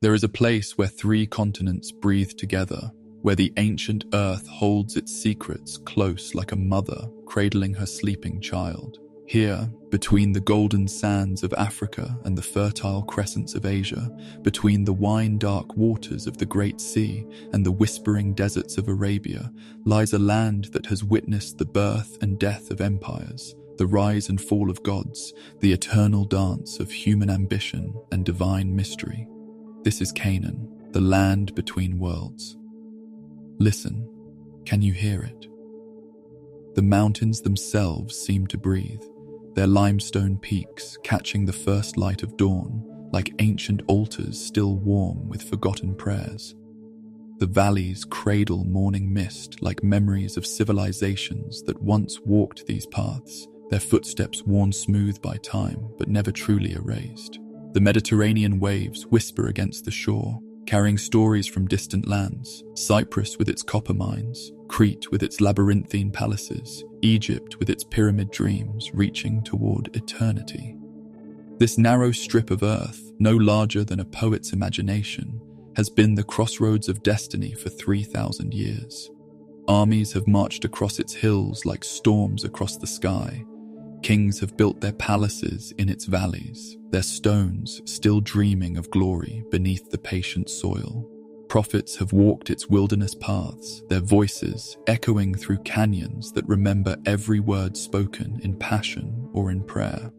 There is a place where 3 continents breathe together, where the ancient earth holds its secrets close like a mother cradling her sleeping child. Here, between the golden sands of Africa and the fertile crescents of Asia, between the wine-dark waters of the Great Sea and the whispering deserts of Arabia, lies a land that has witnessed the birth and death of empires, the rise and fall of gods, the eternal dance of human ambition and divine mystery. This is Canaan, the land between worlds. Listen, can you hear it? The mountains themselves seem to breathe, their limestone peaks catching the first light of dawn, like ancient altars still warm with forgotten prayers. The valleys cradle morning mist like memories of civilizations that once walked these paths, their footsteps worn smooth by time but never truly erased. The Mediterranean waves whisper against the shore, carrying stories from distant lands, Cyprus with its copper mines, Crete with its labyrinthine palaces, Egypt with its pyramid dreams reaching toward eternity. This narrow strip of earth, no larger than a poet's imagination, has been the crossroads of destiny for 3,000 years. Armies have marched across its hills like storms across the sky. Kings have built their palaces in its valleys, their stones still dreaming of glory beneath the patient soil. Prophets have walked its wilderness paths, their voices echoing through canyons that remember every word spoken in passion or in prayer.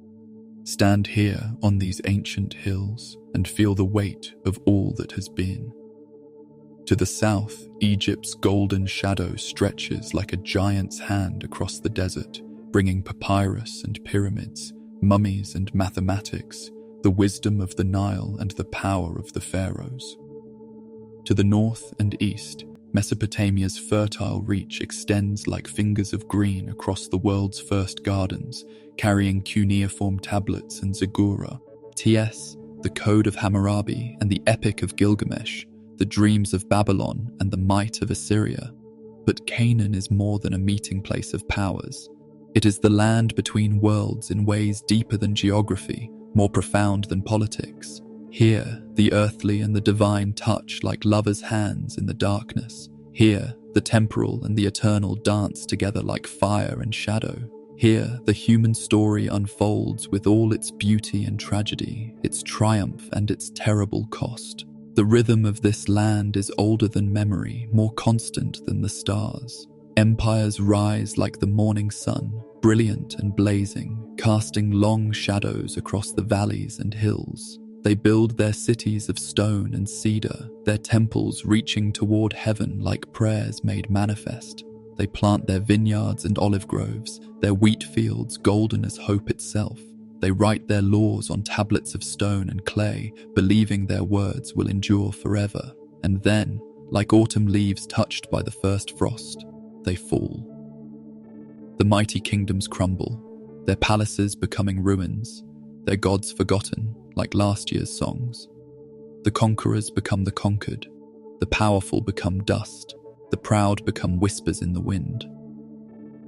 Stand here on these ancient hills and feel the weight of all that has been. To the south, Egypt's golden shadow stretches like a giant's hand across the desert, bringing papyrus and pyramids, mummies and mathematics, the wisdom of the Nile and the power of the Pharaohs. To the north and east, Mesopotamia's fertile reach extends like fingers of green across the world's first gardens, carrying cuneiform tablets and ziggurat, Ts, the Code of Hammurabi and the Epic of Gilgamesh, the dreams of Babylon and the might of Assyria. But Canaan is more than a meeting place of powers. It is the land between worlds in ways deeper than geography, more profound than politics. Here, the earthly and the divine touch like lovers' hands in the darkness. Here, the temporal and the eternal dance together like fire and shadow. Here, the human story unfolds with all its beauty and tragedy, its triumph and its terrible cost. The rhythm of this land is older than memory, more constant than the stars. Empires rise like the morning sun, brilliant and blazing, casting long shadows across the valleys and hills. They build their cities of stone and cedar, their temples reaching toward heaven like prayers made manifest. They plant their vineyards and olive groves, their wheat fields golden as hope itself. They write their laws on tablets of stone and clay, believing their words will endure forever. And then, like autumn leaves touched by the first frost, they fall. The mighty kingdoms crumble, their palaces becoming ruins, their gods forgotten, like last year's songs. The conquerors become the conquered, the powerful become dust, the proud become whispers in the wind.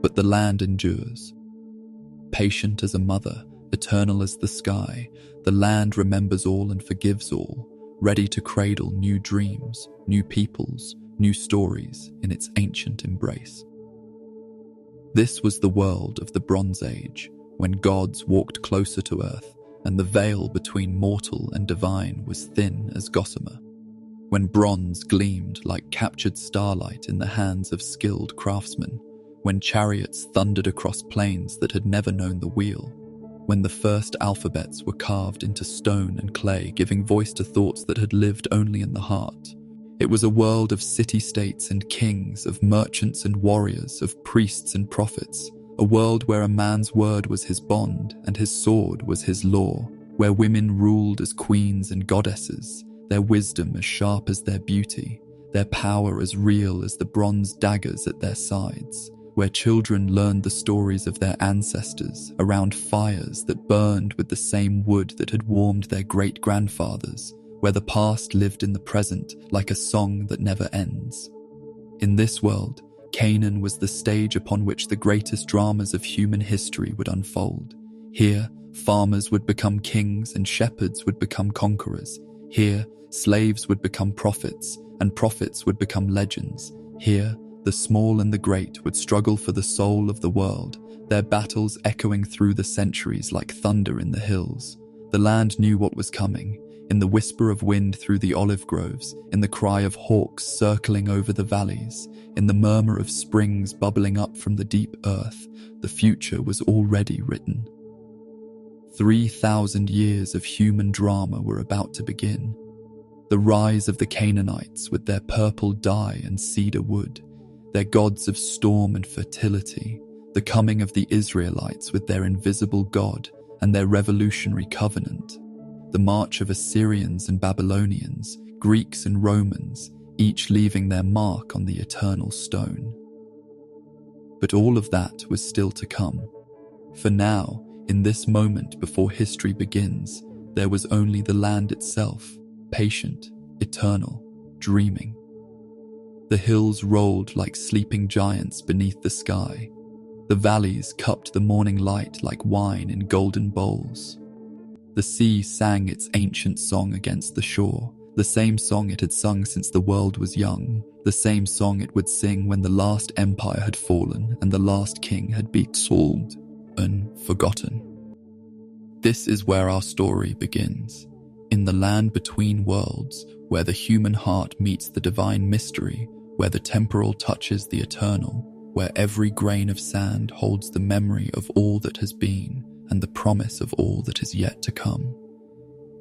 But the land endures. Patient as a mother, eternal as the sky, the land remembers all and forgives all, ready to cradle new dreams, new peoples, new stories in its ancient embrace. This was the world of the Bronze Age, when gods walked closer to earth and the veil between mortal and divine was thin as gossamer. When bronze gleamed like captured starlight in the hands of skilled craftsmen, when chariots thundered across plains that had never known the wheel, when the first alphabets were carved into stone and clay, giving voice to thoughts that had lived only in the heart. It was a world of city-states and kings, of merchants and warriors, of priests and prophets, a world where a man's word was his bond and his sword was his law, where women ruled as queens and goddesses, their wisdom as sharp as their beauty, their power as real as the bronze daggers at their sides, where children learned the stories of their ancestors around fires that burned with the same wood that had warmed their great-grandfathers, where the past lived in the present like a song that never ends. In this world, Canaan was the stage upon which the greatest dramas of human history would unfold. Here, farmers would become kings and shepherds would become conquerors. Here, Slaves would become prophets, and prophets would become legends. Here, the small and the great would struggle for the soul of the world, their battles echoing through the centuries like thunder in the hills. The land knew what was coming, in the whisper of wind through the olive groves, in the cry of hawks circling over the valleys, in the murmur of springs bubbling up from the deep earth. The future was already written. 3,000 years of human drama were about to begin. The rise of the Canaanites with their purple dye and cedar wood, their gods of storm and fertility, the coming of the Israelites with their invisible God and their revolutionary covenant, the march of Assyrians and Babylonians, Greeks and Romans, each leaving their mark on the eternal stone. But all of that was still to come. For now, in this moment before history begins, there was only the land itself, patient, eternal, dreaming. The hills rolled like sleeping giants beneath the sky. The valleys cupped the morning light like wine in golden bowls. The sea sang its ancient song against the shore, the same song it had sung since the world was young, the same song it would sing when the last empire had fallen and the last king had been exiled and forgotten. This is where our story begins, in the land between worlds, where the human heart meets the divine mystery, where the temporal touches the eternal, where every grain of sand holds the memory of all that has been and the promise of all that is yet to come.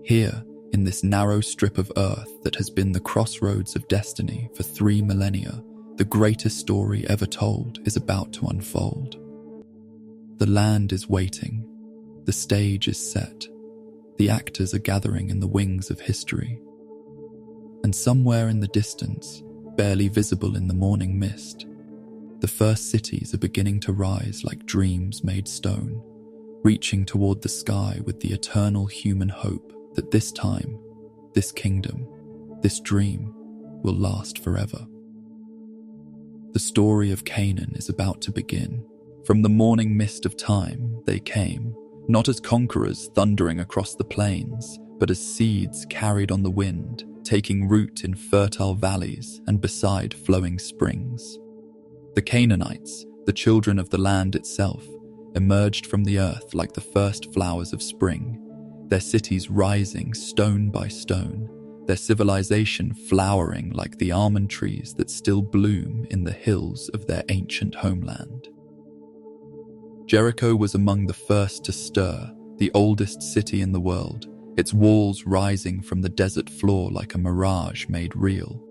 Here, in this narrow strip of earth that has been the crossroads of destiny for 3 millennia, the greatest story ever told is about to unfold. The land is waiting. The stage is set. The actors are gathering in the wings of history. And somewhere in the distance, barely visible in the morning mist, the first cities are beginning to rise like dreams made stone, reaching toward the sky with the eternal human hope that this time, this kingdom, this dream will last forever. The story of Canaan is about to begin. From the morning mist of time, they came, not as conquerors thundering across the plains, but as seeds carried on the wind, taking root in fertile valleys and beside flowing springs. The Canaanites, the children of the land itself, emerged from the earth like the first flowers of spring, their cities rising stone by stone, their civilization flowering like the almond trees that still bloom in the hills of their ancient homeland. Jericho was among the first to stir, the oldest city in the world, its walls rising from the desert floor like a mirage made real.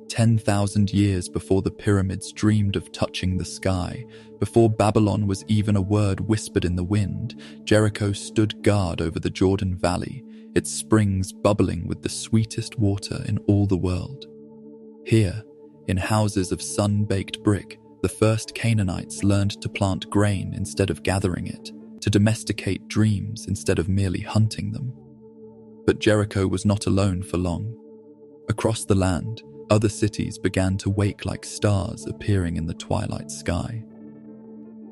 10,000 years before the pyramids dreamed of touching the sky, before Babylon was even a word whispered in the wind, Jericho stood guard over the Jordan Valley, its springs bubbling with the sweetest water in all the world. Here, in houses of sun-baked brick, the first Canaanites learned to plant grain instead of gathering it, to domesticate dreams instead of merely hunting them. But Jericho was not alone for long. Across the land, other cities began to wake like stars appearing in the twilight sky.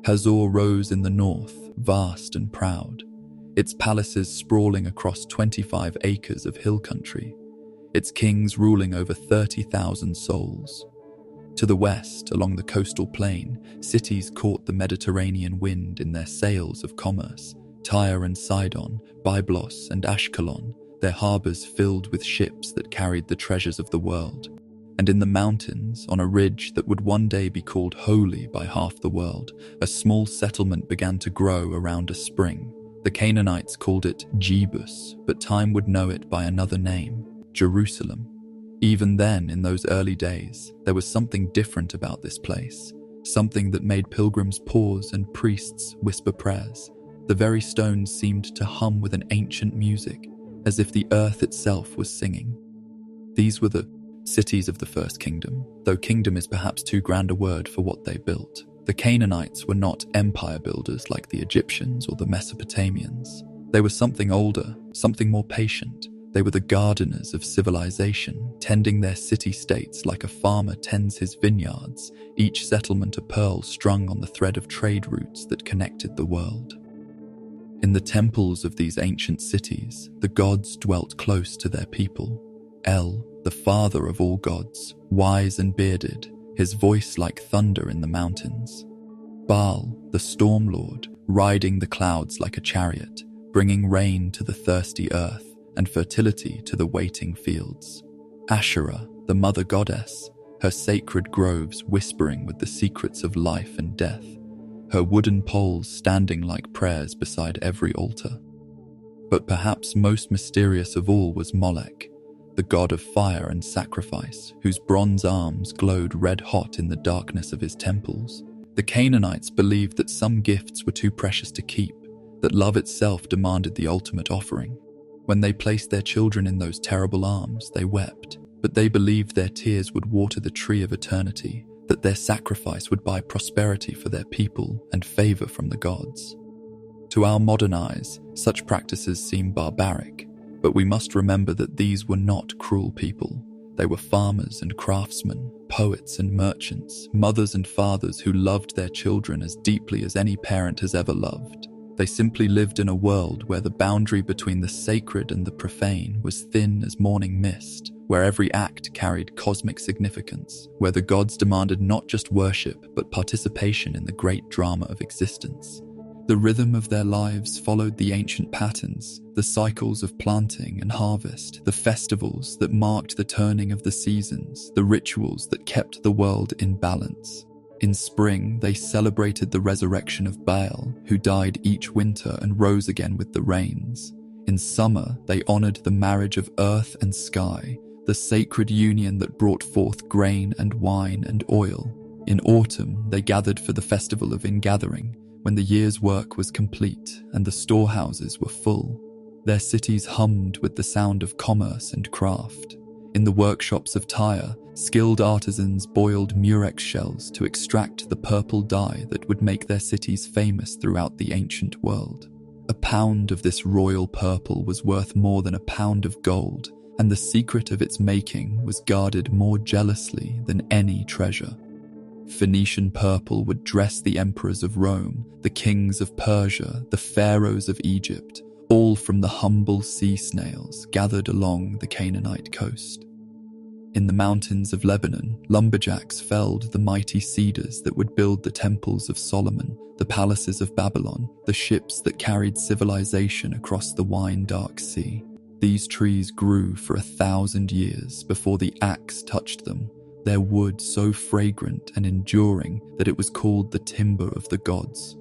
Hazor rose in the north, vast and proud, its palaces sprawling across 25 acres of hill country, its kings ruling over 30,000 souls. To the west, along the coastal plain, cities caught the Mediterranean wind in their sails of commerce. Tyre and Sidon, Byblos and Ashkelon, their harbours filled with ships that carried the treasures of the world. And in the mountains, on a ridge that would one day be called holy by half the world, a small settlement began to grow around a spring. The Canaanites called it Jebus, but time would know it by another name, Jerusalem. Even then, in those early days, there was something different about this place, something that made pilgrims pause and priests whisper prayers. The very stones seemed to hum with an ancient music, as if the earth itself was singing. These were the cities of the First Kingdom, though kingdom is perhaps too grand a word for what they built. The Canaanites were not empire builders like the Egyptians or the Mesopotamians. They were something older, something more patient. They were the gardeners of civilization, tending their city-states like a farmer tends his vineyards, each settlement a pearl strung on the thread of trade routes that connected the world. In the temples of these ancient cities, the gods dwelt close to their people. El, the father of all gods, wise and bearded, his voice like thunder in the mountains. Baal, the storm lord, riding the clouds like a chariot, bringing rain to the thirsty earth and fertility to the waiting fields. Asherah, the mother goddess, her sacred groves whispering with the secrets of life and death, her wooden poles standing like prayers beside every altar. But perhaps most mysterious of all was Molech, the god of fire and sacrifice, whose bronze arms glowed red-hot in the darkness of his temples. The Canaanites believed that some gifts were too precious to keep, that love itself demanded the ultimate offering. When they placed their children in those terrible arms, they wept, but they believed their tears would water the tree of eternity, that their sacrifice would buy prosperity for their people and favor from the gods. To our modern eyes, such practices seem barbaric, but we must remember that these were not cruel people. They were farmers and craftsmen, poets and merchants, mothers and fathers who loved their children as deeply as any parent has ever loved. They simply lived in a world where the boundary between the sacred and the profane was thin as morning mist, where every act carried cosmic significance, where the gods demanded not just worship but participation in the great drama of existence. The rhythm of their lives followed the ancient patterns, the cycles of planting and harvest, the festivals that marked the turning of the seasons, the rituals that kept the world in balance. In spring, they celebrated the resurrection of Baal, who died each winter and rose again with the rains. In summer, they honored the marriage of earth and sky, the sacred union that brought forth grain and wine and oil. In autumn, they gathered for the festival of ingathering, when the year's work was complete and the storehouses were full. Their cities hummed with the sound of commerce and craft. In the workshops of Tyre, skilled artisans boiled murex shells to extract the purple dye that would make their cities famous throughout the ancient world. A pound of this royal purple was worth more than a pound of gold, and the secret of its making was guarded more jealously than any treasure. Phoenician purple would dress the emperors of Rome, the kings of Persia, the pharaohs of Egypt, all from the humble sea snails gathered along the Canaanite coast. In the mountains of Lebanon, lumberjacks felled the mighty cedars that would build the temples of Solomon, the palaces of Babylon, the ships that carried civilization across the wine-dark sea. These trees grew for 1,000 years before the axe touched them, their wood so fragrant and enduring that it was called the timber of the gods.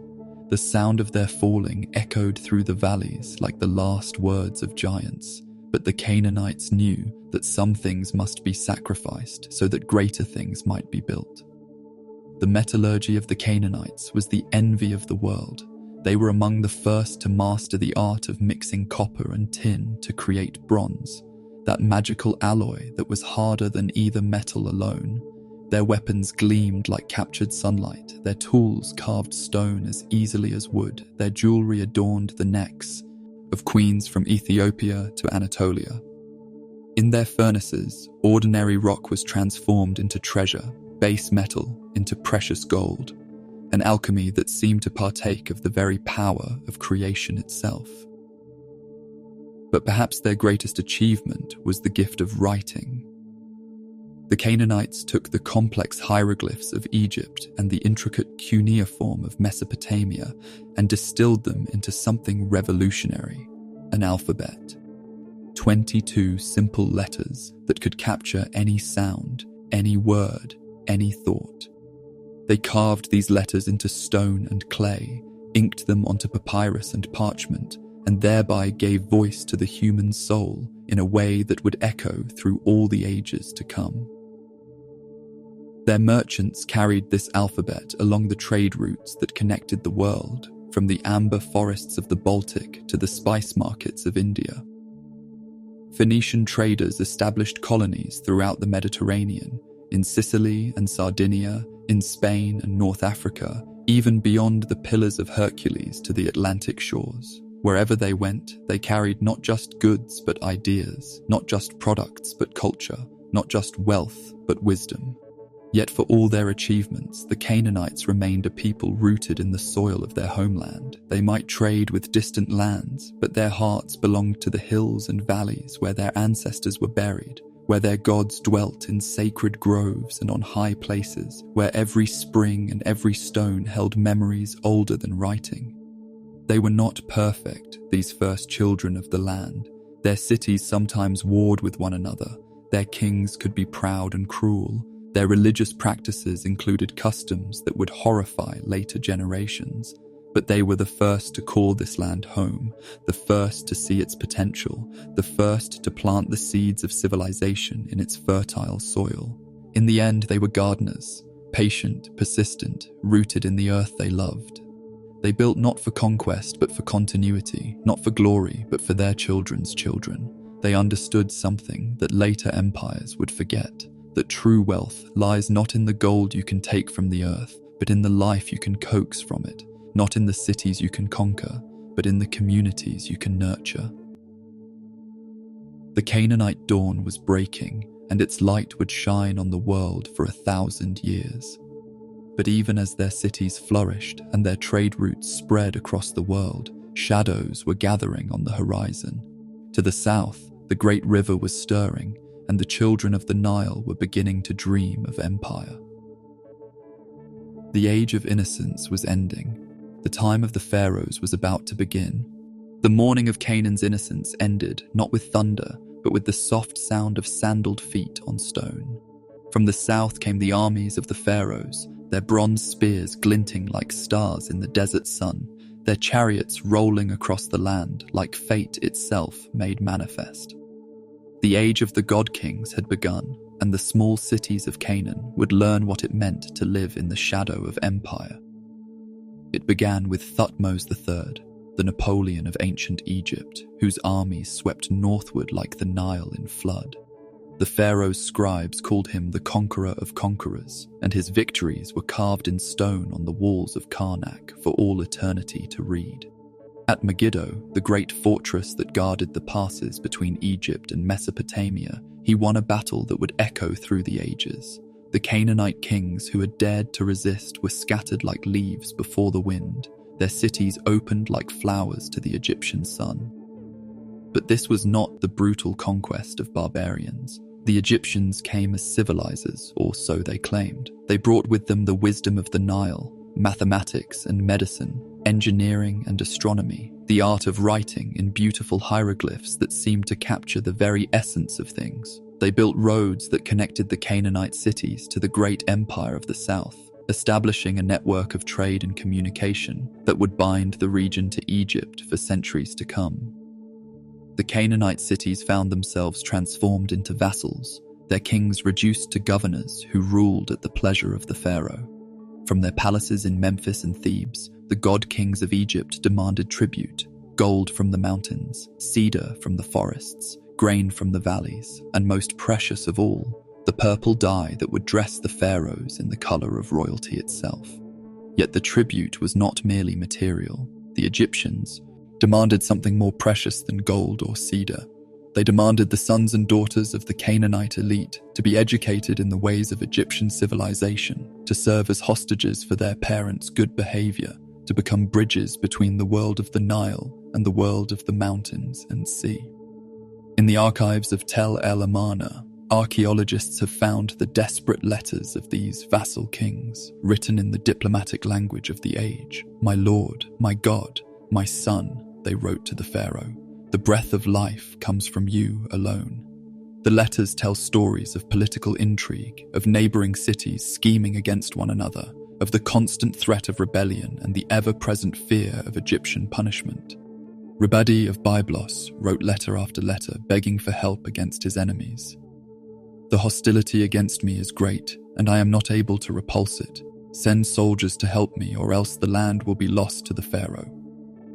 The sound of their falling echoed through the valleys like the last words of giants, but the Canaanites knew that some things must be sacrificed so that greater things might be built. The metallurgy of the Canaanites was the envy of the world. They were among the first to master the art of mixing copper and tin to create bronze, that magical alloy that was harder than either metal alone. Their weapons gleamed like captured sunlight, their tools carved stone as easily as wood, their jewelry adorned the necks of queens from Ethiopia to Anatolia. In their furnaces, ordinary rock was transformed into treasure, base metal into precious gold, an alchemy that seemed to partake of the very power of creation itself. But perhaps their greatest achievement was the gift of writing. The Canaanites took the complex hieroglyphs of Egypt and the intricate cuneiform of Mesopotamia and distilled them into something revolutionary, an alphabet. 22 simple letters that could capture any sound, any word, any thought. They carved these letters into stone and clay, inked them onto papyrus and parchment, and thereby gave voice to the human soul in a way that would echo through all the ages to come. Their merchants carried this alphabet along the trade routes that connected the world, from the amber forests of the Baltic to the spice markets of India. Phoenician traders established colonies throughout the Mediterranean, in Sicily and Sardinia, in Spain and North Africa, even beyond the Pillars of Hercules to the Atlantic shores. Wherever they went, they carried not just goods but ideas, not just products but culture, not just wealth but wisdom. Yet for all their achievements, the Canaanites remained a people rooted in the soil of their homeland. They might trade with distant lands, but their hearts belonged to the hills and valleys where their ancestors were buried, where their gods dwelt in sacred groves and on high places, where every spring and every stone held memories older than writing. They were not perfect, these first children of the land. Their cities sometimes warred with one another. Their kings could be proud and cruel. Their religious practices included customs that would horrify later generations. But they were the first to call this land home, the first to see its potential, the first to plant the seeds of civilization in its fertile soil. In the end, they were gardeners, patient, persistent, rooted in the earth they loved. They built not for conquest, but for continuity, not for glory, but for their children's children. They understood something that later empires would forget, that true wealth lies not in the gold you can take from the earth, but in the life you can coax from it. Not in the cities you can conquer, but in the communities you can nurture. The Canaanite dawn was breaking, and its light would shine on the world for 1,000 years. But even as their cities flourished and their trade routes spread across the world, shadows were gathering on the horizon. To the south, the great river was stirring, and the children of the Nile were beginning to dream of empire. The age of innocence was ending. The time of the Pharaohs was about to begin. The morning of Canaan's innocence ended not with thunder, but with the soft sound of sandaled feet on stone. From the south came the armies of the Pharaohs, their bronze spears glinting like stars in the desert sun, their chariots rolling across the land like fate itself made manifest. The age of the god-kings had begun, and the small cities of Canaan would learn what it meant to live in the shadow of empire. It began with Thutmose III, the Napoleon of ancient Egypt, whose armies swept northward like the Nile in flood. The Pharaoh's scribes called him the conqueror of conquerors, and his victories were carved in stone on the walls of Karnak for all eternity to read. At Megiddo, the great fortress that guarded the passes between Egypt and Mesopotamia, he won a battle that would echo through the ages. The Canaanite kings who had dared to resist were scattered like leaves before the wind. Their cities opened like flowers to the Egyptian sun. But this was not the brutal conquest of barbarians. The Egyptians came as civilizers, or so they claimed. They brought with them the wisdom of the Nile, mathematics and medicine, engineering and astronomy, the art of writing in beautiful hieroglyphs that seemed to capture the very essence of things. They built roads that connected the Canaanite cities to the great empire of the south, establishing a network of trade and communication that would bind the region to Egypt for centuries to come. The Canaanite cities found themselves transformed into vassals, their kings reduced to governors who ruled at the pleasure of the pharaoh. From their palaces in Memphis and Thebes, the god-kings of Egypt demanded tribute, gold from the mountains, cedar from the forests, grain from the valleys, and most precious of all, the purple dye that would dress the pharaohs in the color of royalty itself. Yet the tribute was not merely material. The Egyptians demanded something more precious than gold or cedar. They demanded the sons and daughters of the Canaanite elite to be educated in the ways of Egyptian civilization, to serve as hostages for their parents' good behavior, to become bridges between the world of the Nile and the world of the mountains and sea. In the archives of Tel El Amarna, archaeologists have found the desperate letters of these vassal kings, written in the diplomatic language of the age. "My lord, my god, my son," they wrote to the pharaoh. "The breath of life comes from you alone." The letters tell stories of political intrigue, of neighboring cities scheming against one another, of the constant threat of rebellion and the ever-present fear of Egyptian punishment. Ribadi of Byblos wrote letter after letter begging for help against his enemies. "The hostility against me is great, and I am not able to repulse it. Send soldiers to help me, or else the land will be lost to the pharaoh."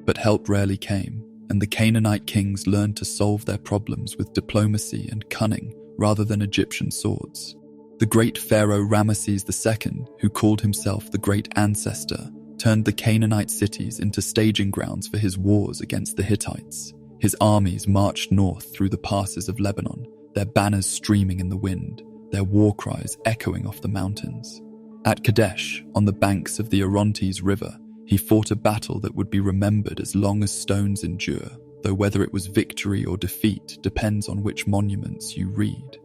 But help rarely came, and the Canaanite kings learned to solve their problems with diplomacy and cunning rather than Egyptian swords. The great pharaoh Ramesses II, who called himself the Great Ancestor, turned the Canaanite cities into staging grounds for his wars against the Hittites. His armies marched north through the passes of Lebanon, their banners streaming in the wind, their war cries echoing off the mountains. At Kadesh, on the banks of the Orontes River, he fought a battle that would be remembered as long as stones endure, though whether it was victory or defeat depends on which monuments you read.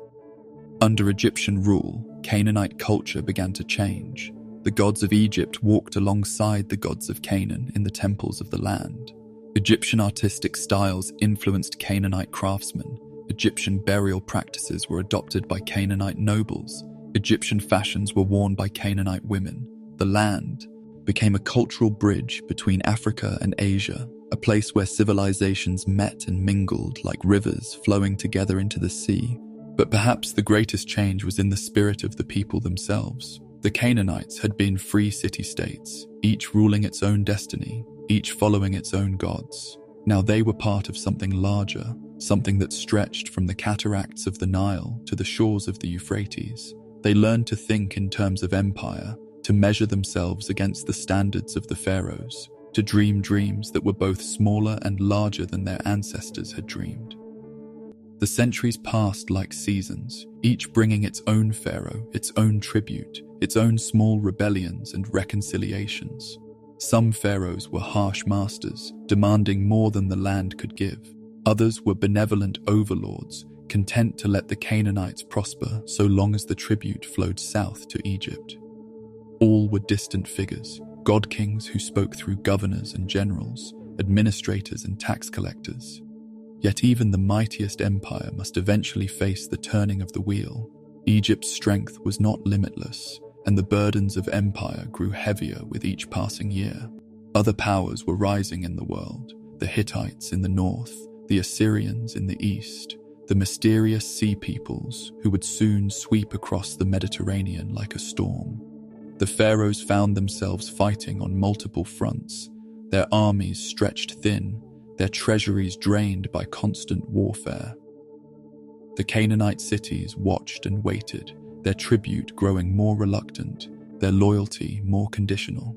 Under Egyptian rule, Canaanite culture began to change. The gods of Egypt walked alongside the gods of Canaan in the temples of the land. Egyptian artistic styles influenced Canaanite craftsmen. Egyptian burial practices were adopted by Canaanite nobles. Egyptian fashions were worn by Canaanite women. The land became a cultural bridge between Africa and Asia, a place where civilizations met and mingled like rivers flowing together into the sea. But perhaps the greatest change was in the spirit of the people themselves. The Canaanites had been free city-states, each ruling its own destiny, each following its own gods. Now they were part of something larger, something that stretched from the cataracts of the Nile to the shores of the Euphrates. They learned to think in terms of empire, to measure themselves against the standards of the Pharaohs, to dream dreams that were both smaller and larger than their ancestors had dreamed. The centuries passed like seasons, each bringing its own pharaoh, its own tribute, its own small rebellions and reconciliations. Some pharaohs were harsh masters, demanding more than the land could give. Others were benevolent overlords, content to let the Canaanites prosper so long as the tribute flowed south to Egypt. All were distant figures, god-kings who spoke through governors and generals, administrators and tax collectors. Yet even the mightiest empire must eventually face the turning of the wheel. Egypt's strength was not limitless, and the burdens of empire grew heavier with each passing year. Other powers were rising in the world, the Hittites in the north, the Assyrians in the east, the mysterious sea peoples who would soon sweep across the Mediterranean like a storm. The pharaohs found themselves fighting on multiple fronts, their armies stretched thin, their treasuries drained by constant warfare. The Canaanite cities watched and waited, their tribute growing more reluctant, their loyalty more conditional.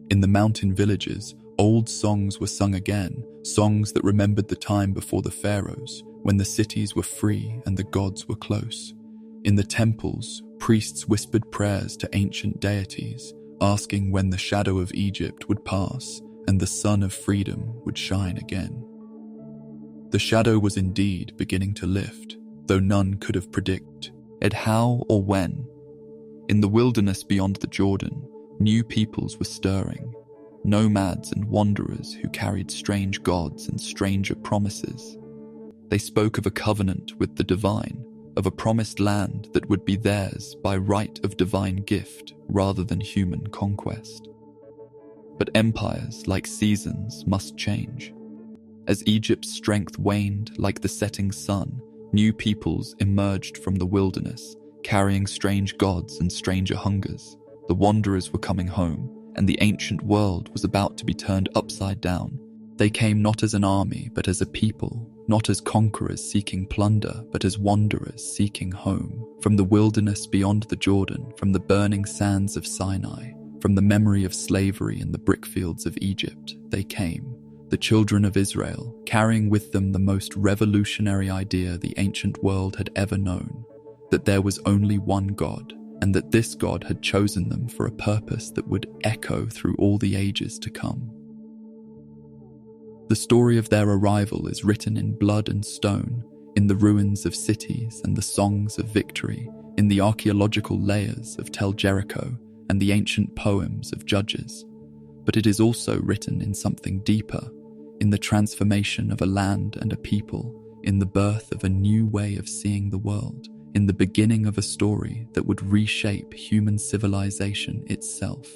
In the mountain villages, old songs were sung again, songs that remembered the time before the pharaohs, when the cities were free and the gods were close. In the temples, priests whispered prayers to ancient deities, asking when the shadow of Egypt would pass and the sun of freedom would shine again. The shadow was indeed beginning to lift, though none could have predicted how or when. In the wilderness beyond the Jordan, new peoples were stirring, nomads and wanderers who carried strange gods and stranger promises. They spoke of a covenant with the divine, of a promised land that would be theirs by right of divine gift rather than human conquest. But empires, like seasons, must change. As Egypt's strength waned like the setting sun, new peoples emerged from the wilderness, carrying strange gods and stranger hungers. The wanderers were coming home, and the ancient world was about to be turned upside down. They came not as an army, but as a people, not as conquerors seeking plunder, but as wanderers seeking home. From the wilderness beyond the Jordan, from the burning sands of Sinai, from the memory of slavery in the brickfields of Egypt, they came, the children of Israel, carrying with them the most revolutionary idea the ancient world had ever known, that there was only one God, and that this God had chosen them for a purpose that would echo through all the ages to come. The story of their arrival is written in blood and stone, in the ruins of cities and the songs of victory, in the archaeological layers of Tel Jericho and the ancient poems of Judges. But it is also written in something deeper, in the transformation of a land and a people, in the birth of a new way of seeing the world, in the beginning of a story that would reshape human civilization itself.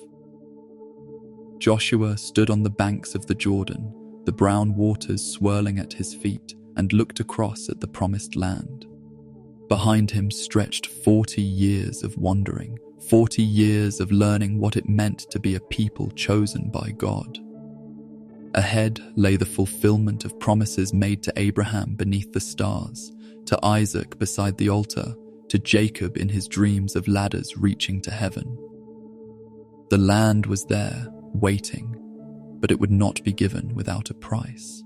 Joshua stood on the banks of the Jordan, the brown waters swirling at his feet, and looked across at the promised land. Behind him stretched 40 years of wandering, 40 years of learning what it meant to be a people chosen by God. Ahead lay the fulfillment of promises made to Abraham beneath the stars, to Isaac beside the altar, to Jacob in his dreams of ladders reaching to heaven. The land was there, waiting, but it would not be given without a price.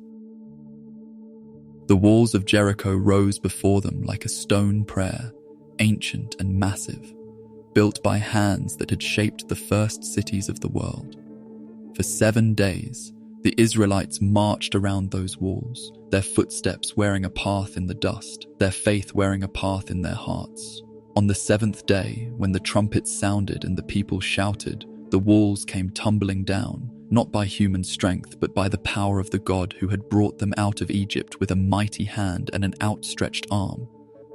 The walls of Jericho rose before them like a stone prayer, ancient and massive, built by hands that had shaped the first cities of the world. For 7 days, the Israelites marched around those walls, their footsteps wearing a path in the dust, their faith wearing a path in their hearts. On the seventh day, when the trumpets sounded and the people shouted, the walls came tumbling down, not by human strength, but by the power of the God who had brought them out of Egypt with a mighty hand and an outstretched arm.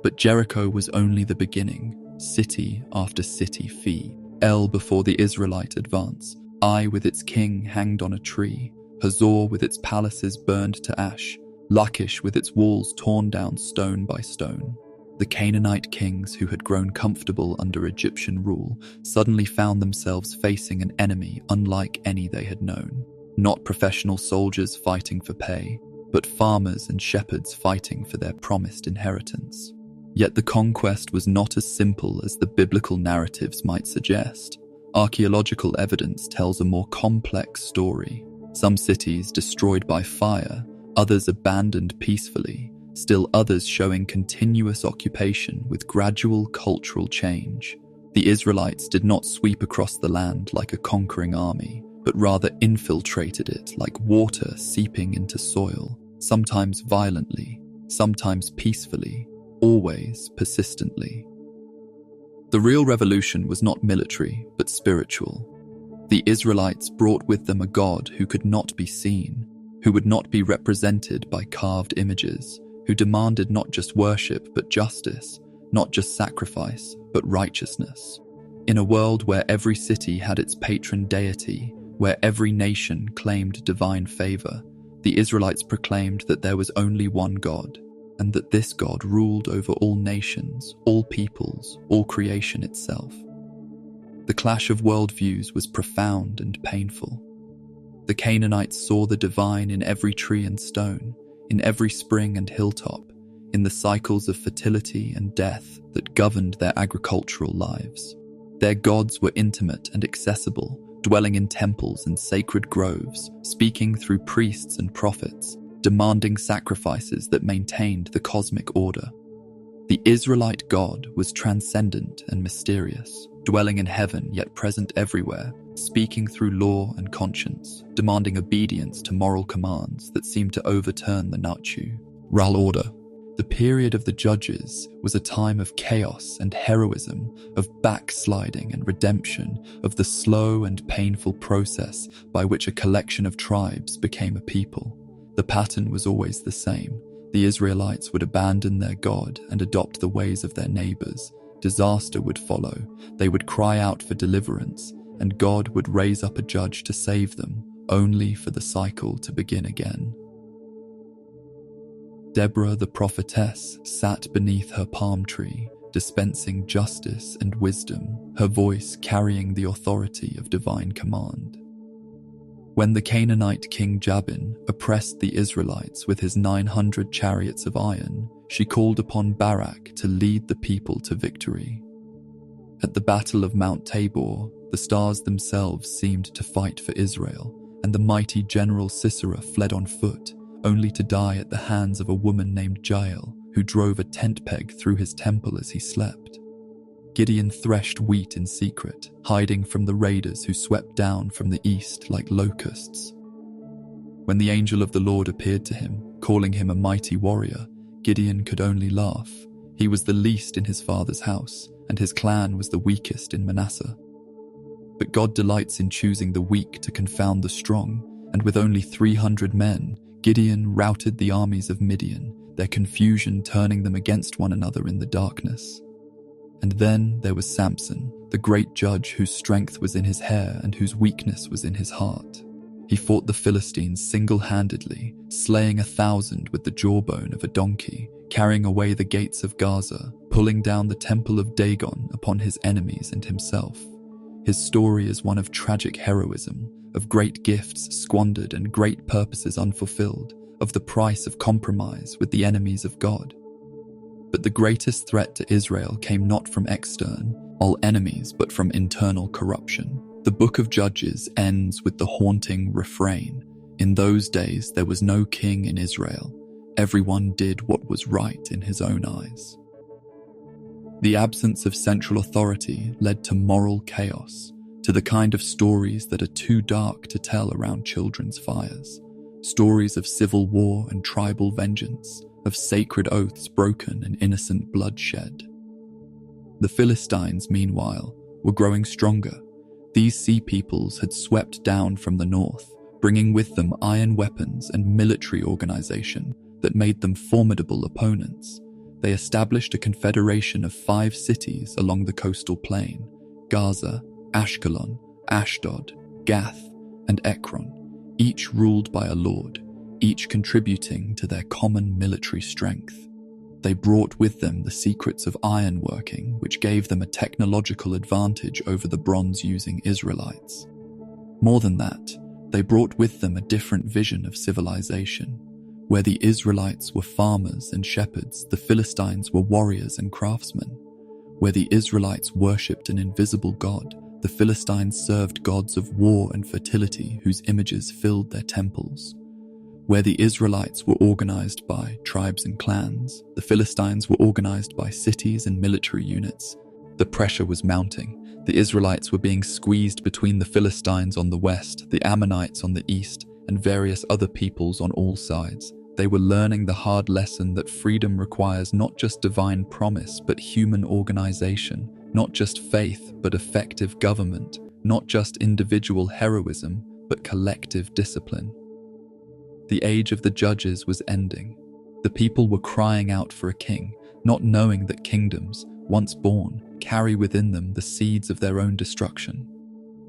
But Jericho was only the beginning. City after city fell before the Israelite advance. Ai with its king hanged on a tree, Hazor with its palaces burned to ash, Lachish with its walls torn down stone by stone. The Canaanite kings who had grown comfortable under Egyptian rule suddenly found themselves facing an enemy unlike any they had known. Not professional soldiers fighting for pay, but farmers and shepherds fighting for their promised inheritance. Yet the conquest was not as simple as the biblical narratives might suggest. Archaeological evidence tells a more complex story. Some cities destroyed by fire, others abandoned peacefully, still others showing continuous occupation with gradual cultural change. The Israelites did not sweep across the land like a conquering army, but rather infiltrated it like water seeping into soil, sometimes violently, sometimes peacefully, always persistently. The real revolution was not military, but spiritual. The Israelites brought with them a God who could not be seen, who would not be represented by carved images, who demanded not just worship but justice, not just sacrifice but righteousness. In a world where every city had its patron deity, where every nation claimed divine favor, the Israelites proclaimed that there was only one God, and that this God ruled over all nations, all peoples, all creation itself. The clash of worldviews was profound and painful. The Canaanites saw the divine in every tree and stone, in every spring and hilltop, in the cycles of fertility and death that governed their agricultural lives. Their gods were intimate and accessible, dwelling in temples and sacred groves, speaking through priests and prophets, demanding sacrifices that maintained the cosmic order. The Israelite God was transcendent and mysterious, dwelling in heaven yet present everywhere, speaking through law and conscience, demanding obedience to moral commands that seemed to overturn the Natchu, Ral order. The period of the Judges was a time of chaos and heroism, of backsliding and redemption, of the slow and painful process by which a collection of tribes became a people. The pattern was always the same. The Israelites would abandon their God and adopt the ways of their neighbors. Disaster would follow. They would cry out for deliverance, and God would raise up a judge to save them, only for the cycle to begin again. Deborah the prophetess sat beneath her palm tree, dispensing justice and wisdom, her voice carrying the authority of divine command. When the Canaanite king Jabin oppressed the Israelites with his 900 chariots of iron, she called upon Barak to lead the people to victory. At the Battle of Mount Tabor, the stars themselves seemed to fight for Israel, and the mighty general Sisera fled on foot, only to die at the hands of a woman named Jael, who drove a tent peg through his temple as he slept. Gideon threshed wheat in secret, hiding from the raiders who swept down from the east like locusts. When the angel of the Lord appeared to him, calling him a mighty warrior, Gideon could only laugh. He was the least in his father's house, and his clan was the weakest in Manasseh. But God delights in choosing the weak to confound the strong, and with only 300 men, Gideon routed the armies of Midian, their confusion turning them against one another in the darkness. And then there was Samson, the great judge whose strength was in his hair and whose weakness was in his heart. He fought the Philistines single-handedly, slaying 1,000 with the jawbone of a donkey, carrying away the gates of Gaza, pulling down the temple of Dagon upon his enemies and himself. His story is one of tragic heroism, of great gifts squandered and great purposes unfulfilled, of the price of compromise with the enemies of God. But the greatest threat to Israel came not from external enemies, but from internal corruption. The book of Judges ends with the haunting refrain, "In those days there was no king in Israel. Everyone did what was right in his own eyes." The absence of central authority led to moral chaos, to the kind of stories that are too dark to tell around children's fires. Stories of civil war and tribal vengeance, of sacred oaths broken and innocent bloodshed. The Philistines, meanwhile, were growing stronger. These sea peoples had swept down from the north, bringing with them iron weapons and military organization that made them formidable opponents. They established a confederation of 5 cities along the coastal plain: Gaza, Ashkelon, Ashdod, Gath, and Ekron, each ruled by a lord, each contributing to their common military strength. They brought with them the secrets of ironworking, which gave them a technological advantage over the bronze-using Israelites. More than that, they brought with them a different vision of civilization. Where the Israelites were farmers and shepherds, the Philistines were warriors and craftsmen. Where the Israelites worshipped an invisible god, the Philistines served gods of war and fertility whose images filled their temples. Where the Israelites were organized by tribes and clans, the Philistines were organized by cities and military units. The pressure was mounting. The Israelites were being squeezed between the Philistines on the west, the Ammonites on the east, and various other peoples on all sides. They were learning the hard lesson that freedom requires not just divine promise, but human organization, not just faith, but effective government, not just individual heroism, but collective discipline. The age of the judges was ending. The people were crying out for a king, not knowing that kingdoms, once born, carry within them the seeds of their own destruction.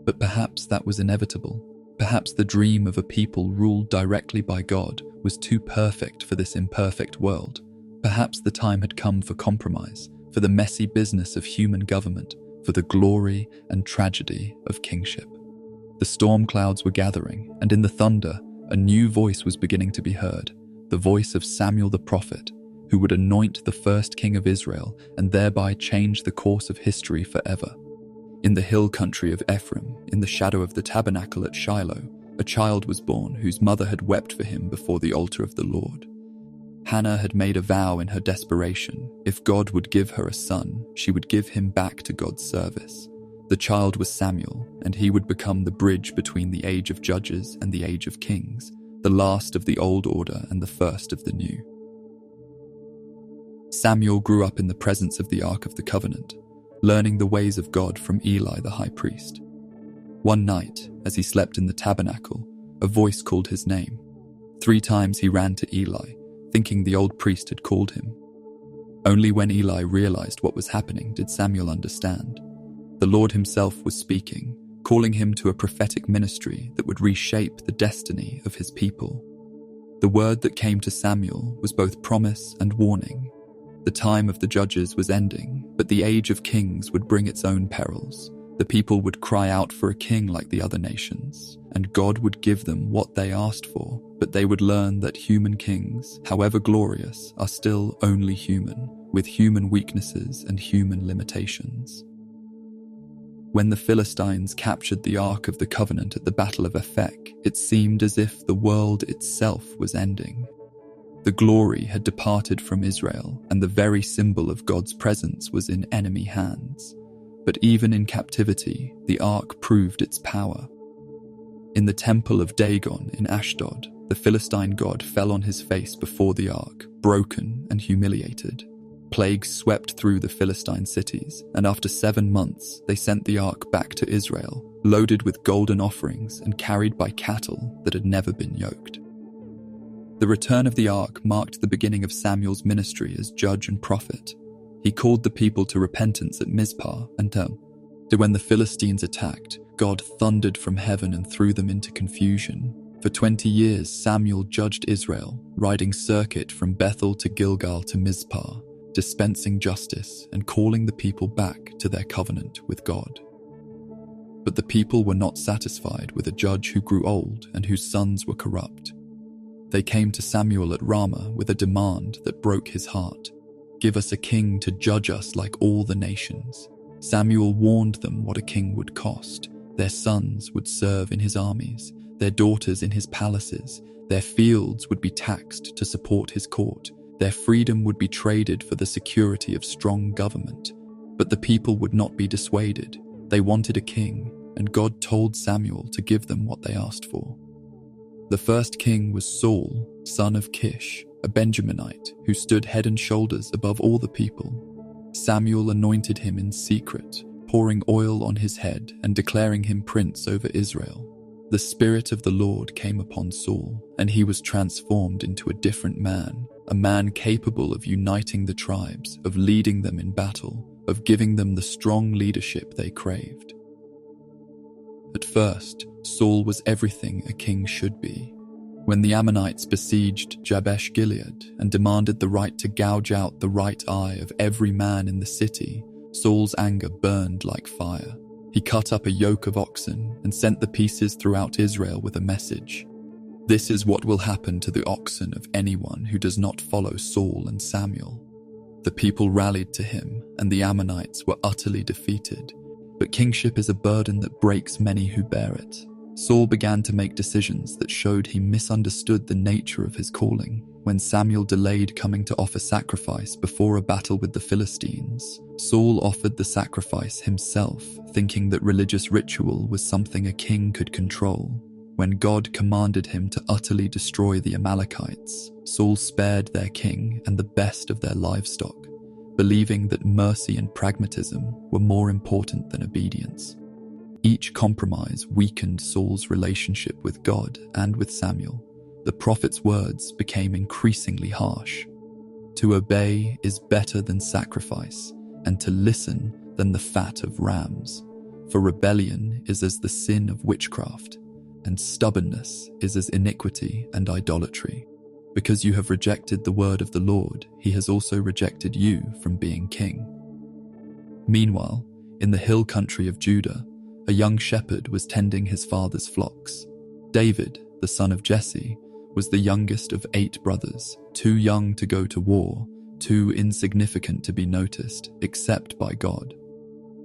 But perhaps that was inevitable. Perhaps the dream of a people ruled directly by God was too perfect for this imperfect world. Perhaps the time had come for compromise, for the messy business of human government, for the glory and tragedy of kingship. The storm clouds were gathering, and in the thunder, a new voice was beginning to be heard, the voice of Samuel the prophet, who would anoint the first king of Israel and thereby change the course of history forever. In the hill country of Ephraim, in the shadow of the tabernacle at Shiloh, a child was born whose mother had wept for him before the altar of the Lord. Hannah had made a vow in her desperation. If God would give her a son, she would give him back to God's service. The child was Samuel, and he would become the bridge between the age of judges and the age of kings, the last of the old order and the first of the new. Samuel grew up in the presence of the Ark of the Covenant, learning the ways of God from Eli the high priest. One night, as he slept in the tabernacle, a voice called his name. 3 times he ran to Eli, thinking the old priest had called him. Only when Eli realized what was happening did Samuel understand. The Lord himself was speaking, calling him to a prophetic ministry that would reshape the destiny of his people. The word that came to Samuel was both promise and warning. The time of the judges was ending, but the age of kings would bring its own perils. The people would cry out for a king like the other nations, and God would give them what they asked for, but they would learn that human kings, however glorious, are still only human, with human weaknesses and human limitations. When the Philistines captured the Ark of the Covenant at the Battle of Aphek, it seemed as if the world itself was ending. The glory had departed from Israel, and the very symbol of God's presence was in enemy hands. But even in captivity, the Ark proved its power. In the temple of Dagon in Ashdod, the Philistine god fell on his face before the Ark, broken and humiliated. Plagues swept through the Philistine cities, and after 7 months, they sent the Ark back to Israel, loaded with golden offerings and carried by cattle that had never been yoked. The return of the Ark marked the beginning of Samuel's ministry as judge and prophet. He called the people to repentance at Mizpah, and when the Philistines attacked, God thundered from heaven and threw them into confusion. For 20 years, Samuel judged Israel, riding circuit from Bethel to Gilgal to Mizpah, dispensing justice and calling the people back to their covenant with God. But the people were not satisfied with a judge who grew old and whose sons were corrupt. They came to Samuel at Ramah with a demand that broke his heart. "Give us a king to judge us like all the nations." Samuel warned them what a king would cost. Their sons would serve in his armies, their daughters in his palaces, their fields would be taxed to support his court, their freedom would be traded for the security of strong government. But the people would not be dissuaded. They wanted a king, and God told Samuel to give them what they asked for. The first king was Saul, son of Kish, a Benjaminite who stood head and shoulders above all the people. Samuel anointed him in secret, pouring oil on his head and declaring him prince over Israel. The Spirit of the Lord came upon Saul, and he was transformed into a different man, a man capable of uniting the tribes, of leading them in battle, of giving them the strong leadership they craved. At first, Saul was everything a king should be. When the Ammonites besieged Jabesh Gilead and demanded the right to gouge out the right eye of every man in the city, Saul's anger burned like fire. He cut up a yoke of oxen and sent the pieces throughout Israel with a message. This is what will happen to the oxen of anyone who does not follow Saul and Samuel. The people rallied to him, and the Ammonites were utterly defeated. But kingship is a burden that breaks many who bear it. Saul began to make decisions that showed he misunderstood the nature of his calling. When Samuel delayed coming to offer sacrifice before a battle with the Philistines, Saul offered the sacrifice himself, thinking that religious ritual was something a king could control. When God commanded him to utterly destroy the Amalekites, Saul spared their king and the best of their livestock, believing that mercy and pragmatism were more important than obedience. Each compromise weakened Saul's relationship with God and with Samuel. The prophet's words became increasingly harsh. To obey is better than sacrifice, and to listen than the fat of rams. For rebellion is as the sin of witchcraft, and stubbornness is as iniquity and idolatry. Because you have rejected the word of the Lord, he has also rejected you from being king. Meanwhile, in the hill country of Judah, a young shepherd was tending his father's flocks. David, the son of Jesse, was the youngest of 8 brothers, too young to go to war, too insignificant to be noticed, except by God.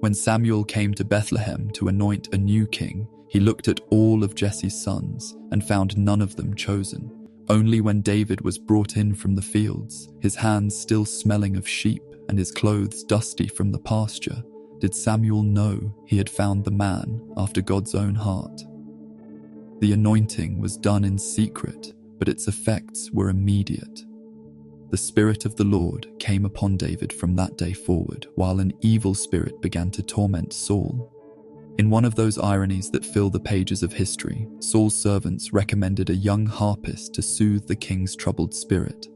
When Samuel came to Bethlehem to anoint a new king, he looked at all of Jesse's sons and found none of them chosen. Only when David was brought in from the fields, his hands still smelling of sheep and his clothes dusty from the pasture, did Samuel know he had found the man after God's own heart. The anointing was done in secret, but its effects were immediate. The Spirit of the Lord came upon David from that day forward, while an evil spirit began to torment Saul. In one of those ironies that fill the pages of history, Saul's servants recommended a young harpist to soothe the king's troubled spirit.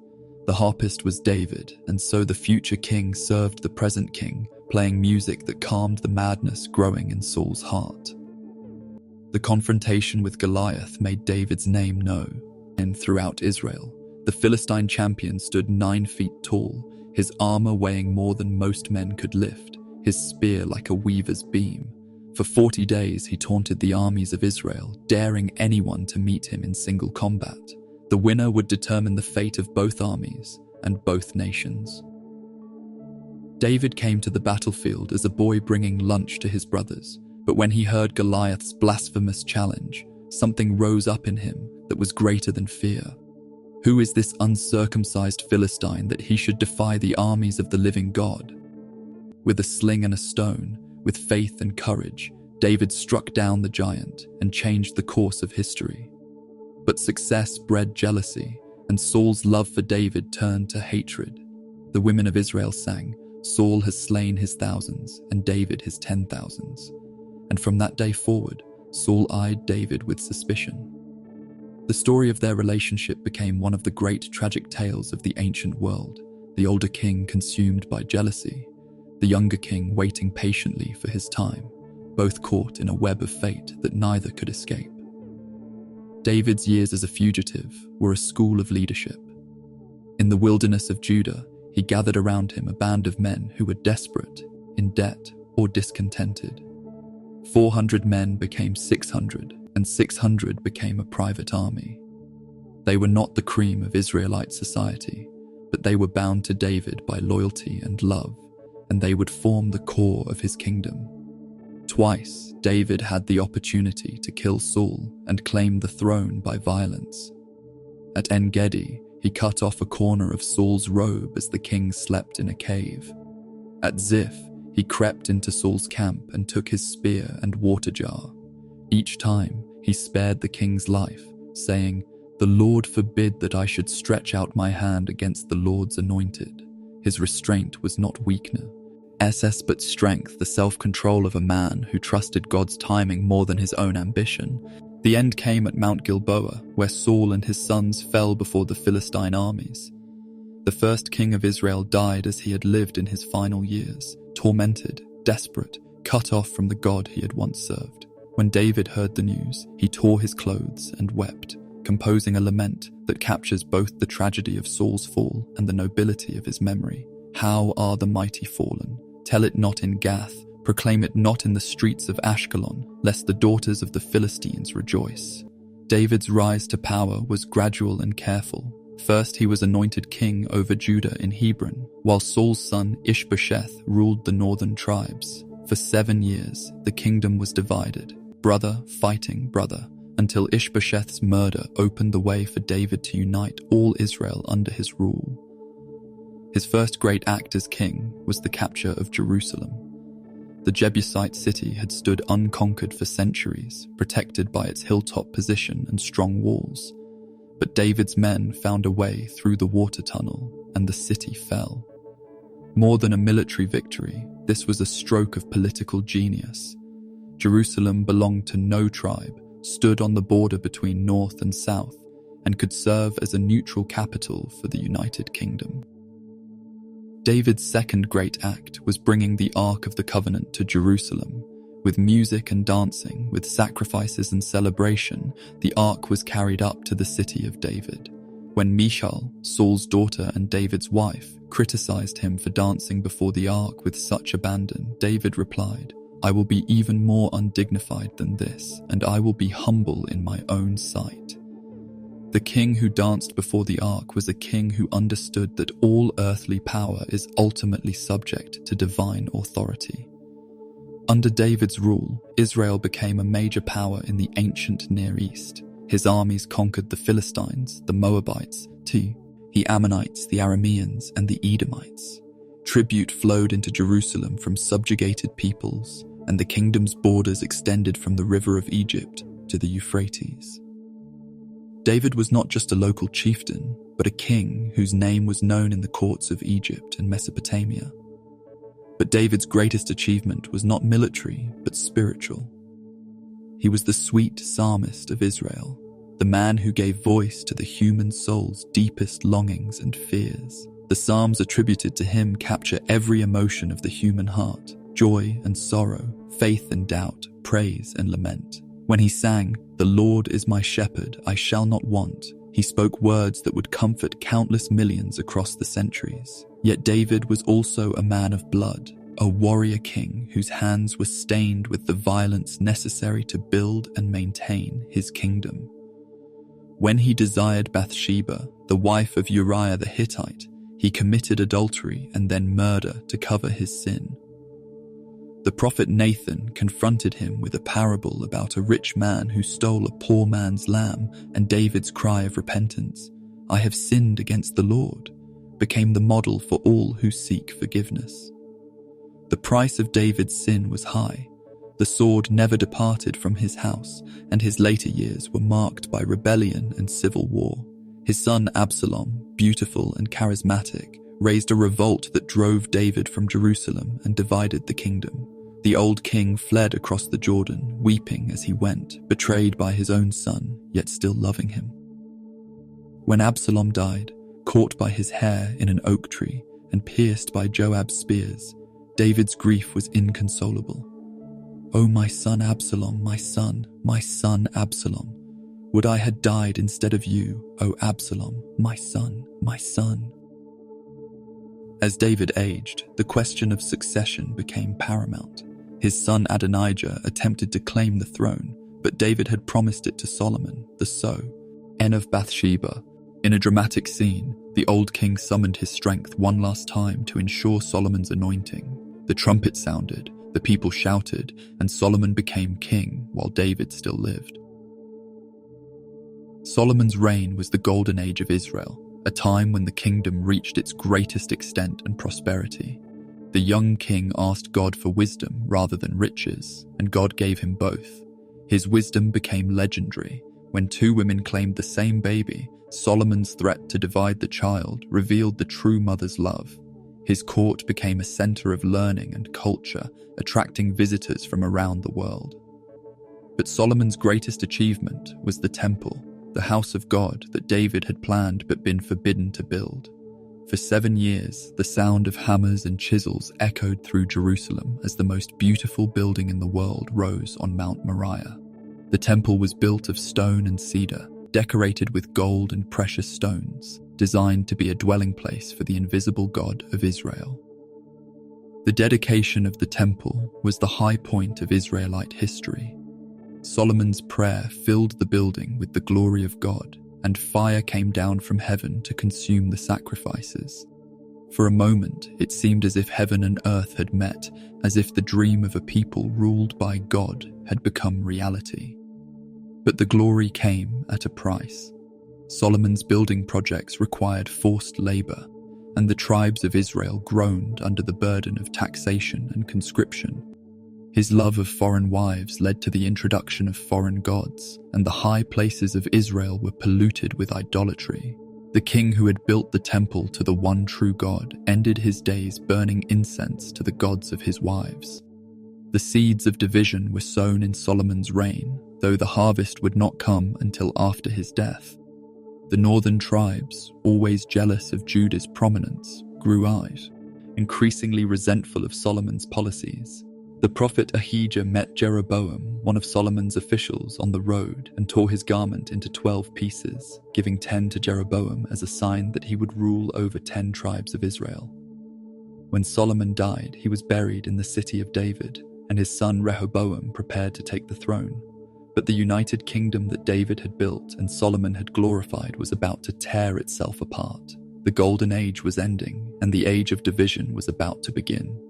The harpist was David, and so the future king served the present king, playing music that calmed the madness growing in Saul's heart. The confrontation with Goliath made David's name known, and throughout Israel, the Philistine champion stood 9 feet tall, his armor weighing more than most men could lift, his spear like a weaver's beam. For 40 days he taunted the armies of Israel, daring anyone to meet him in single combat. The winner would determine the fate of both armies and both nations. David came to the battlefield as a boy bringing lunch to his brothers, but when he heard Goliath's blasphemous challenge, something rose up in him that was greater than fear. Who is this uncircumcised Philistine that he should defy the armies of the living God? With a sling and a stone, with faith and courage, David struck down the giant and changed the course of history. But success bred jealousy, and Saul's love for David turned to hatred. The women of Israel sang, "Saul has slain his thousands, and David his 10,000s." And from that day forward, Saul eyed David with suspicion. The story of their relationship became one of the great tragic tales of the ancient world, the older king consumed by jealousy, the younger king waiting patiently for his time, both caught in a web of fate that neither could escape. David's years as a fugitive were a school of leadership. In the wilderness of Judah, he gathered around him a band of men who were desperate, in debt, or discontented. 400 men became 600, and 600 became a private army. They were not the cream of Israelite society, but they were bound to David by loyalty and love, and they would form the core of his kingdom. Twice, David had the opportunity to kill Saul and claim the throne by violence. At En-Gedi, he cut off a corner of Saul's robe as the king slept in a cave. At Ziph, he crept into Saul's camp and took his spear and water jar. Each time, he spared the king's life, saying, "The Lord forbid that I should stretch out my hand against the Lord's anointed." His restraint was not weakness, SS but strength, the self-control of a man who trusted God's timing more than his own ambition. The end came at Mount Gilboa, where Saul and his sons fell before the Philistine armies. The first king of Israel died as he had lived in his final years, tormented, desperate, cut off from the God he had once served. When David heard the news, he tore his clothes and wept, composing a lament that captures both the tragedy of Saul's fall and the nobility of his memory. How are the mighty fallen? Tell it not in Gath, proclaim it not in the streets of Ashkelon, lest the daughters of the Philistines rejoice. David's rise to power was gradual and careful. First he was anointed king over Judah in Hebron, while Saul's son Ishbosheth ruled the northern tribes. For 7 years, the kingdom was divided, brother fighting brother, until Ishbosheth's murder opened the way for David to unite all Israel under his rule. His first great act as king was the capture of Jerusalem. The Jebusite city had stood unconquered for centuries, protected by its hilltop position and strong walls. But David's men found a way through the water tunnel, and the city fell. More than a military victory, this was a stroke of political genius. Jerusalem belonged to no tribe, stood on the border between north and south, and could serve as a neutral capital for the United Kingdom. David's second great act was bringing the Ark of the Covenant to Jerusalem. With music and dancing, with sacrifices and celebration, the Ark was carried up to the city of David. When Michal, Saul's daughter and David's wife, criticized him for dancing before the Ark with such abandon, David replied, "I will be even more undignified than this, and I will be humble in my own sight." The king who danced before the ark was a king who understood that all earthly power is ultimately subject to divine authority. Under David's rule, Israel became a major power in the ancient Near East. His armies conquered the Philistines, the Moabites, the Ammonites, the Arameans, and the Edomites. Tribute flowed into Jerusalem from subjugated peoples, and the kingdom's borders extended from the river of Egypt to the Euphrates. David was not just a local chieftain, but a king whose name was known in the courts of Egypt and Mesopotamia. But David's greatest achievement was not military, but spiritual. He was the sweet psalmist of Israel, the man who gave voice to the human soul's deepest longings and fears. The psalms attributed to him capture every emotion of the human heart: joy and sorrow, faith and doubt, praise and lament. When he sang, "The Lord is my shepherd, I shall not want," he spoke words that would comfort countless millions across the centuries. Yet David was also a man of blood, a warrior king whose hands were stained with the violence necessary to build and maintain his kingdom. When he desired Bathsheba, the wife of Uriah the Hittite, he committed adultery and then murder to cover his sin. The prophet Nathan confronted him with a parable about a rich man who stole a poor man's lamb, and David's cry of repentance, "I have sinned against the Lord," became the model for all who seek forgiveness. The price of David's sin was high. The sword never departed from his house, and his later years were marked by rebellion and civil war. His son Absalom, beautiful and charismatic, raised a revolt that drove David from Jerusalem and divided the kingdom. The old king fled across the Jordan, weeping as he went, betrayed by his own son, yet still loving him. When Absalom died, caught by his hair in an oak tree and pierced by Joab's spears, David's grief was inconsolable. "O my son Absalom, my son Absalom, would I had died instead of you, O Absalom, my son, my son." As David aged, the question of succession became paramount. His son Adonijah attempted to claim the throne, but David had promised it to Solomon, the son of Bathsheba. In a dramatic scene, the old king summoned his strength one last time to ensure Solomon's anointing. The trumpet sounded, the people shouted, and Solomon became king while David still lived. Solomon's reign was the golden age of Israel, a time when the kingdom reached its greatest extent and prosperity. The young king asked God for wisdom rather than riches, and God gave him both. His wisdom became legendary. When two women claimed the same baby, Solomon's threat to divide the child revealed the true mother's love. His court became a center of learning and culture, attracting visitors from around the world. But Solomon's greatest achievement was the temple, the house of God that David had planned but been forbidden to build. For 7 years, the sound of hammers and chisels echoed through Jerusalem as the most beautiful building in the world rose on Mount Moriah. The temple was built of stone and cedar, decorated with gold and precious stones, designed to be a dwelling place for the invisible God of Israel. The dedication of the temple was the high point of Israelite history. Solomon's prayer filled the building with the glory of God, and fire came down from heaven to consume the sacrifices. For a moment, it seemed as if heaven and earth had met, as if the dream of a people ruled by God had become reality. But the glory came at a price. Solomon's building projects required forced labor, and the tribes of Israel groaned under the burden of taxation and conscription. His love of foreign wives led to the introduction of foreign gods, and the high places of Israel were polluted with idolatry. The king who had built the temple to the one true God ended his days burning incense to the gods of his wives. The seeds of division were sown in Solomon's reign, though the harvest would not come until after his death. The northern tribes, always jealous of Judah's prominence, grew out, increasingly resentful of Solomon's policies. The prophet Ahijah met Jeroboam, one of Solomon's officials, on the road and tore his garment into 12 pieces, giving 10 to Jeroboam as a sign that he would rule over 10 tribes of Israel. When Solomon died, he was buried in the city of David, and his son Rehoboam prepared to take the throne. But the united kingdom that David had built and Solomon had glorified was about to tear itself apart. The golden age was ending, and the age of division was about to begin.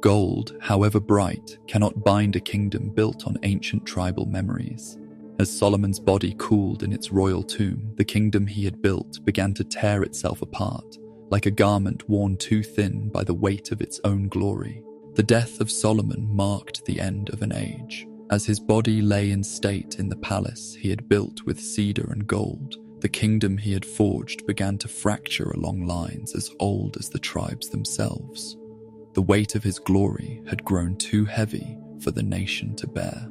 Gold, however bright, cannot bind a kingdom built on ancient tribal memories. As Solomon's body cooled in its royal tomb, the kingdom he had built began to tear itself apart, like a garment worn too thin by the weight of its own glory. The death of Solomon marked the end of an age. As his body lay in state in the palace he had built with cedar and gold, the kingdom he had forged began to fracture along lines as old as the tribes themselves. The weight of his glory had grown too heavy for the nation to bear.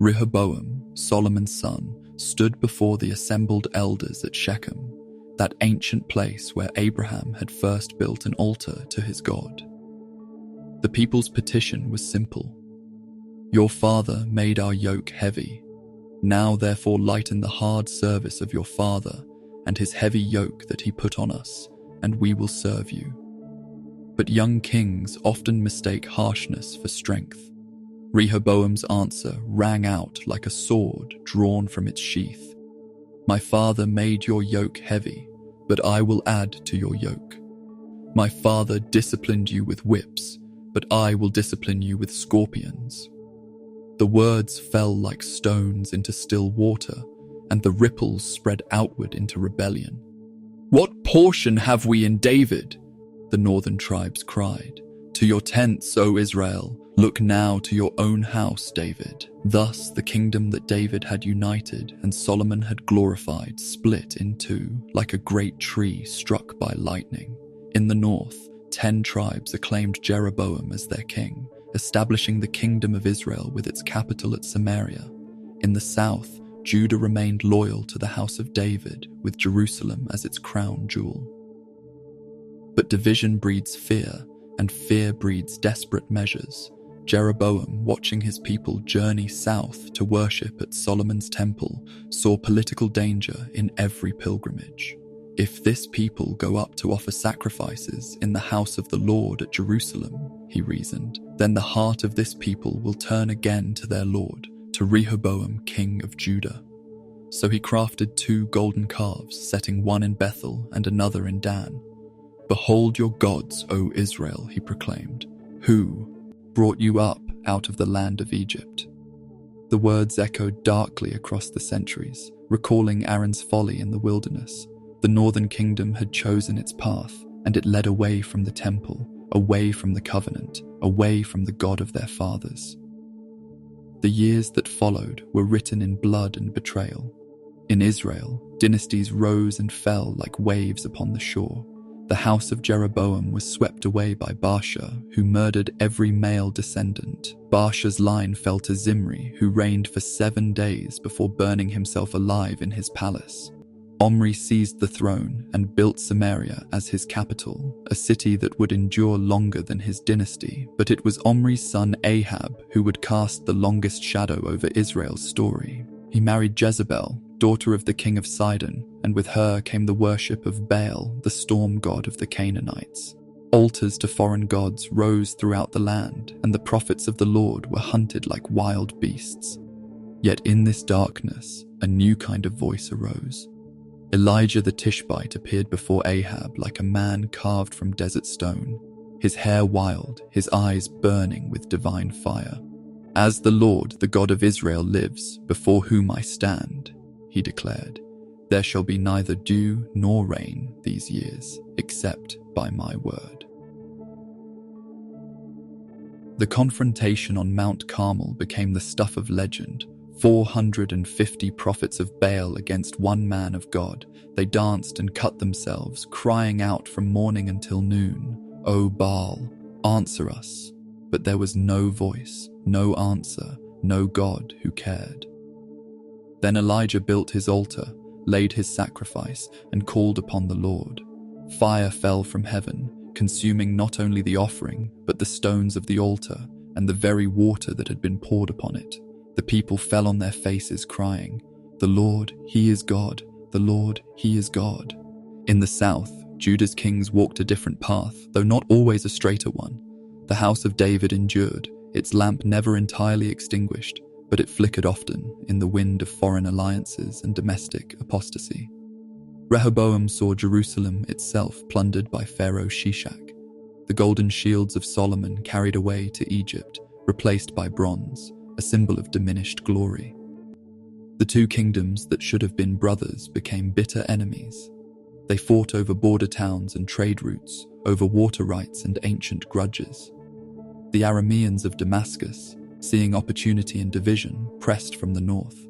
Rehoboam, Solomon's son, stood before the assembled elders at Shechem, that ancient place where Abraham had first built an altar to his God. The people's petition was simple. Your father made our yoke heavy. Now therefore lighten the hard service of your father and his heavy yoke that he put on us, and we will serve you. But young kings often mistake harshness for strength. Rehoboam's answer rang out like a sword drawn from its sheath. My father made your yoke heavy, but I will add to your yoke. My father disciplined you with whips, but I will discipline you with scorpions. The words fell like stones into still water, and the ripples spread outward into rebellion. What portion have we in David? The northern tribes cried. To your tents, O Israel, look now to your own house, David. Thus the kingdom that David had united and Solomon had glorified split in two, like a great tree struck by lightning. In the north, 10 tribes acclaimed Jeroboam as their king, establishing the kingdom of Israel with its capital at Samaria. In the south, Judah remained loyal to the house of David, with Jerusalem as its crown jewel. But division breeds fear, and fear breeds desperate measures. Jeroboam, watching his people journey south to worship at Solomon's temple, saw political danger in every pilgrimage. If this people go up to offer sacrifices in the house of the Lord at Jerusalem, he reasoned, then the heart of this people will turn again to their Lord, to Rehoboam, king of Judah. So he crafted 2 golden calves, setting one in Bethel and another in Dan. Behold your gods, O Israel, he proclaimed, who brought you up out of the land of Egypt. The words echoed darkly across the centuries, recalling Aaron's folly in the wilderness. The northern kingdom had chosen its path, and it led away from the temple, away from the covenant, away from the God of their fathers. The years that followed were written in blood and betrayal. In Israel, dynasties rose and fell like waves upon the shore. The house of Jeroboam was swept away by Baasha, who murdered every male descendant. Baasha's line fell to Zimri, who reigned for 7 days before burning himself alive in his palace. Omri seized the throne and built Samaria as his capital, a city that would endure longer than his dynasty, but it was Omri's son Ahab who would cast the longest shadow over Israel's story. He married Jezebel, daughter of the king of Sidon, and with her came the worship of Baal, the storm god of the Canaanites. Altars to foreign gods rose throughout the land, and the prophets of the Lord were hunted like wild beasts. Yet in this darkness, a new kind of voice arose. Elijah the Tishbite appeared before Ahab like a man carved from desert stone, his hair wild, his eyes burning with divine fire. "As the Lord, the God of Israel, lives, before whom I stand," he declared, "there shall be neither dew nor rain these years, except by my word." The confrontation on Mount Carmel became the stuff of legend. 450 prophets of Baal against one man of God. They danced and cut themselves, crying out from morning until noon, "O Baal, answer us." But there was no voice, no answer, no God who cared. Then Elijah built his altar, laid his sacrifice, and called upon the Lord. Fire fell from heaven, consuming not only the offering, but the stones of the altar and the very water that had been poured upon it. The people fell on their faces, crying, "The Lord, He is God. The Lord, He is God." In the south, Judah's kings walked a different path, though not always a straighter one. The house of David endured, its lamp never entirely extinguished, but it flickered often in the wind of foreign alliances and domestic apostasy. Rehoboam saw Jerusalem itself plundered by Pharaoh Shishak, the golden shields of Solomon carried away to Egypt, replaced by bronze, a symbol of diminished glory. The two kingdoms that should have been brothers became bitter enemies. They fought over border towns and trade routes, over water rights and ancient grudges. The Arameans of Damascus, seeing opportunity in division, pressed from the north.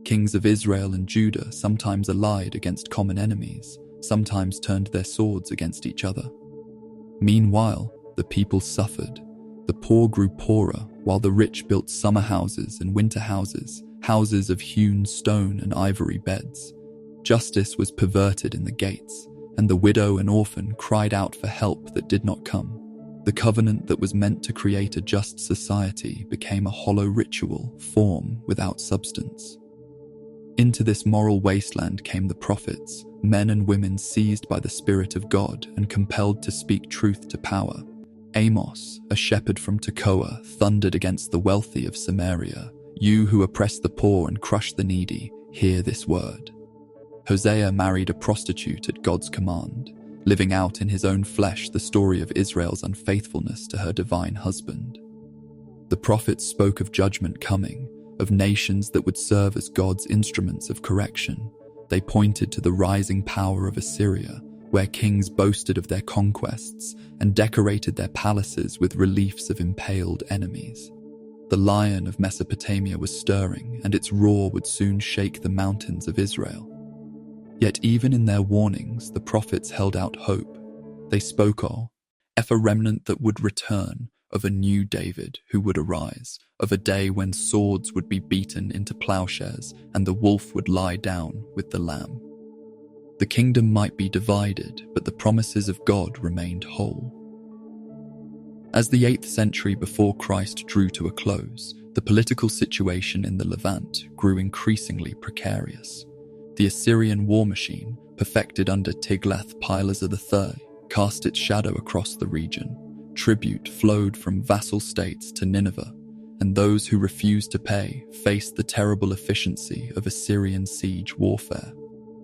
Kings of Israel and Judah sometimes allied against common enemies, sometimes turned their swords against each other. Meanwhile, the people suffered. The poor grew poorer, while the rich built summer houses and winter houses, houses of hewn stone and ivory beds. Justice was perverted in the gates, and the widow and orphan cried out for help that did not come. The covenant that was meant to create a just society became a hollow ritual, form without substance. Into this moral wasteland came the prophets, men and women seized by the Spirit of God and compelled to speak truth to power. Amos, a shepherd from Tekoa, thundered against the wealthy of Samaria. "You who oppress the poor and crush the needy, hear this word." Hosea married a prostitute at God's command, living out in his own flesh the story of Israel's unfaithfulness to her divine husband. The prophets spoke of judgment coming, of nations that would serve as God's instruments of correction. They pointed to the rising power of Assyria, where kings boasted of their conquests and decorated their palaces with reliefs of impaled enemies. The lion of Mesopotamia was stirring, and its roar would soon shake the mountains of Israel. Yet even in their warnings, the prophets held out hope. They spoke of a remnant that would return, of a new David who would arise, of a day when swords would be beaten into plowshares and the wolf would lie down with the lamb. The kingdom might be divided, but the promises of God remained whole. As the 8th century before Christ drew to a close, the political situation in the Levant grew increasingly precarious. The Assyrian war machine, perfected under Tiglath-Pileser III, cast its shadow across the region. Tribute flowed from vassal states to Nineveh, and those who refused to pay faced the terrible efficiency of Assyrian siege warfare.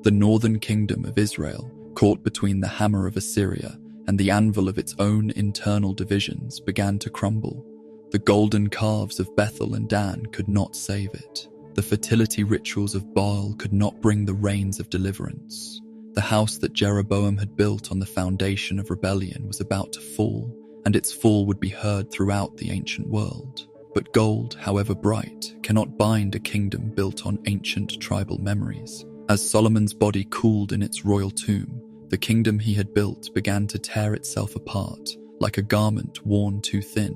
The northern kingdom of Israel, caught between the hammer of Assyria and the anvil of its own internal divisions, began to crumble. The golden calves of Bethel and Dan could not save it. The fertility rituals of Baal could not bring the rains of deliverance. The house that Jeroboam had built on the foundation of rebellion was about to fall, and its fall would be heard throughout the ancient world. But gold, however bright, cannot bind a kingdom built on ancient tribal memories. As Solomon's body cooled in its royal tomb, The kingdom he had built began to tear itself apart, like a garment worn too thin.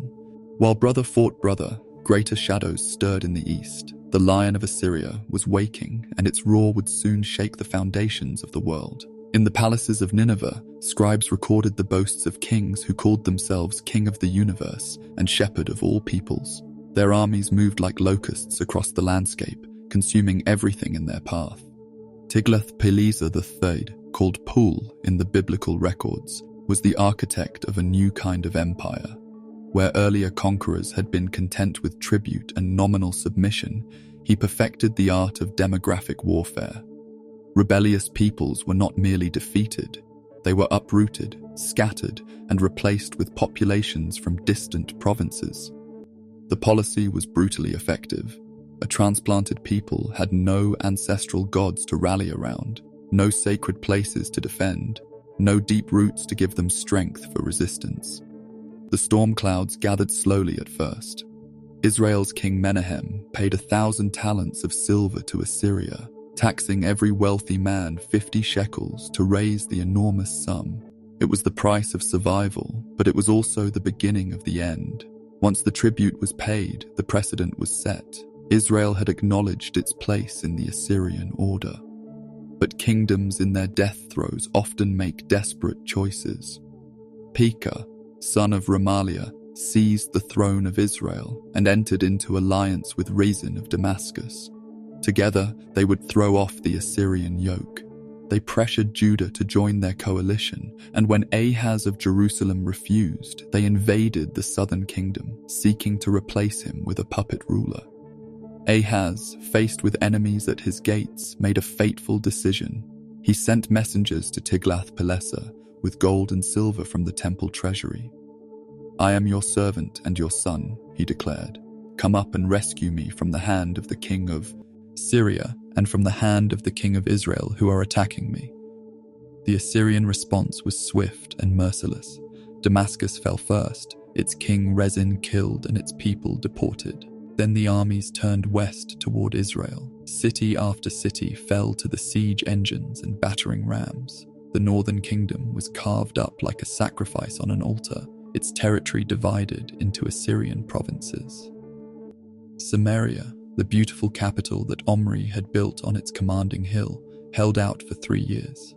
While brother fought brother, greater shadows stirred in the east. The lion of Assyria was waking, and its roar would soon shake the foundations of the world. In the palaces of Nineveh, scribes recorded the boasts of kings who called themselves king of the universe and shepherd of all peoples. Their armies moved like locusts across the landscape, consuming everything in their path. Tiglath-Pileser III, called Pul in the biblical records, was the architect of a new kind of empire. Where earlier conquerors had been content with tribute and nominal submission, he perfected the art of demographic warfare. Rebellious peoples were not merely defeated, they were uprooted, scattered, and replaced with populations from distant provinces. The policy was brutally effective. A transplanted people had no ancestral gods to rally around, no sacred places to defend, no deep roots to give them strength for resistance. The storm clouds gathered slowly at first. Israel's king Menahem paid 1,000 talents of silver to Assyria, taxing every wealthy man 50 shekels to raise the enormous sum. It was the price of survival, but it was also the beginning of the end. Once the tribute was paid, the precedent was set. Israel had acknowledged its place in the Assyrian order. But kingdoms in their death throes often make desperate choices. Pekah, son of Remaliah, seized the throne of Israel and entered into alliance with Rezin of Damascus. Together, they would throw off the Assyrian yoke. They pressured Judah to join their coalition, and when Ahaz of Jerusalem refused, they invaded the southern kingdom, seeking to replace him with a puppet ruler. Ahaz, faced with enemies at his gates, made a fateful decision. He sent messengers to Tiglath-Pileser with gold and silver from the temple treasury. "I am your servant and your son," he declared. "Come up and rescue me from the hand of the king of Syria and from the hand of the king of Israel who are attacking me." The Assyrian response was swift and merciless. Damascus fell first, its king Rezin killed and its people deported. Then the armies turned west toward Israel. City after city fell to the siege engines and battering rams. The northern kingdom was carved up like a sacrifice on an altar, its territory divided into Assyrian provinces. Samaria, the beautiful capital that Omri had built on its commanding hill, held out for 3 years.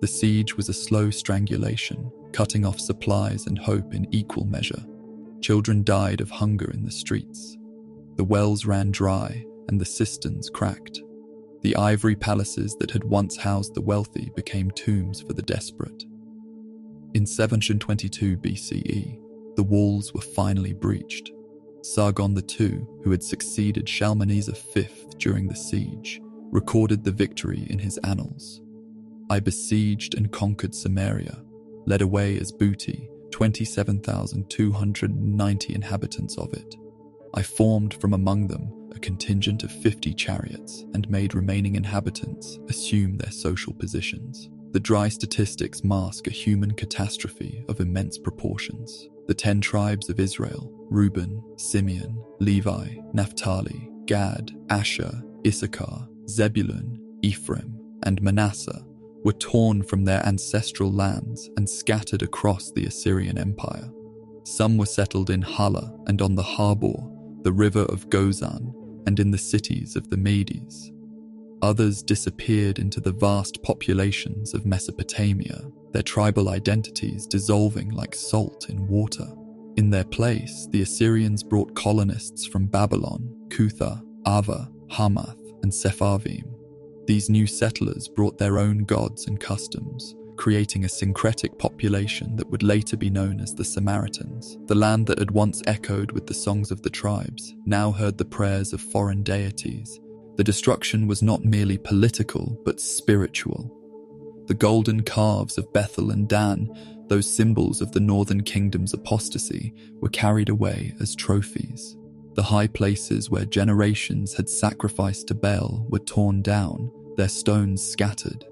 The siege was a slow strangulation, cutting off supplies and hope in equal measure. Children died of hunger in the streets. The wells ran dry and the cisterns cracked. The ivory palaces that had once housed the wealthy became tombs for the desperate. In 722 BCE, the walls were finally breached. Sargon II, who had succeeded Shalmaneser V during the siege, recorded the victory in his annals. "I besieged and conquered Samaria, led away as booty 27,290 inhabitants of it. I formed from among them a contingent of 50 chariots and made remaining inhabitants assume their social positions." The dry statistics mask a human catastrophe of immense proportions. The 10 tribes of Israel, Reuben, Simeon, Levi, Naphtali, Gad, Asher, Issachar, Zebulun, Ephraim, and Manasseh, were torn from their ancestral lands and scattered across the Assyrian Empire. Some were settled in Hala and on the Habor, the river of Gozan, and in the cities of the Medes. Others disappeared into the vast populations of Mesopotamia, their tribal identities dissolving like salt in water. In their place, the Assyrians brought colonists from Babylon, Cutha, Ava, Hamath, and Sepharvaim. These new settlers brought their own gods and customs, creating a syncretic population that would later be known as the Samaritans. The land that had once echoed with the songs of the tribes now heard the prayers of foreign deities. The destruction was not merely political, but spiritual. The golden calves of Bethel and Dan, those symbols of the northern kingdom's apostasy, were carried away as trophies. The high places where generations had sacrificed to Baal were torn down, their stones scattered.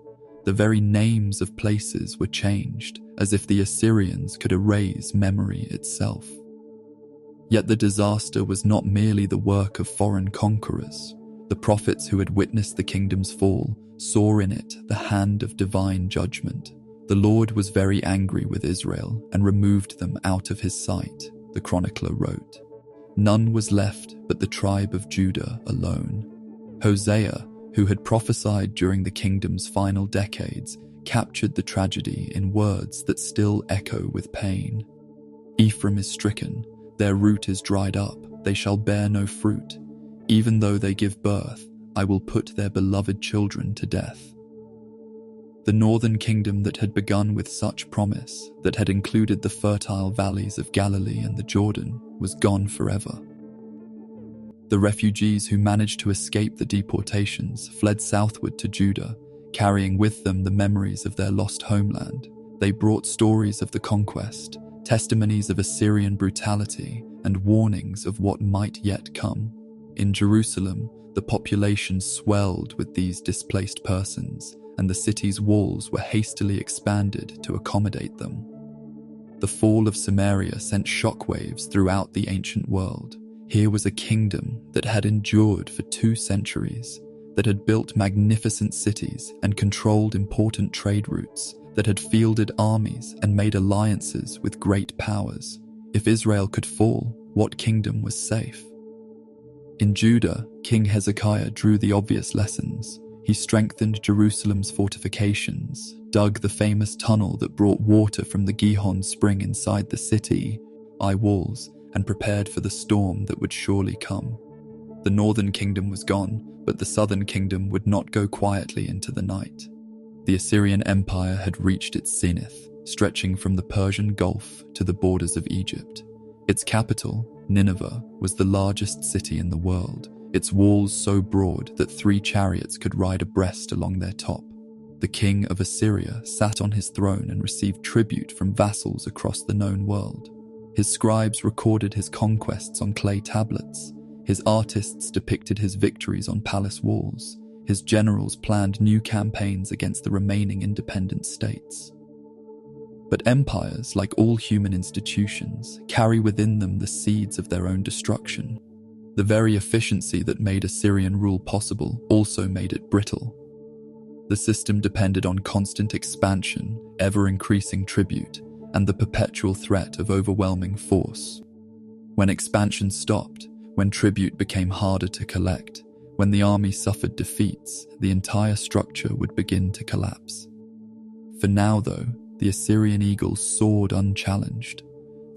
The very names of places were changed, as if the Assyrians could erase memory itself. Yet the disaster was not merely the work of foreign conquerors. The prophets who had witnessed the kingdom's fall saw in it the hand of divine judgment. The Lord was very angry with Israel and removed them out of his sight, the chronicler wrote. None was left but the tribe of Judah alone. Hosea, who had prophesied during the kingdom's final decades, captured the tragedy in words that still echo with pain. Ephraim is stricken, their root is dried up, they shall bear no fruit. Even though they give birth, I will put their beloved children to death. The northern kingdom that had begun with such promise, that had included the fertile valleys of Galilee and the Jordan, was gone forever. The refugees who managed to escape the deportations fled southward to Judah, carrying with them the memories of their lost homeland. They brought stories of the conquest, testimonies of Assyrian brutality, and warnings of what might yet come. In Jerusalem, the population swelled with these displaced persons, and the city's walls were hastily expanded to accommodate them. The fall of Samaria sent shockwaves throughout the ancient world. Here was a kingdom that had endured for 2 centuries, that had built magnificent cities and controlled important trade routes, that had fielded armies and made alliances with great powers. If Israel could fall, what kingdom was safe? In Judah, King Hezekiah drew the obvious lessons. He strengthened Jerusalem's fortifications, dug the famous tunnel that brought water from the Gihon spring inside the city, high walls, and prepared for the storm that would surely come. The northern kingdom was gone, but the southern kingdom would not go quietly into the night. The Assyrian Empire had reached its zenith, stretching from the Persian Gulf to the borders of Egypt. Its capital, Nineveh, was the largest city in the world, its walls so broad that 3 chariots could ride abreast along their top. The king of Assyria sat on his throne and received tribute from vassals across the known world. His scribes recorded his conquests on clay tablets. His artists depicted his victories on palace walls. His generals planned new campaigns against the remaining independent states. But empires, like all human institutions, carry within them the seeds of their own destruction. The very efficiency that made Assyrian rule possible also made it brittle. The system depended on constant expansion, ever-increasing tribute, and the perpetual threat of overwhelming force. When expansion stopped, when tribute became harder to collect, when the army suffered defeats, the entire structure would begin to collapse. For now, though, the Assyrian eagle soared unchallenged.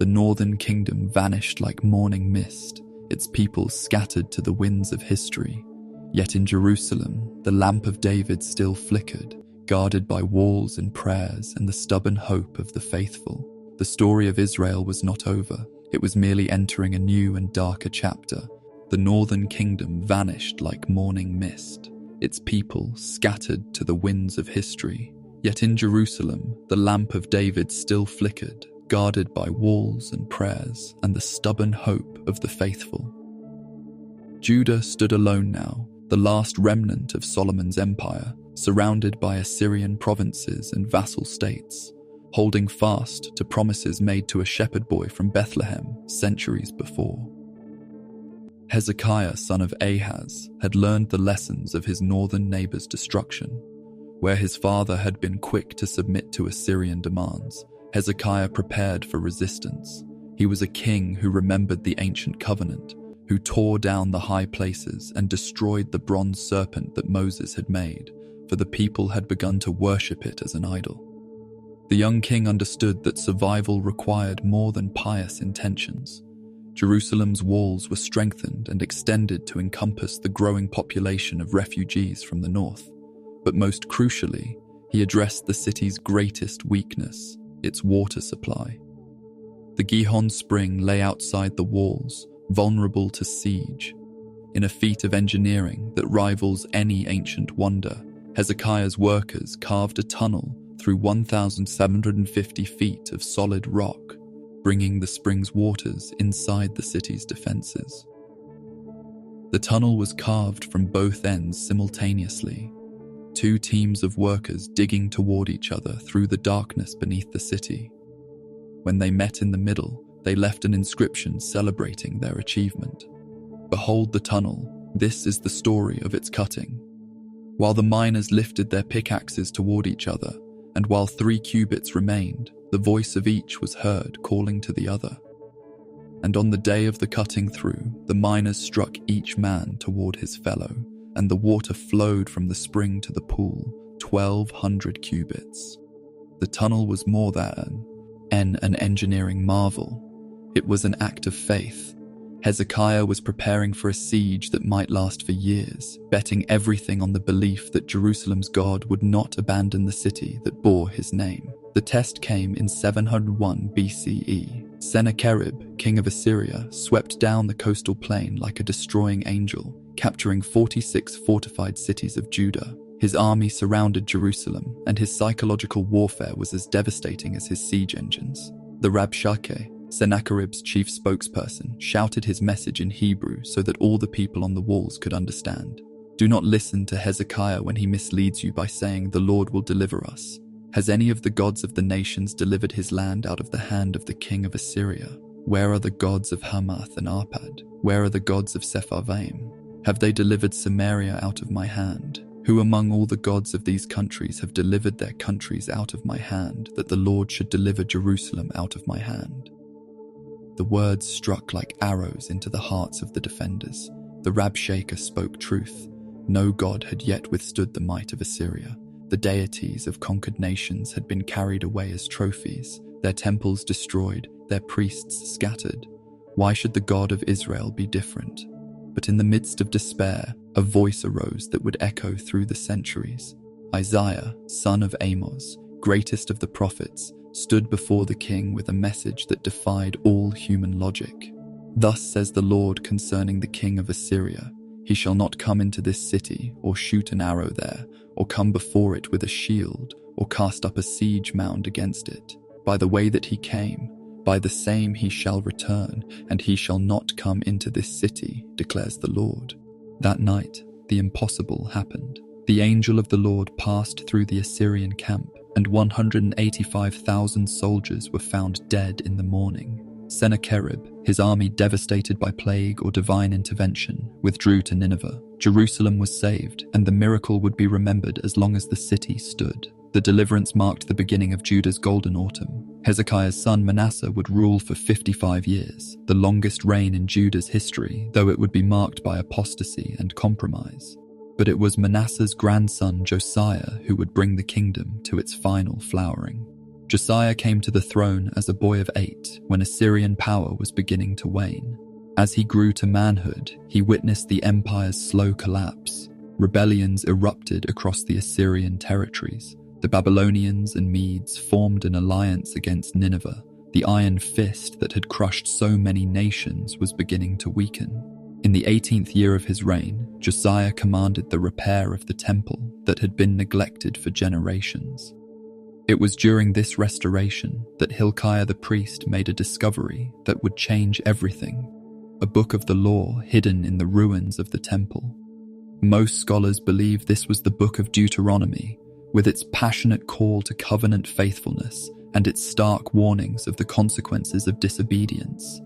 The northern kingdom vanished like morning mist, its people scattered to the winds of history. Yet in Jerusalem, the lamp of David still flickered, guarded by walls and prayers and the stubborn hope of the faithful. The story of Israel was not over. It was merely entering a new and darker chapter. The northern kingdom vanished like morning mist, its people scattered to the winds of history. Yet in Jerusalem, the lamp of David still flickered, guarded by walls and prayers and the stubborn hope of the faithful. Judah stood alone now, the last remnant of Solomon's empire, surrounded by Assyrian provinces and vassal states, holding fast to promises made to a shepherd boy from Bethlehem centuries before. Hezekiah, son of Ahaz, had learned the lessons of his northern neighbor's destruction. Where his father had been quick to submit to Assyrian demands, Hezekiah prepared for resistance. He was a king who remembered the ancient covenant, who tore down the high places and destroyed the bronze serpent that Moses had made, for the people had begun to worship it as an idol. The young king understood that survival required more than pious intentions. Jerusalem's walls were strengthened and extended to encompass the growing population of refugees from the north. But most crucially, he addressed the city's greatest weakness, its water supply. The Gihon spring lay outside the walls, vulnerable to siege. In a feat of engineering that rivals any ancient wonder, Hezekiah's workers carved a tunnel through 1,750 feet of solid rock, bringing the spring's waters inside the city's defenses. The tunnel was carved from both ends simultaneously, 2 teams of workers digging toward each other through the darkness beneath the city. When they met in the middle, they left an inscription celebrating their achievement. Behold the tunnel, this is the story of its cutting. While the miners lifted their pickaxes toward each other, and while 3 cubits remained, the voice of each was heard calling to the other. And on the day of the cutting through, the miners struck each man toward his fellow, and the water flowed from the spring to the pool, 1,200 cubits. The tunnel was more than an engineering marvel. It was an act of faith. Hezekiah was preparing for a siege that might last for years, betting everything on the belief that Jerusalem's God would not abandon the city that bore his name. The test came in 701 BCE. Sennacherib, king of Assyria, swept down the coastal plain like a destroying angel, capturing 46 fortified cities of Judah. His army surrounded Jerusalem, and his psychological warfare was as devastating as his siege engines. The Rabshakeh, Sennacherib's chief spokesperson, shouted his message in Hebrew so that all the people on the walls could understand. Do not listen to Hezekiah when he misleads you by saying, "The Lord will deliver us." Has any of the gods of the nations delivered his land out of the hand of the king of Assyria? Where are the gods of Hamath and Arpad? Where are the gods of Sepharvaim? Have they delivered Samaria out of my hand? Who among all the gods of these countries have delivered their countries out of my hand, that the Lord should deliver Jerusalem out of my hand? The words struck like arrows into the hearts of the defenders. The Rabshakeh spoke truth. No god had yet withstood the might of Assyria. The deities of conquered nations had been carried away as trophies, their temples destroyed, their priests scattered. Why should the God of Israel be different? But in the midst of despair, a voice arose that would echo through the centuries. Isaiah, son of Amos, greatest of the prophets, stood before the king with a message that defied all human logic. Thus says the Lord concerning the king of Assyria, he shall not come into this city, or shoot an arrow there, or come before it with a shield, or cast up a siege mound against it. By the way that he came, by the same he shall return, and he shall not come into this city, declares the Lord. That night, the impossible happened. The angel of the Lord passed through the Assyrian camp, and 185,000 soldiers were found dead in the morning. Sennacherib, his army devastated by plague or divine intervention, withdrew to Nineveh. Jerusalem was saved, and the miracle would be remembered as long as the city stood. The deliverance marked the beginning of Judah's golden autumn. Hezekiah's son Manasseh would rule for 55 years, the longest reign in Judah's history, though it would be marked by apostasy and compromise. But it was Manasseh's grandson Josiah who would bring the kingdom to its final flowering. Josiah came to the throne as a boy of 8 when Assyrian power was beginning to wane. As he grew to manhood, he witnessed the empire's slow collapse. Rebellions erupted across the Assyrian territories. The Babylonians and Medes formed an alliance against Nineveh. The iron fist that had crushed so many nations was beginning to weaken. In the 18th year of his reign, Josiah commanded the repair of the temple that had been neglected for generations. It was during this restoration that Hilkiah the priest made a discovery that would change everything: a book of the law hidden in the ruins of the temple. Most scholars believe this was the book of Deuteronomy, with its passionate call to covenant faithfulness and its stark warnings of the consequences of disobedience.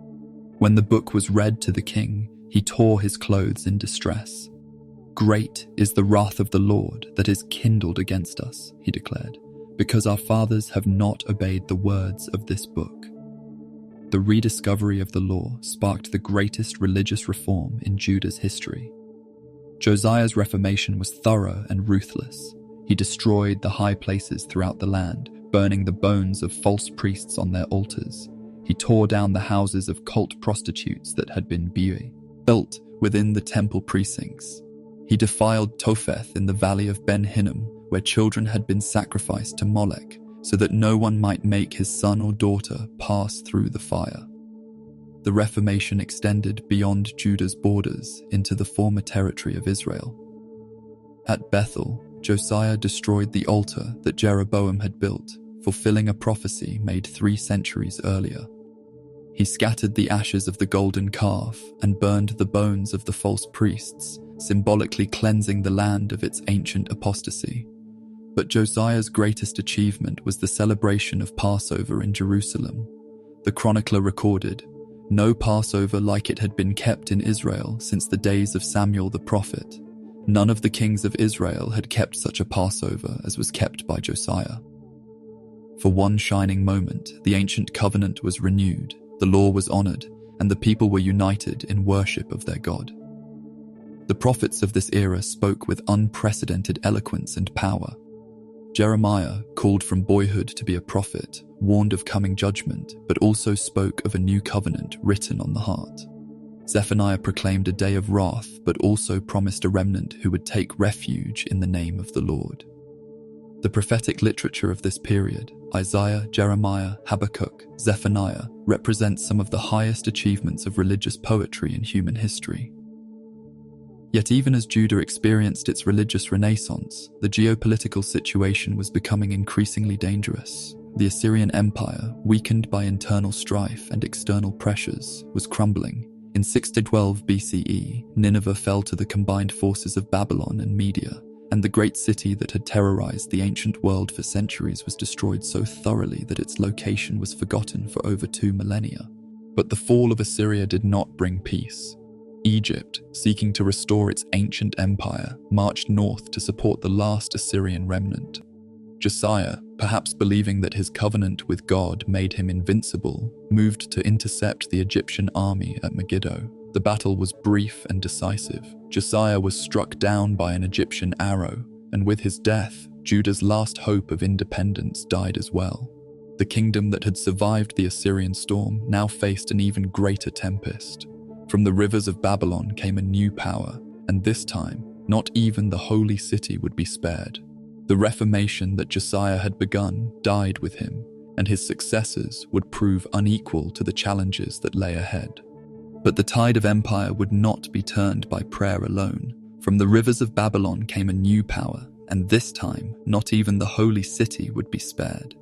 When the book was read to the king, he tore his clothes in distress. "Great is the wrath of the Lord that is kindled against us," he declared, "because our fathers have not obeyed the words of this book." The rediscovery of the law sparked the greatest religious reform in Judah's history. Josiah's reformation was thorough and ruthless. He destroyed the high places throughout the land, burning the bones of false priests on their altars. He tore down the houses of cult prostitutes that had been built within the temple precincts. He defiled Topheth in the valley of Ben Hinnom, where children had been sacrificed to Molech, so that no one might make his son or daughter pass through the fire. The Reformation extended beyond Judah's borders into the former territory of Israel. At Bethel, Josiah destroyed the altar that Jeroboam had built, fulfilling a prophecy made 3 centuries earlier. He scattered the ashes of the golden calf and burned the bones of the false priests, symbolically cleansing the land of its ancient apostasy. But Josiah's greatest achievement was the celebration of Passover in Jerusalem. The chronicler recorded, "No Passover like it had been kept in Israel since the days of Samuel the prophet. None of the kings of Israel had kept such a Passover as was kept by Josiah." For one shining moment, the ancient covenant was renewed, the law was honored, and the people were united in worship of their God. The prophets of this era spoke with unprecedented eloquence and power. Jeremiah, called from boyhood to be a prophet, warned of coming judgment, but also spoke of a new covenant written on the heart. Zephaniah proclaimed a day of wrath, but also promised a remnant who would take refuge in the name of the Lord. The prophetic literature of this period, Isaiah, Jeremiah, Habakkuk, Zephaniah, represents some of the highest achievements of religious poetry in human history. Yet even as Judah experienced its religious renaissance, the geopolitical situation was becoming increasingly dangerous. The Assyrian Empire, weakened by internal strife and external pressures, was crumbling. In 612 BCE, Nineveh fell to the combined forces of Babylon and Media, and the great city that had terrorized the ancient world for centuries was destroyed so thoroughly that its location was forgotten for over 2 millennia. But the fall of Assyria did not bring peace. Egypt, seeking to restore its ancient empire, marched north to support the last Assyrian remnant. Josiah, perhaps believing that his covenant with God made him invincible, moved to intercept the Egyptian army at Megiddo. The battle was brief and decisive. Josiah was struck down by an Egyptian arrow, and with his death, Judah's last hope of independence died as well. The kingdom that had survived the Assyrian storm now faced an even greater tempest. From the rivers of Babylon came a new power, and this time, not even the holy city would be spared. The reformation that Josiah had begun died with him, and his successors would prove unequal to the challenges that lay ahead. But the tide of empire would not be turned by prayer alone. From the rivers of Babylon came a new power, and this time, not even the holy city would be spared.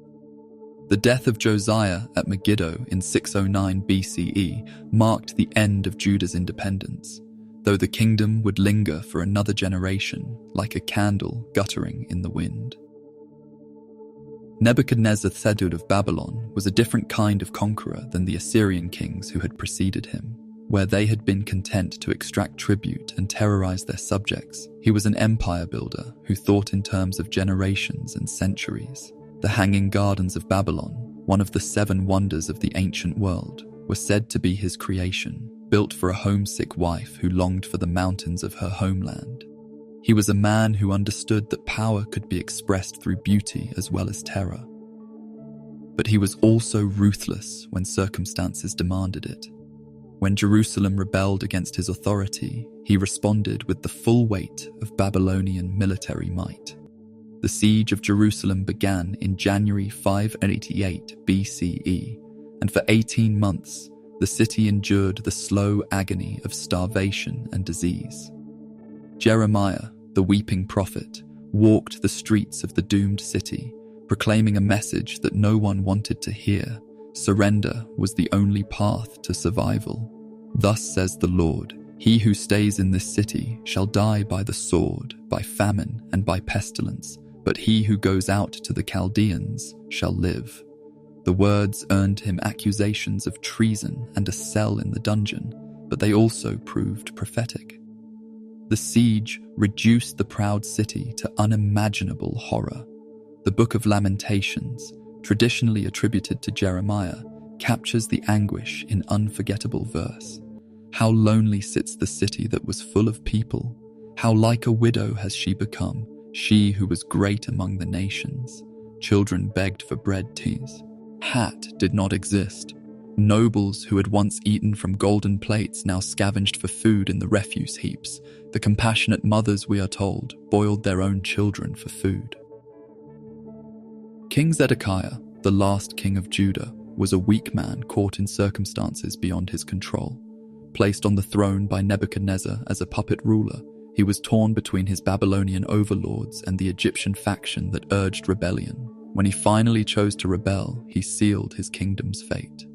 The death of Josiah at Megiddo in 609 BCE marked the end of Judah's independence, though the kingdom would linger for another generation, like a candle guttering in the wind. Nebuchadnezzar III of Babylon was a different kind of conqueror than the Assyrian kings who had preceded him. Where they had been content to extract tribute and terrorize their subjects, he was an empire builder who thought in terms of generations and centuries. The Hanging Gardens of Babylon, one of the 7 wonders of the ancient world, were said to be his creation, built for a homesick wife who longed for the mountains of her homeland. He was a man who understood that power could be expressed through beauty as well as terror. But he was also ruthless when circumstances demanded it. When Jerusalem rebelled against his authority, he responded with the full weight of Babylonian military might. The siege of Jerusalem began in January 588 BCE, and for 18 months, the city endured the slow agony of starvation and disease. Jeremiah, the weeping prophet, walked the streets of the doomed city, proclaiming a message that no one wanted to hear. Surrender was the only path to survival. Thus says the Lord, he who stays in this city shall die by the sword, by famine, and by pestilence, but he who goes out to the Chaldeans shall live. The words earned him accusations of treason and a cell in the dungeon, but they also proved prophetic. The siege reduced the proud city to unimaginable horror. The Book of Lamentations, traditionally attributed to Jeremiah, captures the anguish in unforgettable verse. How lonely sits the city that was full of people. How like a widow has she become, she who was great among the nations. Children begged for bread teas. Hat did not exist. Nobles who had once eaten from golden plates now scavenged for food in the refuse heaps. The compassionate mothers, we are told, boiled their own children for food. King Zedekiah, the last king of Judah, was a weak man caught in circumstances beyond his control. Placed on the throne by Nebuchadnezzar as a puppet ruler, he was torn between his Babylonian overlords and the Egyptian faction that urged rebellion. When he finally chose to rebel, he sealed his kingdom's fate.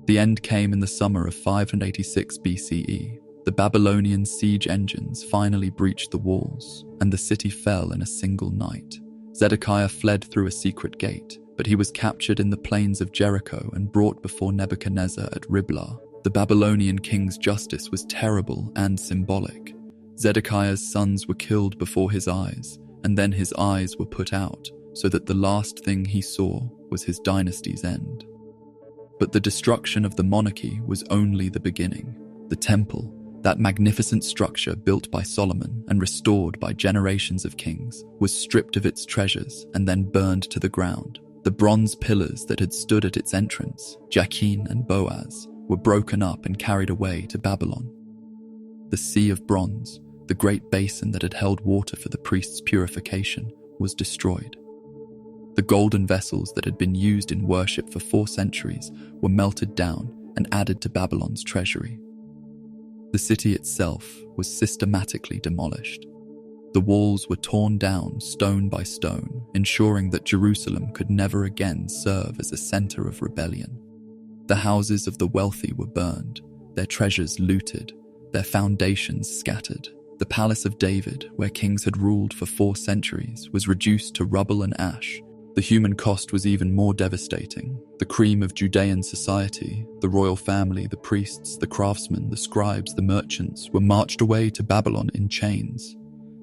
The end came in the summer of 586 BCE. The Babylonian siege engines finally breached the walls, and the city fell in a single night. Zedekiah fled through a secret gate, but he was captured in the plains of Jericho and brought before Nebuchadnezzar at Riblah. The Babylonian king's justice was terrible and symbolic. Zedekiah's sons were killed before his eyes, and then his eyes were put out, so that the last thing he saw was his dynasty's end. But the destruction of the monarchy was only the beginning. The temple, that magnificent structure built by Solomon and restored by generations of kings, was stripped of its treasures and then burned to the ground. The bronze pillars that had stood at its entrance, Jachin and Boaz, were broken up and carried away to Babylon. The Sea of Bronze, the great basin that had held water for the priests' purification, was destroyed. The golden vessels that had been used in worship for 4 centuries were melted down and added to Babylon's treasury. The city itself was systematically demolished. The walls were torn down stone by stone, ensuring that Jerusalem could never again serve as a center of rebellion. The houses of the wealthy were burned, their treasures looted, their foundations scattered. The palace of David, where kings had ruled for 4 centuries, was reduced to rubble and ash. The human cost was even more devastating. The cream of Judean society, the royal family, the priests, the craftsmen, the scribes, the merchants, were marched away to Babylon in chains.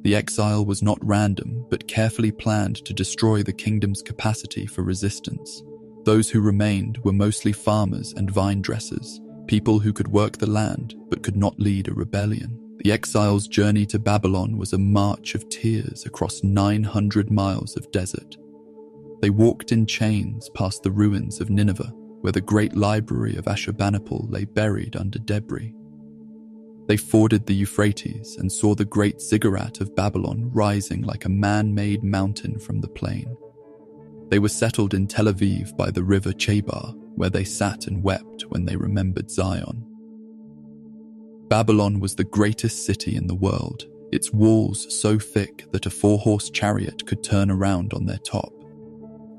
The exile was not random, but carefully planned to destroy the kingdom's capacity for resistance. Those who remained were mostly farmers and vine dressers, people who could work the land but could not lead a rebellion. The exiles' journey to Babylon was a march of tears across 900 miles of desert. They walked in chains past the ruins of Nineveh, where the great library of Ashurbanipal lay buried under debris. They forded the Euphrates and saw the great ziggurat of Babylon rising like a man-made mountain from the plain. They were settled in Tel Aviv by the river Chebar, where they sat and wept when they remembered Zion. Babylon was the greatest city in the world, its walls so thick that a 4-horse chariot could turn around on their top.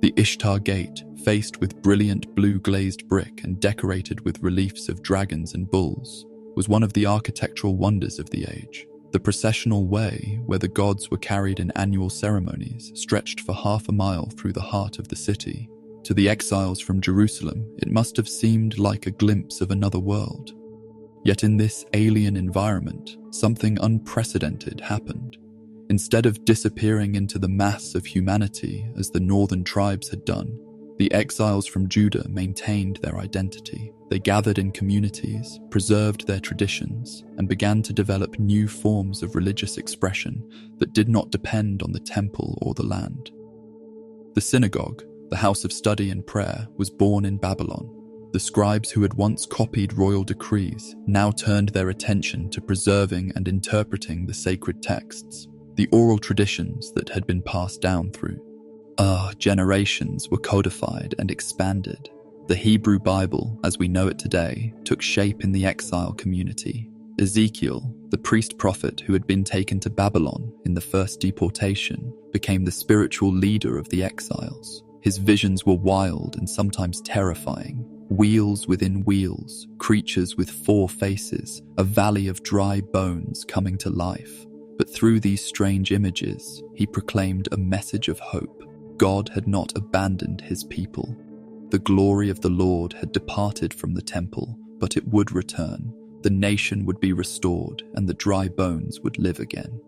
The Ishtar Gate, faced with brilliant blue glazed brick and decorated with reliefs of dragons and bulls, was one of the architectural wonders of the age. The processional way, where the gods were carried in annual ceremonies, stretched for half a mile through the heart of the city. To the exiles from Jerusalem, it must have seemed like a glimpse of another world. Yet in this alien environment, something unprecedented happened. Instead of disappearing into the mass of humanity as the northern tribes had done, the exiles from Judah maintained their identity. They gathered in communities, preserved their traditions, and began to develop new forms of religious expression that did not depend on the temple or the land. The synagogue, the house of study and prayer, was born in Babylon. The scribes who had once copied royal decrees now turned their attention to preserving and interpreting the sacred texts. The oral traditions that had been passed down through generations were codified and expanded. The Hebrew Bible, as we know it today, took shape in the exile community. Ezekiel, the priest-prophet who had been taken to Babylon in the first deportation, became the spiritual leader of the exiles. His visions were wild and sometimes terrifying. Wheels within wheels, creatures with 4 faces, a valley of dry bones coming to life. But through these strange images, he proclaimed a message of hope. God had not abandoned his people. The glory of the Lord had departed from the temple, but it would return. The nation would be restored, and the dry bones would live again.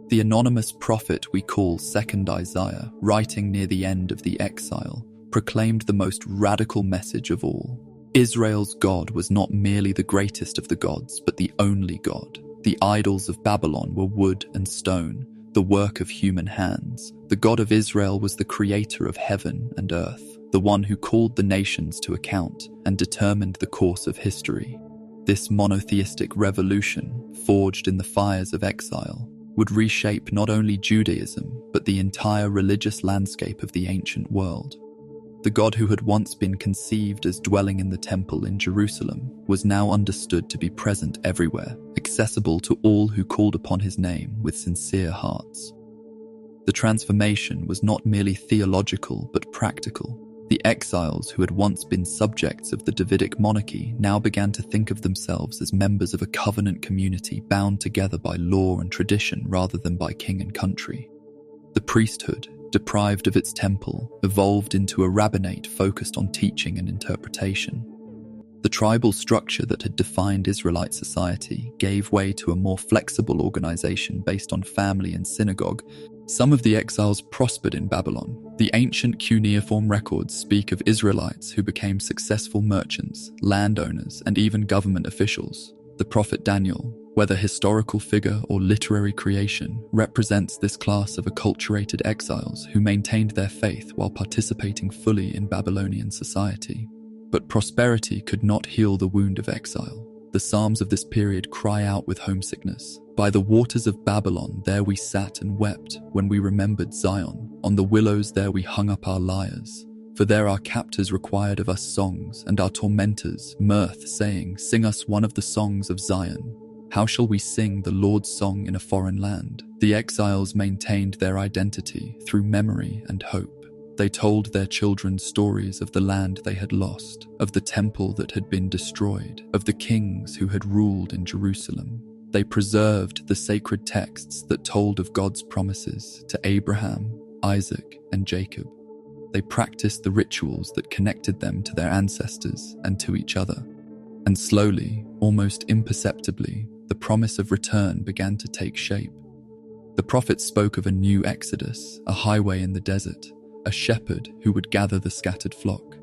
The anonymous prophet we call 2nd Isaiah, writing near the end of the exile, proclaimed the most radical message of all. Israel's God was not merely the greatest of the gods, but the only God. The idols of Babylon were wood and stone, the work of human hands. The God of Israel was the creator of heaven and earth, the one who called the nations to account and determined the course of history. This monotheistic revolution, forged in the fires of exile, would reshape not only Judaism, but the entire religious landscape of the ancient world. The God who had once been conceived as dwelling in the temple in Jerusalem was now understood to be present everywhere, accessible to all who called upon his name with sincere hearts. The transformation was not merely theological but practical. The exiles who had once been subjects of the Davidic monarchy now began to think of themselves as members of a covenant community bound together by law and tradition rather than by king and country. The priesthood, deprived of its temple, evolved into a rabbinate focused on teaching and interpretation. The tribal structure that had defined Israelite society gave way to a more flexible organization based on family and synagogue, Some of the exiles prospered in Babylon. The ancient cuneiform records speak of Israelites who became successful merchants, landowners, and even government officials. The prophet Daniel, whether historical figure or literary creation, represents this class of acculturated exiles who maintained their faith while participating fully in Babylonian society. But prosperity could not heal the wound of exile. The Psalms of this period cry out with homesickness. By the waters of Babylon there we sat and wept when we remembered Zion. On the willows there we hung up our lyres. For there our captors required of us songs, and our tormentors mirth, saying, Sing us one of the songs of Zion. How shall we sing the Lord's song in a foreign land? The exiles maintained their identity through memory and hope. They told their children stories of the land they had lost, of the temple that had been destroyed, of the kings who had ruled in Jerusalem. They preserved the sacred texts that told of God's promises to Abraham, Isaac, and Jacob. They practiced the rituals that connected them to their ancestors and to each other. And slowly, almost imperceptibly, the promise of return began to take shape. The prophets spoke of a new exodus, a highway in the desert, a shepherd who would gather the scattered flock.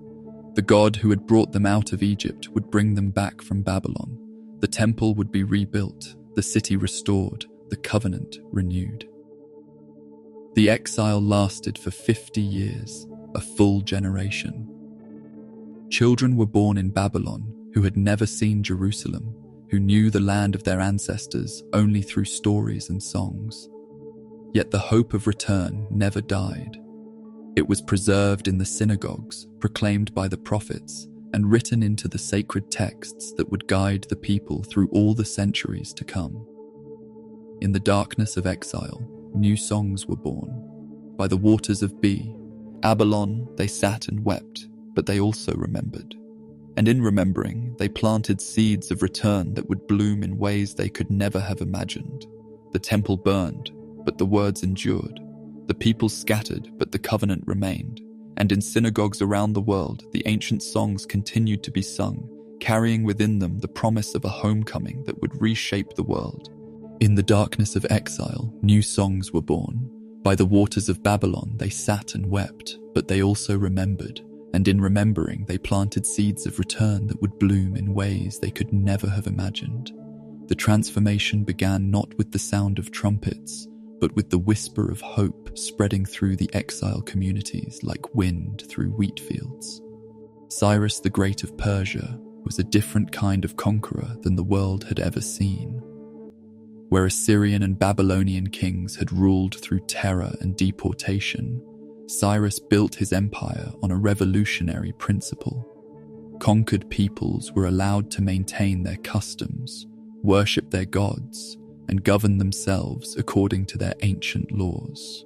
The God who had brought them out of Egypt would bring them back from Babylon. The temple would be rebuilt, the city restored, the covenant renewed. The exile lasted for 50 years, a full generation. Children were born in Babylon who had never seen Jerusalem, who knew the land of their ancestors only through stories and songs. Yet the hope of return never died. It was preserved in the synagogues, proclaimed by the prophets, and written into the sacred texts that would guide the people through all the centuries to come. In the darkness of exile, new songs were born. By the waters of Babylon, they sat and wept, but they also remembered. And in remembering, they planted seeds of return that would bloom in ways they could never have imagined. The temple burned, but the words endured. The people scattered, but the covenant remained. And in synagogues around the world, the ancient songs continued to be sung, carrying within them the promise of a homecoming that would reshape the world. In the darkness of exile, new songs were born. By the waters of Babylon, they sat and wept, but they also remembered. And in remembering, they planted seeds of return that would bloom in ways they could never have imagined. The transformation began not with the sound of trumpets, but with the whisper of hope spreading through the exile communities like wind through wheat fields. Cyrus the Great of Persia was a different kind of conqueror than the world had ever seen. Where Assyrian and Babylonian kings had ruled through terror and deportation, Cyrus built his empire on a revolutionary principle. Conquered peoples were allowed to maintain their customs, worship their gods, and govern themselves according to their ancient laws.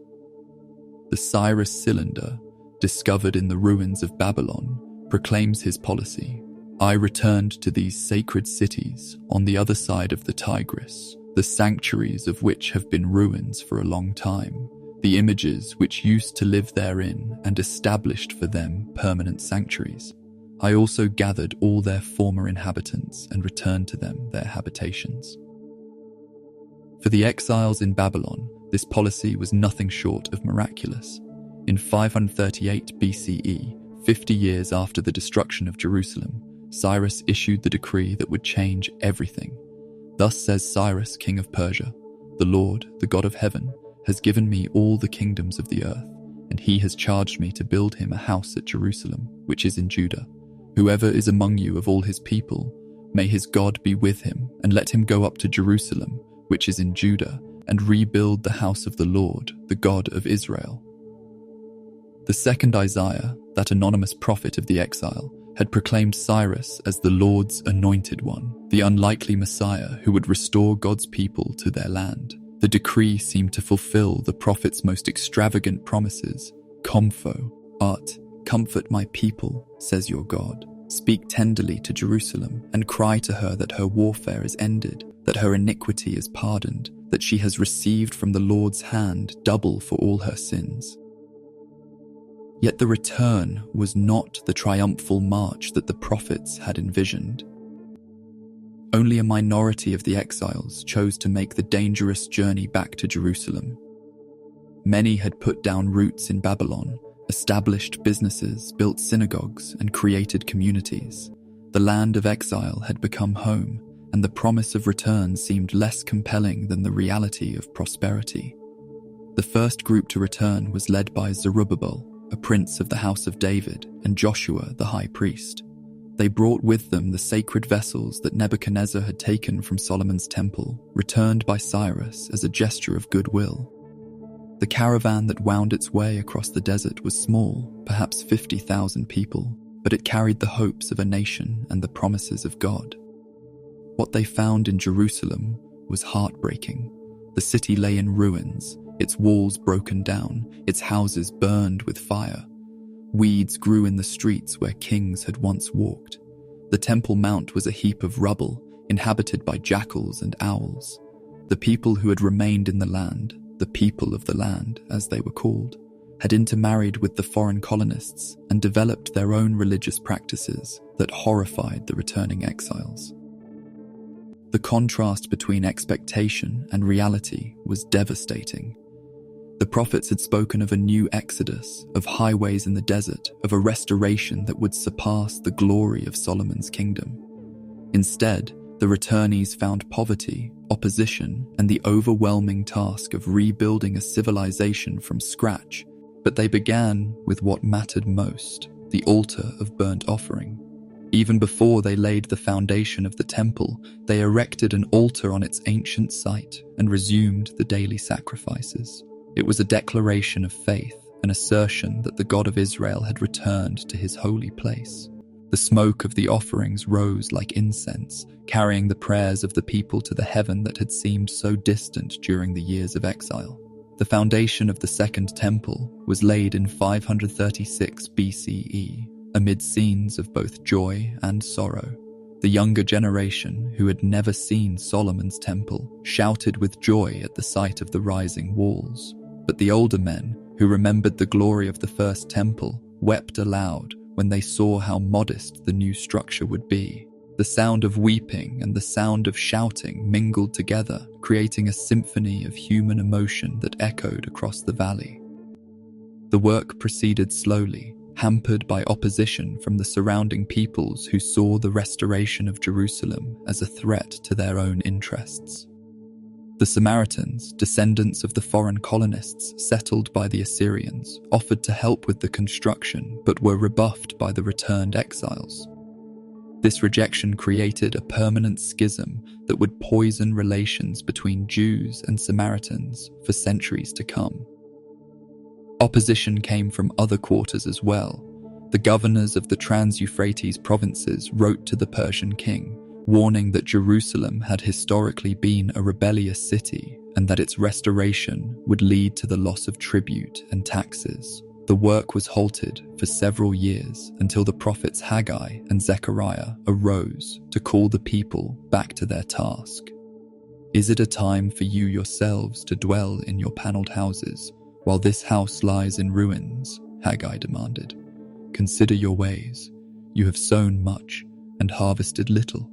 The Cyrus cylinder, discovered in the ruins of Babylon, proclaims his policy. I returned to these sacred cities on the other side of the Tigris, the sanctuaries of which have been ruins for a long time, the images which used to live therein and established for them permanent sanctuaries. I also gathered all their former inhabitants and returned to them their habitations. For the exiles in Babylon, this policy was nothing short of miraculous. In 538 BCE, 50 years after the destruction of Jerusalem, Cyrus issued the decree that would change everything. Thus says Cyrus, king of Persia, "The Lord, the God of heaven, has given me all the kingdoms of the earth, and he has charged me to build him a house at Jerusalem, which is in Judah. Whoever is among you of all his people, may his God be with him, and let him go up to Jerusalem, which is in Judah, and rebuild the house of the Lord, the God of Israel." The second Isaiah, that anonymous prophet of the exile, had proclaimed Cyrus as the Lord's anointed one, the unlikely Messiah who would restore God's people to their land. The decree seemed to fulfill the prophet's most extravagant promises. Comfo, art, comfort my people, says your God. Speak tenderly to Jerusalem, and cry to her that her warfare is ended, that her iniquity is pardoned, that she has received from the Lord's hand double for all her sins. Yet the return was not the triumphal march that the prophets had envisioned. Only a minority of the exiles chose to make the dangerous journey back to Jerusalem. Many had put down roots in Babylon, established businesses, built synagogues, and created communities. The land of exile had become home, and the promise of return seemed less compelling than the reality of prosperity. The first group to return was led by Zerubbabel, a prince of the house of David, and Joshua, the high priest. They brought with them the sacred vessels that Nebuchadnezzar had taken from Solomon's temple, returned by Cyrus as a gesture of goodwill. The caravan that wound its way across the desert was small, perhaps 50,000 people, but it carried the hopes of a nation and the promises of God. What they found in Jerusalem was heartbreaking. The city lay in ruins, its walls broken down, its houses burned with fire. Weeds grew in the streets where kings had once walked. The Temple Mount was a heap of rubble, inhabited by jackals and owls. The people who had remained in the land, the people of the land, as they were called, had intermarried with the foreign colonists and developed their own religious practices that horrified the returning exiles. The contrast between expectation and reality was devastating. The prophets had spoken of a new exodus, of highways in the desert, of a restoration that would surpass the glory of Solomon's kingdom. Instead, the returnees found poverty, opposition, and the overwhelming task of rebuilding a civilization from scratch. But they began with what mattered most, the altar of burnt offering. Even before they laid the foundation of the temple, they erected an altar on its ancient site and resumed the daily sacrifices. It was a declaration of faith, an assertion that the God of Israel had returned to his holy place. The smoke of the offerings rose like incense, carrying the prayers of the people to the heaven that had seemed so distant during the years of exile. The foundation of the Second Temple was laid in 536 BCE, amid scenes of both joy and sorrow. The younger generation, who had never seen Solomon's temple, shouted with joy at the sight of the rising walls. But the older men, who remembered the glory of the first temple, wept aloud when they saw how modest the new structure would be. The sound of weeping and the sound of shouting mingled together, creating a symphony of human emotion that echoed across the valley. The work proceeded slowly, hampered by opposition from the surrounding peoples who saw the restoration of Jerusalem as a threat to their own interests. The Samaritans, descendants of the foreign colonists settled by the Assyrians, offered to help with the construction but were rebuffed by the returned exiles. This rejection created a permanent schism that would poison relations between Jews and Samaritans for centuries to come. Opposition came from other quarters as well. The governors of the Trans-Euphrates provinces wrote to the Persian king, warning that Jerusalem had historically been a rebellious city and that its restoration would lead to the loss of tribute and taxes. The work was halted for several years until the prophets Haggai and Zechariah arose to call the people back to their task. "Is it a time for you yourselves to dwell in your paneled houses, while this house lies in ruins?" Haggai demanded. "Consider your ways. You have sown much and harvested little.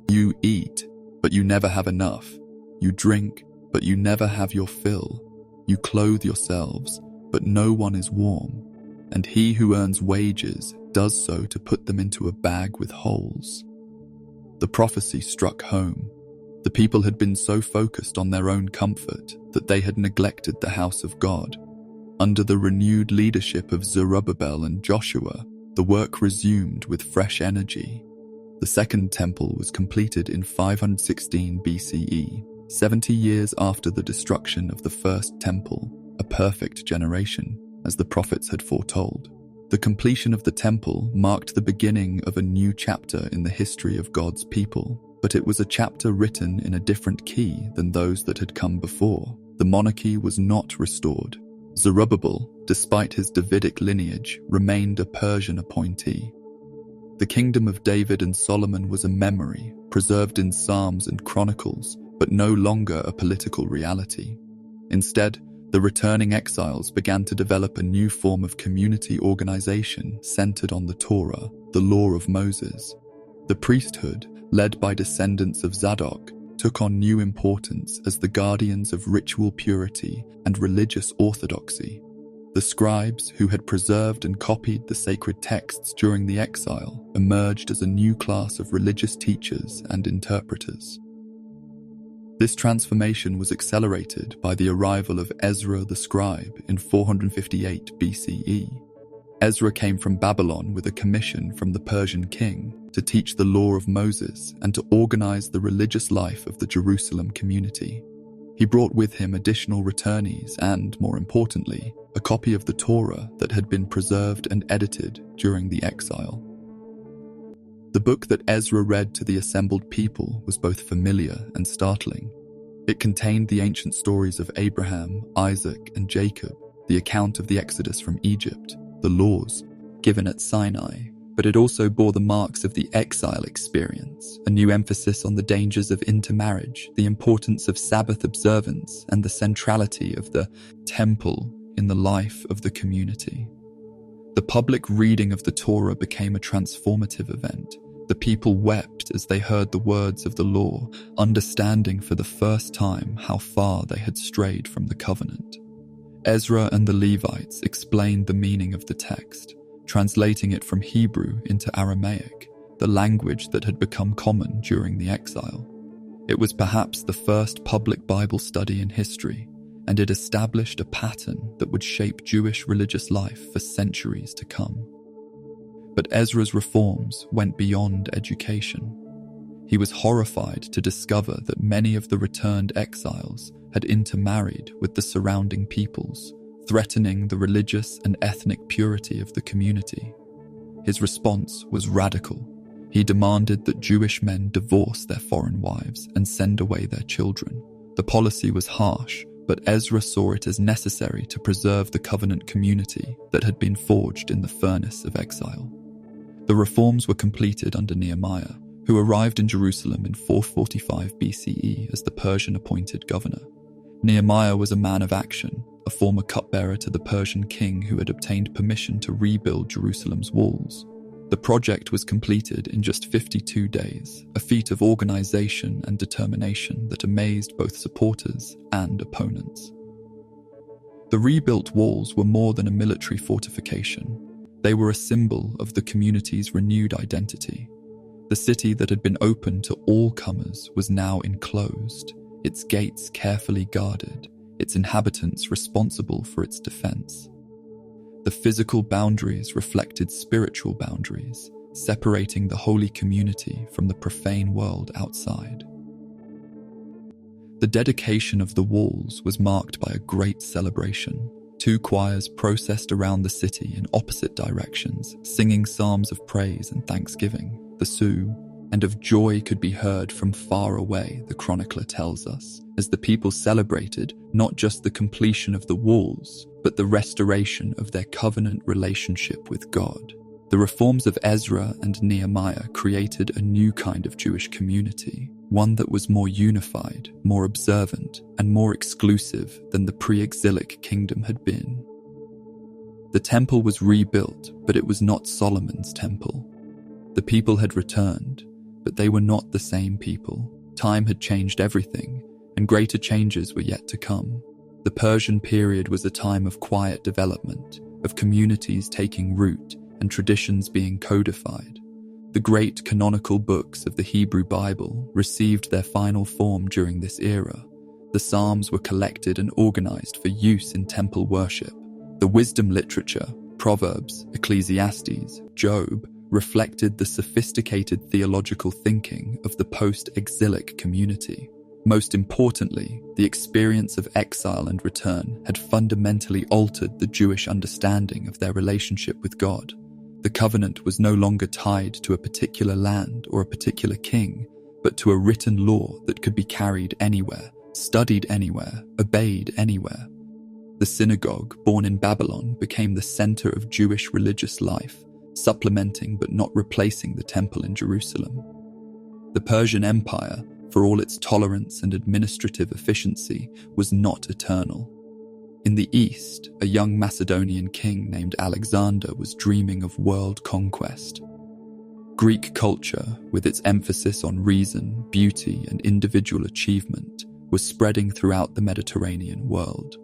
You eat, but you never have enough. You drink, but you never have your fill. You clothe yourselves, but no one is warm. And he who earns wages does so to put them into a bag with holes." The prophecy struck home. The people had been so focused on their own comfort that they had neglected the house of God. Under the renewed leadership of Zerubbabel and Joshua, the work resumed with fresh energy. The Second Temple was completed in 516 BCE, 70 years after the destruction of the First Temple, a perfect generation, as the prophets had foretold. The completion of the temple marked the beginning of a new chapter in the history of God's people, but it was a chapter written in a different key than those that had come before. The monarchy was not restored. Zerubbabel, despite his Davidic lineage, remained a Persian appointee. The kingdom of David and Solomon was a memory, preserved in Psalms and Chronicles, but no longer a political reality. Instead, the returning exiles began to develop a new form of community organization centered on the Torah, the law of Moses. The priesthood, led by descendants of Zadok, took took on new importance as the guardians of ritual purity and religious orthodoxy. The scribes, who had preserved and copied the sacred texts during the exile, emerged as a new class of religious teachers and interpreters. This transformation was accelerated by the arrival of Ezra the scribe in 458 BCE. Ezra came from Babylon with a commission from the Persian king to teach the law of Moses and to organize the religious life of the Jerusalem community. He brought with him additional returnees and, more importantly, a copy of the Torah that had been preserved and edited during the exile. The book that Ezra read to the assembled people was both familiar and startling. It contained the ancient stories of Abraham, Isaac, and Jacob, the account of the Exodus from Egypt, the laws given at Sinai, but it also bore the marks of the exile experience, a new emphasis on the dangers of intermarriage, the importance of Sabbath observance, and the centrality of the temple in the life of the community. The public reading of the Torah became a transformative event. The people wept as they heard the words of the law, understanding for the first time how far they had strayed from the covenant. Ezra and the Levites explained the meaning of the text, translating it from Hebrew into Aramaic, the language that had become common during the exile. It was perhaps the first public Bible study in history, and it established a pattern that would shape Jewish religious life for centuries to come. But Ezra's reforms went beyond education. He was horrified to discover that many of the returned exiles had intermarried with the surrounding peoples, threatening the religious and ethnic purity of the community. His response was radical. He demanded that Jewish men divorce their foreign wives and send away their children. The policy was harsh, but Ezra saw it as necessary to preserve the covenant community that had been forged in the furnace of exile. The reforms were completed under Nehemiah, who arrived in Jerusalem in 445 BCE as the Persian-appointed governor. Nehemiah was a man of action, a former cupbearer to the Persian king who had obtained permission to rebuild Jerusalem's walls. The project was completed in just 52 days, a feat of organization and determination that amazed both supporters and opponents. The rebuilt walls were more than a military fortification. They were a symbol of the community's renewed identity. The city that had been open to all comers was now enclosed, its gates carefully guarded, its inhabitants responsible for its defense. The physical boundaries reflected spiritual boundaries, separating the holy community from the profane world outside. The dedication of the walls was marked by a great celebration. 2 choirs processed around the city in opposite directions, singing psalms of praise and thanksgiving. The Sioux, and of joy could be heard from far away, the chronicler tells us, as the people celebrated not just the completion of the walls, but the restoration of their covenant relationship with God. The reforms of Ezra and Nehemiah created a new kind of Jewish community, one that was more unified, more observant, and more exclusive than the pre-exilic kingdom had been. The temple was rebuilt, but it was not Solomon's temple. The people had returned, but they were not the same people. Time had changed everything, and greater changes were yet to come. The Persian period was a time of quiet development, of communities taking root and traditions being codified. The great canonical books of the Hebrew Bible received their final form during this era. The Psalms were collected and organized for use in temple worship. The wisdom literature, Proverbs, Ecclesiastes, Job, reflected the sophisticated theological thinking of the post-exilic community. Most importantly, the experience of exile and return had fundamentally altered the Jewish understanding of their relationship with God. The covenant was no longer tied to a particular land or a particular king, but to a written law that could be carried anywhere, studied anywhere, obeyed anywhere. The synagogue, born in Babylon, became the center of Jewish religious life, supplementing but not replacing the temple in Jerusalem. The Persian Empire, for all its tolerance and administrative efficiency, was not eternal. In the east, a young Macedonian king named Alexander was dreaming of world conquest. Greek culture, with its emphasis on reason, beauty, and individual achievement, was spreading throughout the Mediterranean world.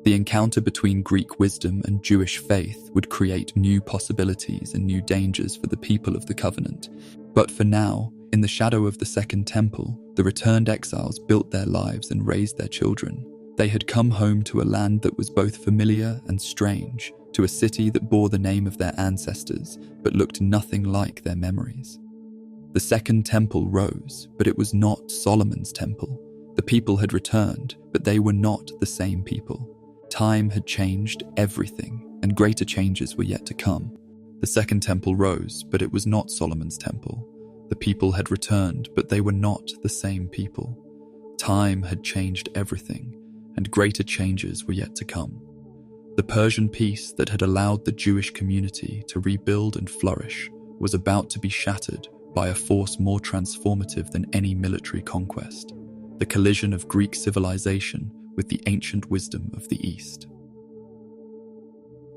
The encounter between Greek wisdom and Jewish faith would create new possibilities and new dangers for the people of the covenant. But for now, in the shadow of the Second Temple, the returned exiles built their lives and raised their children. They had come home to a land that was both familiar and strange, to a city that bore the name of their ancestors but looked nothing like their memories. The Second Temple rose, but it was not Solomon's temple. The people had returned, but they were not the same people. Time had changed everything, and greater changes were yet to come. The Second Temple rose, but it was not Solomon's temple. The people had returned, but they were not the same people. Time had changed everything, and greater changes were yet to come. The Persian peace that had allowed the Jewish community to rebuild and flourish was about to be shattered by a force more transformative than any military conquest: the collision of Greek civilization with the ancient wisdom of the East.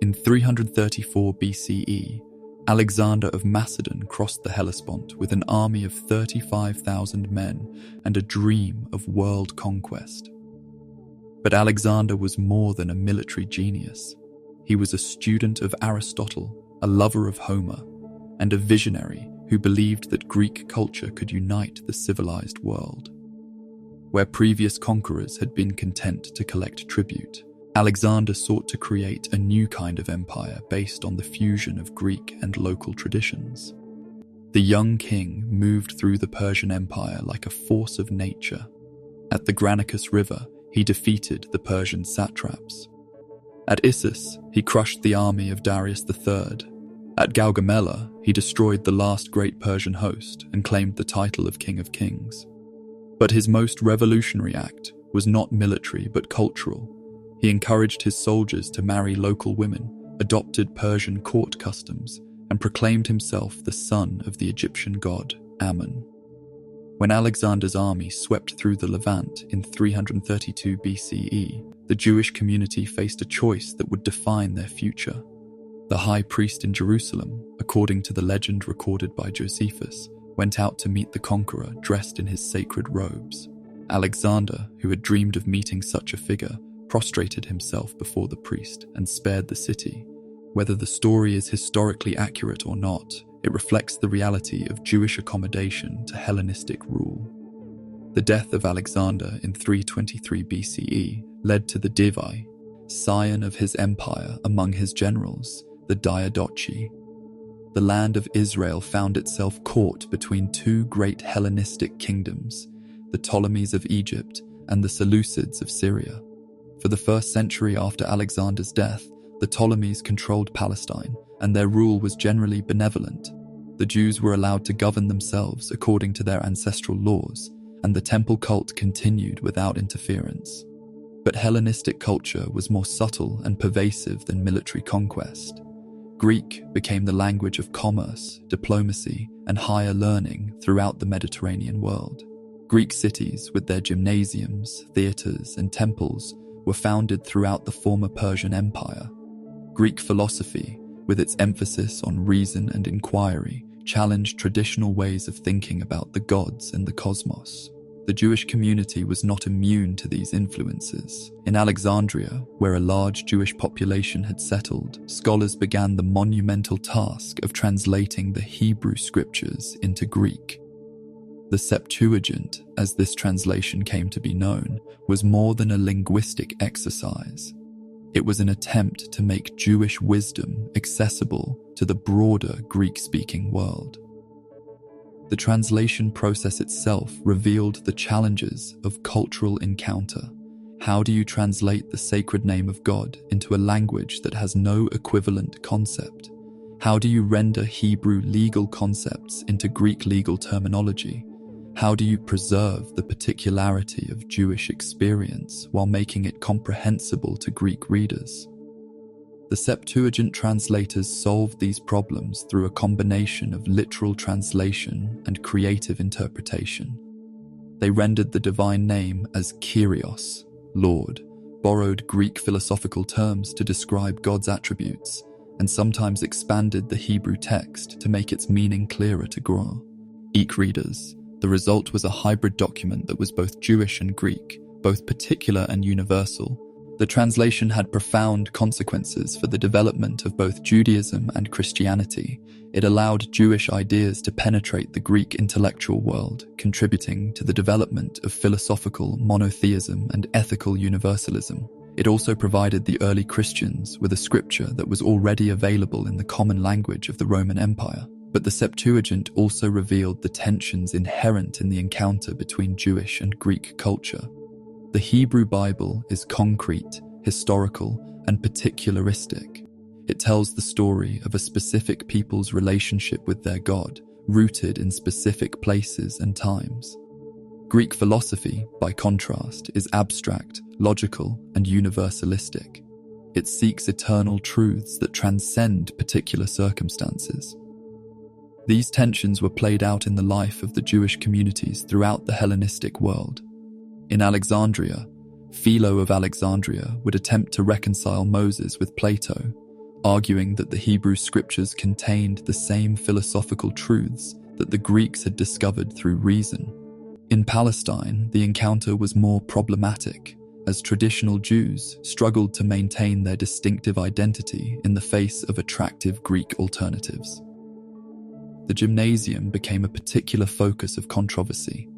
In 334 BCE, Alexander of Macedon crossed the Hellespont with an army of 35,000 men and a dream of world conquest. But Alexander was more than a military genius. He was a student of Aristotle, a lover of Homer, and a visionary who believed that Greek culture could unite the civilized world. Where previous conquerors had been content to collect tribute, Alexander sought to create a new kind of empire based on the fusion of Greek and local traditions. The young king moved through the Persian Empire like a force of nature. At the Granicus River, he defeated the Persian satraps. At Issus, he crushed the army of Darius III. At Gaugamela, he destroyed the last great Persian host and claimed the title of King of Kings. But his most revolutionary act was not military but cultural. He encouraged his soldiers to marry local women, adopted Persian court customs, and proclaimed himself the son of the Egyptian god Ammon. When Alexander's army swept through the Levant in 332 BCE, the Jewish community faced a choice that would define their future. The high priest in Jerusalem, according to the legend recorded by Josephus, went out to meet the conqueror dressed in his sacred robes. Alexander, who had dreamed of meeting such a figure, prostrated himself before the priest and spared the city. Whether the story is historically accurate or not, it reflects the reality of Jewish accommodation to Hellenistic rule. The death of Alexander in 323 BCE led to the Divai, scion of his empire among his generals, the Diadochi. The land of Israel found itself caught between two great Hellenistic kingdoms, the Ptolemies of Egypt and the Seleucids of Syria. For the first century after Alexander's death, the Ptolemies controlled Palestine, and their rule was generally benevolent. The Jews were allowed to govern themselves according to their ancestral laws, and the temple cult continued without interference. But Hellenistic culture was more subtle and pervasive than military conquest. Greek became the language of commerce, diplomacy, and higher learning throughout the Mediterranean world. Greek cities, with their gymnasiums, theatres, and temples, were founded throughout the former Persian Empire. Greek philosophy, with its emphasis on reason and inquiry, challenged traditional ways of thinking about the gods and the cosmos. The Jewish community was not immune to these influences. In Alexandria, where a large Jewish population had settled, scholars began the monumental task of translating the Hebrew scriptures into Greek. The Septuagint, as this translation came to be known, was more than a linguistic exercise. It was an attempt to make Jewish wisdom accessible to the broader Greek-speaking world. The translation process itself revealed the challenges of cultural encounter. How do you translate the sacred name of God into a language that has no equivalent concept? How do you render Hebrew legal concepts into Greek legal terminology? How do you preserve the particularity of Jewish experience while making it comprehensible to Greek readers? The Septuagint translators solved these problems through a combination of literal translation and creative interpretation. They rendered the divine name as Kyrios, Lord, borrowed Greek philosophical terms to describe God's attributes, and sometimes expanded the Hebrew text to make its meaning clearer to Greek readers. The result was a hybrid document that was both Jewish and Greek, both particular and universal. The translation had profound consequences for the development of both Judaism and Christianity. It allowed Jewish ideas to penetrate the Greek intellectual world, contributing to the development of philosophical monotheism and ethical universalism. It also provided the early Christians with a scripture that was already available in the common language of the Roman Empire. But the Septuagint also revealed the tensions inherent in the encounter between Jewish and Greek culture. The Hebrew Bible is concrete, historical, and particularistic. It tells the story of a specific people's relationship with their God, rooted in specific places and times. Greek philosophy, by contrast, is abstract, logical, and universalistic. It seeks eternal truths that transcend particular circumstances. These tensions were played out in the life of the Jewish communities throughout the Hellenistic world. In Alexandria, Philo of Alexandria would attempt to reconcile Moses with Plato, arguing that the Hebrew scriptures contained the same philosophical truths that the Greeks had discovered through reason. In Palestine, the encounter was more problematic, as traditional Jews struggled to maintain their distinctive identity in the face of attractive Greek alternatives. The gymnasium became a particular focus of controversy.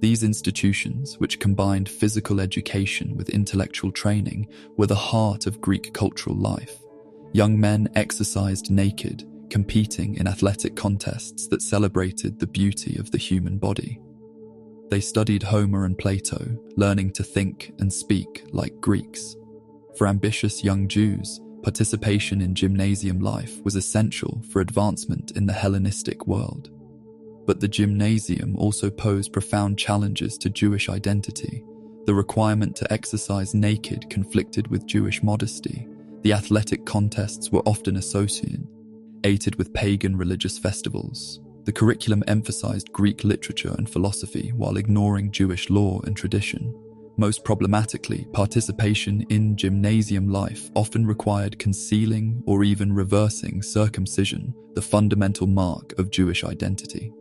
These institutions, which combined physical education with intellectual training, were the heart of Greek cultural life. Young men exercised naked, competing in athletic contests that celebrated the beauty of the human body. They studied Homer and Plato, learning to think and speak like Greeks. For ambitious young Jews, participation in gymnasium life was essential for advancement in the Hellenistic world. But the gymnasium also posed profound challenges to Jewish identity. The requirement to exercise naked conflicted with Jewish modesty. The athletic contests were often associated with pagan religious festivals. The curriculum emphasized Greek literature and philosophy while ignoring Jewish law and tradition. Most problematically, participation in gymnasium life often required concealing or even reversing circumcision, the fundamental mark of Jewish identity.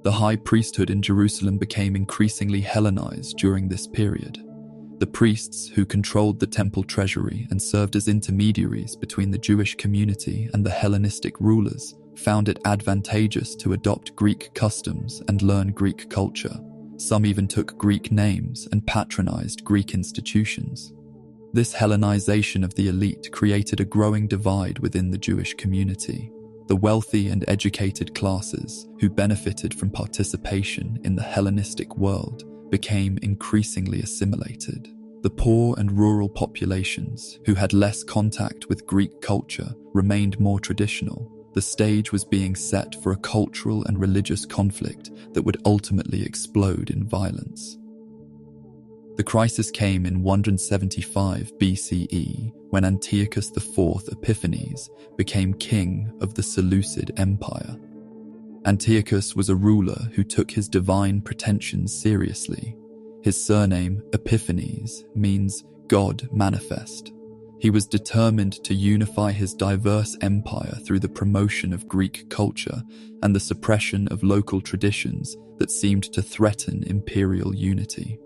The high priesthood in Jerusalem became increasingly Hellenized during this period. The priests, who controlled the temple treasury and served as intermediaries between the Jewish community and the Hellenistic rulers, found it advantageous to adopt Greek customs and learn Greek culture. Some even took Greek names and patronized Greek institutions. This Hellenization of the elite created a growing divide within the Jewish community. The wealthy and educated classes, who benefited from participation in the Hellenistic world, became increasingly assimilated. The poor and rural populations, who had less contact with Greek culture, remained more traditional. The stage was being set for a cultural and religious conflict that would ultimately explode in violence. The crisis came in 175 BCE when Antiochus IV Epiphanes became king of the Seleucid Empire. Antiochus was a ruler who took his divine pretensions seriously. His surname, Epiphanes, means God manifest. He was determined to unify his diverse empire through the promotion of Greek culture and the suppression of local traditions that seemed to threaten imperial unity.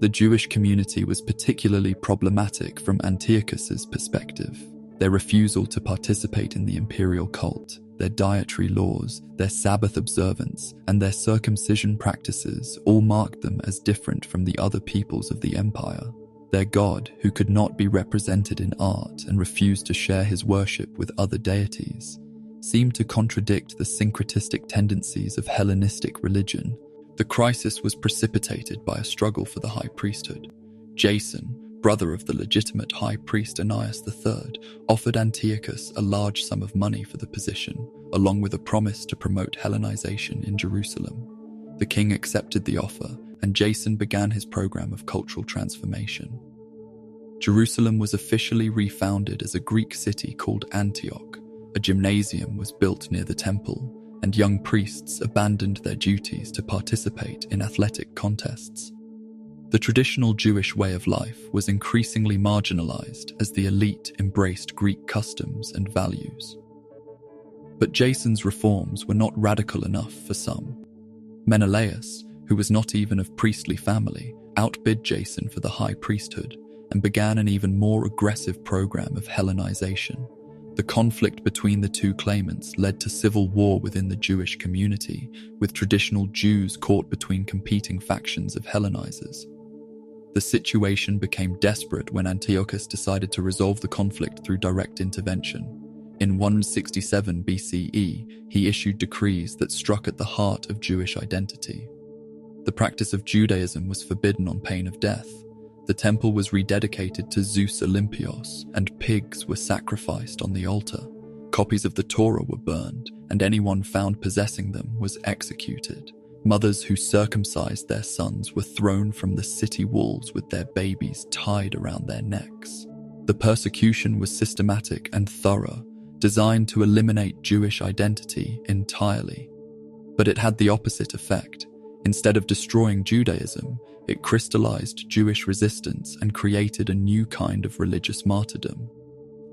The Jewish community was particularly problematic from Antiochus's perspective. Their refusal to participate in the imperial cult, their dietary laws, their Sabbath observance, and their circumcision practices all marked them as different from the other peoples of the empire. Their God, who could not be represented in art and refused to share his worship with other deities, seemed to contradict the syncretistic tendencies of Hellenistic religion. The crisis was precipitated by a struggle for the high priesthood. Jason, brother of the legitimate high priest Ananias III, offered Antiochus a large sum of money for the position, along with a promise to promote Hellenization in Jerusalem. The king accepted the offer, and Jason began his program of cultural transformation. Jerusalem was officially refounded as a Greek city called Antioch. A gymnasium was built near the temple, and young priests abandoned their duties to participate in athletic contests. The traditional Jewish way of life was increasingly marginalized as the elite embraced Greek customs and values. But Jason's reforms were not radical enough for some. Menelaus, who was not even of priestly family, outbid Jason for the high priesthood and began an even more aggressive program of Hellenization. The conflict between the two claimants led to civil war within the Jewish community, with traditional Jews caught between competing factions of Hellenizers. The situation became desperate when Antiochus decided to resolve the conflict through direct intervention. In 167 BCE, he issued decrees that struck at the heart of Jewish identity. The practice of Judaism was forbidden on pain of death. The temple was rededicated to Zeus Olympios, and pigs were sacrificed on the altar. Copies of the Torah were burned, and anyone found possessing them was executed. Mothers who circumcised their sons were thrown from the city walls with their babies tied around their necks. The persecution was systematic and thorough, designed to eliminate Jewish identity entirely. But it had the opposite effect. Instead of destroying Judaism, it crystallized Jewish resistance and created a new kind of religious martyrdom.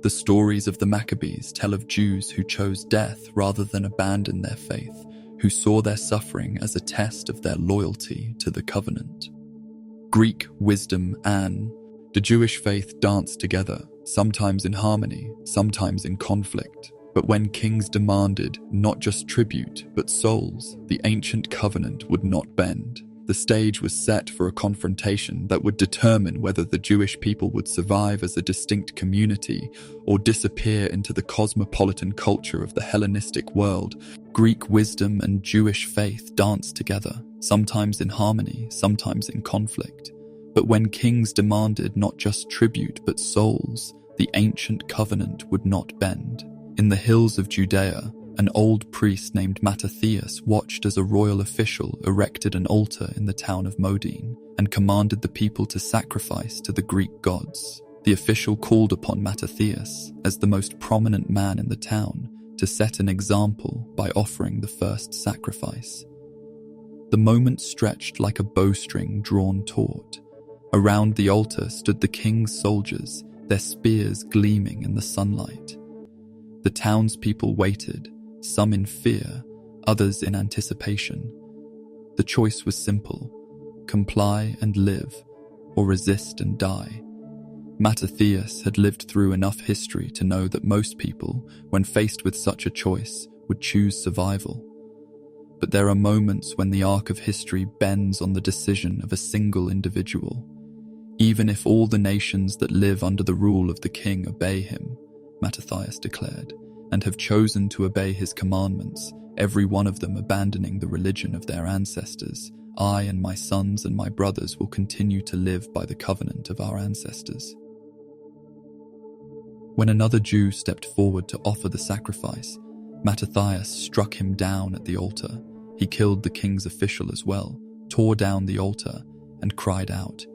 The stories of the Maccabees tell of Jews who chose death rather than abandon their faith, who saw their suffering as a test of their loyalty to the covenant. Greek wisdom and the Jewish faith danced together, sometimes in harmony, sometimes in conflict. But when kings demanded not just tribute, but souls, the ancient covenant would not bend. The stage was set for a confrontation that would determine whether the Jewish people would survive as a distinct community or disappear into the cosmopolitan culture of the Hellenistic world. Greek wisdom and Jewish faith danced together, sometimes in harmony, sometimes in conflict. But when kings demanded not just tribute, but souls, the ancient covenant would not bend. In the hills of Judea, an old priest named Mattathias watched as a royal official erected an altar in the town of Modin and commanded the people to sacrifice to the Greek gods. The official called upon Mattathias, as the most prominent man in the town, to set an example by offering the first sacrifice. The moment stretched like a bowstring drawn taut. Around the altar stood the king's soldiers, their spears gleaming in the sunlight. The townspeople waited, some in fear, others in anticipation. The choice was simple: comply and live, or resist and die. Mattathias had lived through enough history to know that most people, when faced with such a choice, would choose survival. But there are moments when the arc of history bends on the decision of a single individual. Even if all the nations that live under the rule of the king obey him, Mattathias declared, and have chosen to obey his commandments, every one of them abandoning the religion of their ancestors, I and my sons and my brothers will continue to live by the covenant of our ancestors. When another Jew stepped forward to offer the sacrifice, Mattathias struck him down at the altar. He killed the king's official as well, tore down the altar, and cried out,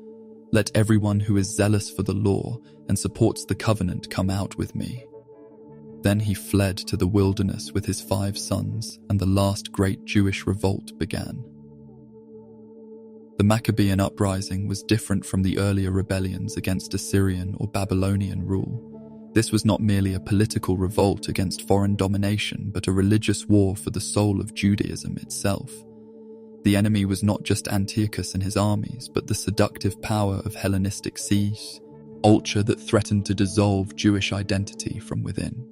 "Let everyone who is zealous for the law and supports the covenant come out with me." Then he fled to the wilderness with his 5 sons, and the last great Jewish revolt began. The Maccabean uprising was different from the earlier rebellions against Assyrian or Babylonian rule. This was not merely a political revolt against foreign domination, but a religious war for the soul of Judaism itself. The enemy was not just Antiochus and his armies, but the seductive power of Hellenistic siege, culture that threatened to dissolve Jewish identity from within.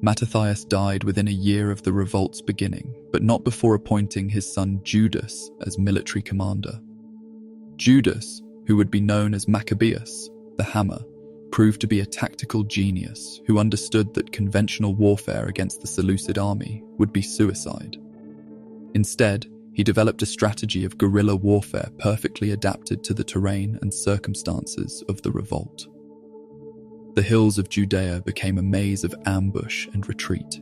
Mattathias died within a year of the revolt's beginning, but not before appointing his son Judas as military commander. Judas, who would be known as Maccabeus, the Hammer, proved to be a tactical genius who understood that conventional warfare against the Seleucid army would be suicide. Instead, he developed a strategy of guerrilla warfare perfectly adapted to the terrain and circumstances of the revolt. The hills of Judea became a maze of ambush and retreat.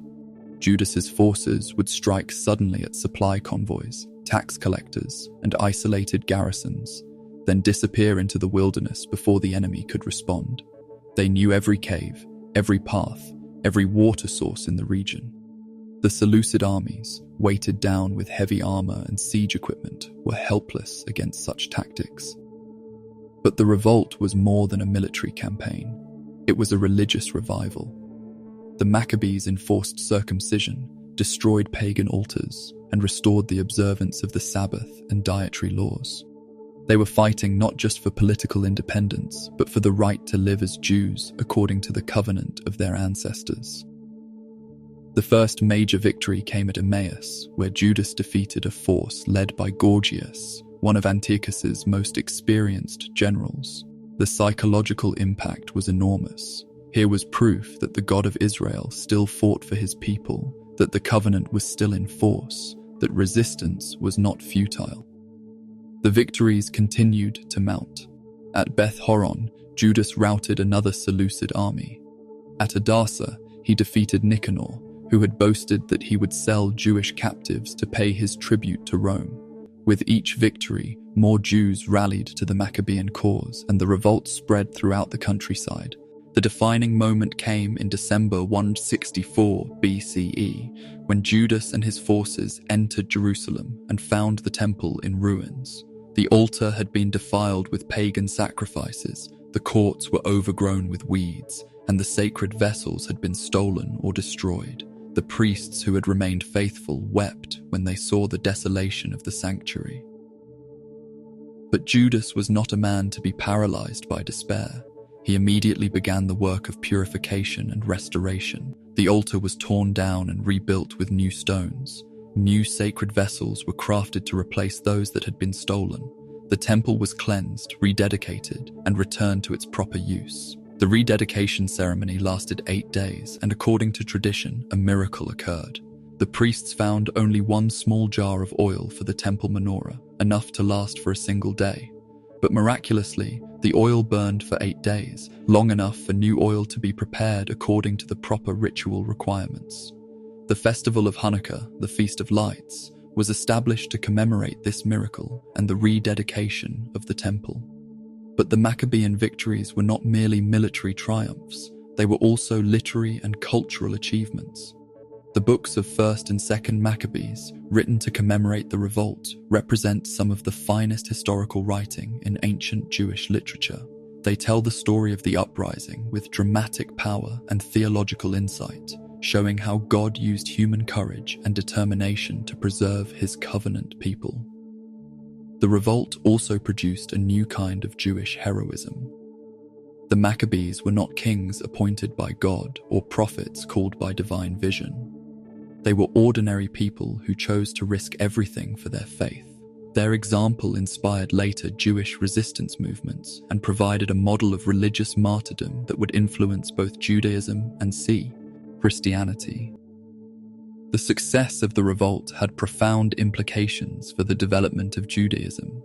Judas's forces would strike suddenly at supply convoys, tax collectors, and isolated garrisons, then disappear into the wilderness before the enemy could respond. They knew every cave, every path, every water source in the region. The Seleucid armies, weighted down with heavy armor and siege equipment, were helpless against such tactics. But the revolt was more than a military campaign. It was a religious revival. The Maccabees enforced circumcision, destroyed pagan altars, and restored the observance of the Sabbath and dietary laws. They were fighting not just for political independence, but for the right to live as Jews according to the covenant of their ancestors. The first major victory came at Emmaus, where Judas defeated a force led by Gorgias, one of Antiochus's most experienced generals. The psychological impact was enormous. Here was proof that the God of Israel still fought for his people, that the covenant was still in force, that resistance was not futile. The victories continued to mount. At Beth Horon, Judas routed another Seleucid army. At Adasa, he defeated Nicanor, who had boasted that he would sell Jewish captives to pay his tribute to Rome. With each victory, more Jews rallied to the Maccabean cause, and the revolt spread throughout the countryside. The defining moment came in December 164 BCE, when Judas and his forces entered Jerusalem and found the temple in ruins. The altar had been defiled with pagan sacrifices, the courts were overgrown with weeds, and the sacred vessels had been stolen or destroyed. The priests who had remained faithful wept when they saw the desolation of the sanctuary. But Judas was not a man to be paralyzed by despair. He immediately began the work of purification and restoration. The altar was torn down and rebuilt with new stones. New sacred vessels were crafted to replace those that had been stolen. The temple was cleansed, rededicated, and returned to its proper use. The rededication ceremony lasted 8 days, and according to tradition, a miracle occurred. The priests found only one small jar of oil for the temple menorah, enough to last for a single day. But miraculously, the oil burned for 8 days, long enough for new oil to be prepared according to the proper ritual requirements. The festival of Hanukkah, the Feast of Lights, was established to commemorate this miracle and the rededication of the temple. But the Maccabean victories were not merely military triumphs, they were also literary and cultural achievements. The books of 1st and 2nd Maccabees, written to commemorate the revolt, represent some of the finest historical writing in ancient Jewish literature. They tell the story of the uprising with dramatic power and theological insight, showing how God used human courage and determination to preserve his covenant people. The revolt also produced a new kind of Jewish heroism. The Maccabees were not kings appointed by God or prophets called by divine vision. They were ordinary people who chose to risk everything for their faith. Their example inspired later Jewish resistance movements and provided a model of religious martyrdom that would influence both Judaism and Christianity. The success of the revolt had profound implications for the development of Judaism.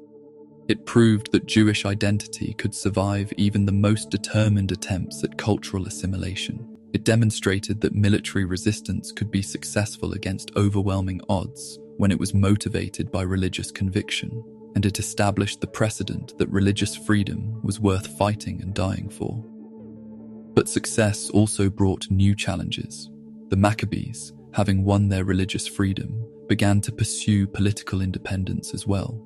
It proved that Jewish identity could survive even the most determined attempts at cultural assimilation. It demonstrated that military resistance could be successful against overwhelming odds when it was motivated by religious conviction, and it established the precedent that religious freedom was worth fighting and dying for. But success also brought new challenges. The Maccabees, having won their religious freedom, began to pursue political independence as well.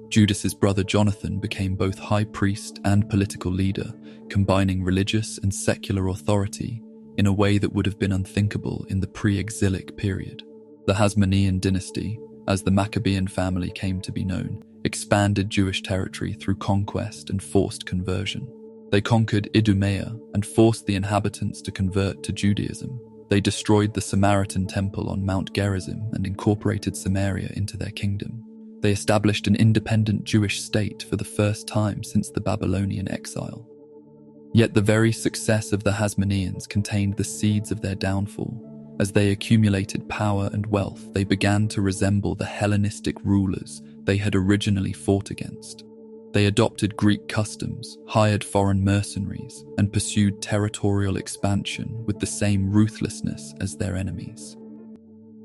Judas's brother Jonathan became both high priest and political leader, combining religious and secular authority in a way that would have been unthinkable in the pre-exilic period. The Hasmonean dynasty, as the Maccabean family came to be known, expanded Jewish territory through conquest and forced conversion. They conquered Idumea and forced the inhabitants to convert to Judaism. They destroyed the Samaritan temple on Mount Gerizim and incorporated Samaria into their kingdom. They established an independent Jewish state for the first time since the Babylonian exile. Yet the very success of the Hasmoneans contained the seeds of their downfall. As they accumulated power and wealth, they began to resemble the Hellenistic rulers they had originally fought against. They adopted Greek customs, hired foreign mercenaries, and pursued territorial expansion with the same ruthlessness as their enemies.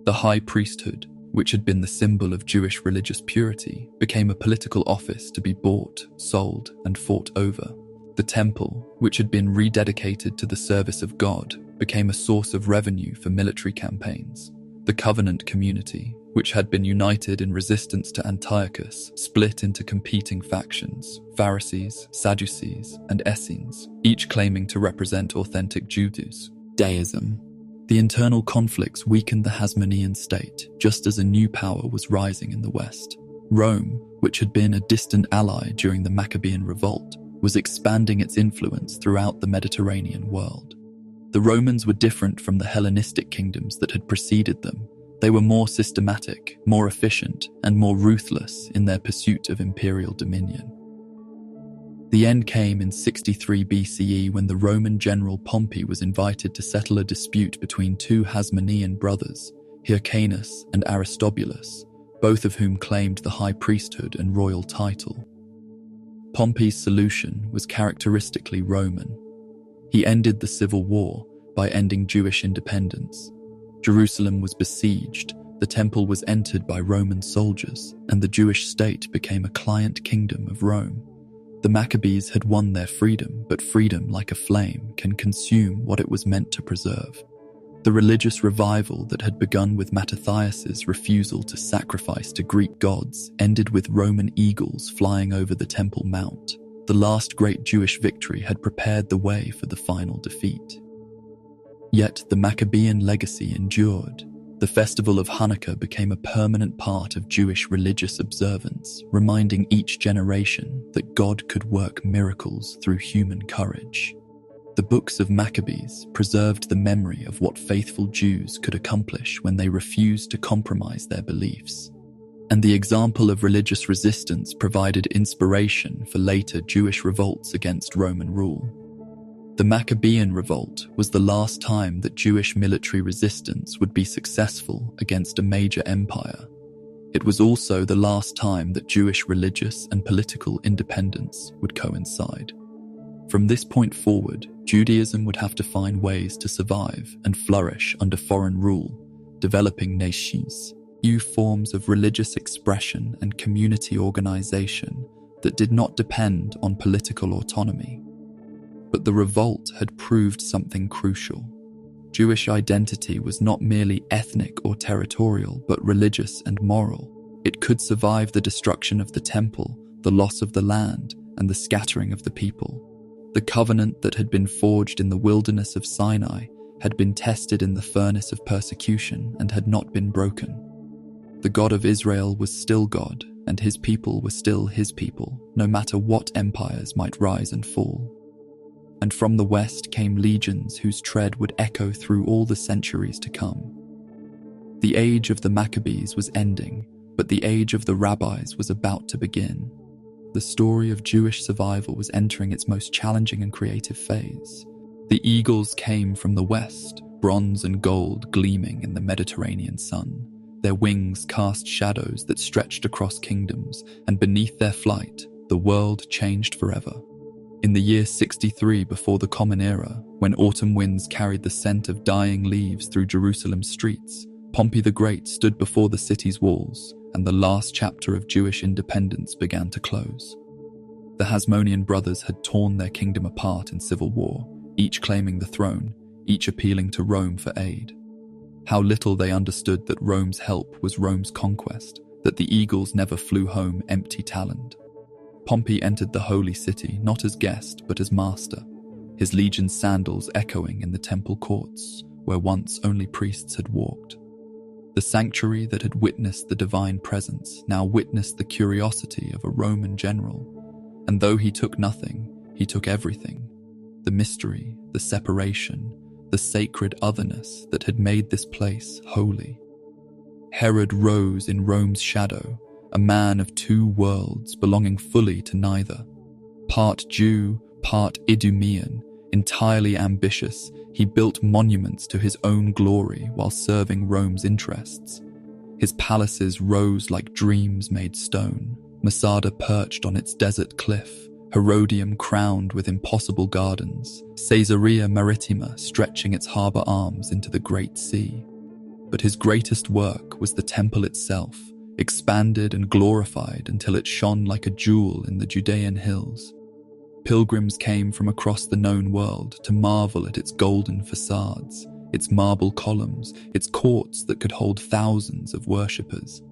The high priesthood, which had been the symbol of Jewish religious purity, became a political office to be bought, sold, and fought over. The temple, which had been rededicated to the service of God, became a source of revenue for military campaigns. The Covenant community, which had been united in resistance to Antiochus, split into competing factions: Pharisees, Sadducees, and Essenes, each claiming to represent authentic Judaism. The internal conflicts weakened the Hasmonean state, just as a new power was rising in the west. Rome, which had been a distant ally during the Maccabean Revolt, was expanding its influence throughout the Mediterranean world. The Romans were different from the Hellenistic kingdoms that had preceded them. They were more systematic, more efficient, and more ruthless in their pursuit of imperial dominion. The end came in 63 BCE when the Roman general Pompey was invited to settle a dispute between two Hasmonean brothers, Hyrcanus and Aristobulus, both of whom claimed the high priesthood and royal title. Pompey's solution was characteristically Roman. He ended the civil war by ending Jewish independence. Jerusalem was besieged, the temple was entered by Roman soldiers, and the Jewish state became a client kingdom of Rome. The Maccabees had won their freedom, but freedom, like a flame, can consume what it was meant to preserve. The religious revival that had begun with Mattathias's refusal to sacrifice to Greek gods ended with Roman eagles flying over the Temple Mount. The last great Jewish victory had prepared the way for the final defeat. Yet the Maccabean legacy endured. The festival of Hanukkah became a permanent part of Jewish religious observance, reminding each generation that God could work miracles through human courage. The books of Maccabees preserved the memory of what faithful Jews could accomplish when they refused to compromise their beliefs. And the example of religious resistance provided inspiration for later Jewish revolts against Roman rule. The Maccabean Revolt was the last time that Jewish military resistance would be successful against a major empire. It was also the last time that Jewish religious and political independence would coincide. From this point forward, Judaism would have to find ways to survive and flourish under foreign rule, developing nations, new forms of religious expression and community organization that did not depend on political autonomy. But the revolt had proved something crucial. Jewish identity was not merely ethnic or territorial, but religious and moral. It could survive the destruction of the temple, the loss of the land, and the scattering of the people. The covenant that had been forged in the wilderness of Sinai had been tested in the furnace of persecution and had not been broken. The God of Israel was still God, and his people were still his people, no matter what empires might rise and fall. And from the west came legions whose tread would echo through all the centuries to come. The age of the Maccabees was ending, but the age of the rabbis was about to begin. The story of Jewish survival was entering its most challenging and creative phase. The eagles came from the west, bronze and gold gleaming in the Mediterranean sun. Their wings cast shadows that stretched across kingdoms, and beneath their flight, the world changed forever. In the year 63 before the Common Era, when autumn winds carried the scent of dying leaves through Jerusalem's streets, Pompey the Great stood before the city's walls, and the last chapter of Jewish independence began to close. The Hasmonean brothers had torn their kingdom apart in civil war, each claiming the throne, each appealing to Rome for aid. How little they understood that Rome's help was Rome's conquest, that the eagles never flew home empty-taloned. Pompey entered the holy city not as guest but as master, his legion's sandals echoing in the temple courts, where once only priests had walked. The sanctuary that had witnessed the divine presence now witnessed the curiosity of a Roman general, and though he took nothing, he took everything. The mystery, the separation, the sacred otherness that had made this place holy. Herod rose in Rome's shadow, a man of two worlds belonging fully to neither. Part Jew, part Idumean, entirely ambitious, he built monuments to his own glory while serving Rome's interests. His palaces rose like dreams made stone, Masada perched on its desert cliff, Herodium crowned with impossible gardens, Caesarea Maritima stretching its harbour arms into the great sea. But his greatest work was the temple itself, expanded and glorified until it shone like a jewel in the Judean hills. Pilgrims came from across the known world to marvel at its golden facades, its marble columns, its courts that could hold thousands of worshippers.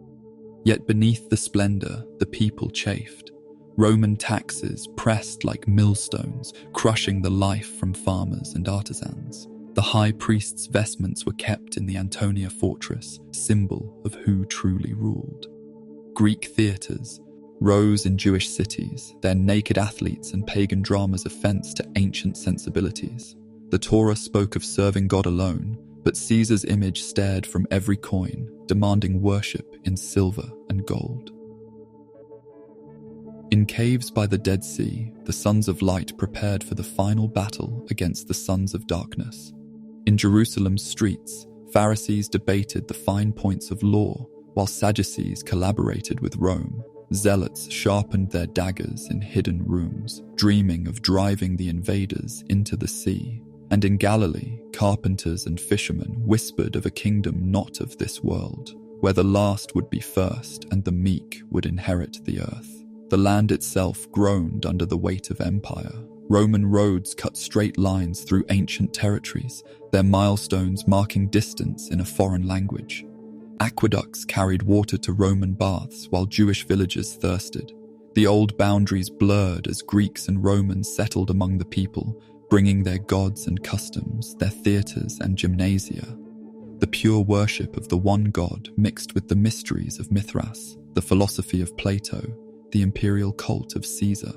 Yet beneath the splendor, the people chafed. Roman taxes pressed like millstones, crushing the life from farmers and artisans. The high priest's vestments were kept in the Antonia fortress, symbol of who truly ruled. Greek theatres rose in Jewish cities, their naked athletes and pagan dramas offense to ancient sensibilities. The Torah spoke of serving God alone, but Caesar's image stared from every coin, demanding worship in silver and gold. In caves by the Dead Sea, the sons of light prepared for the final battle against the sons of darkness. In Jerusalem's streets, Pharisees debated the fine points of law, while Sadducees collaborated with Rome. Zealots sharpened their daggers in hidden rooms, dreaming of driving the invaders into the sea. And in Galilee, carpenters and fishermen whispered of a kingdom not of this world, where the last would be first and the meek would inherit the earth. The land itself groaned under the weight of empire. Roman roads cut straight lines through ancient territories, their milestones marking distance in a foreign language. Aqueducts carried water to Roman baths while Jewish villagers thirsted. The old boundaries blurred as Greeks and Romans settled among the people, bringing their gods and customs, their theatres and gymnasia. The pure worship of the one God mixed with the mysteries of Mithras, the philosophy of Plato, the imperial cult of Caesar.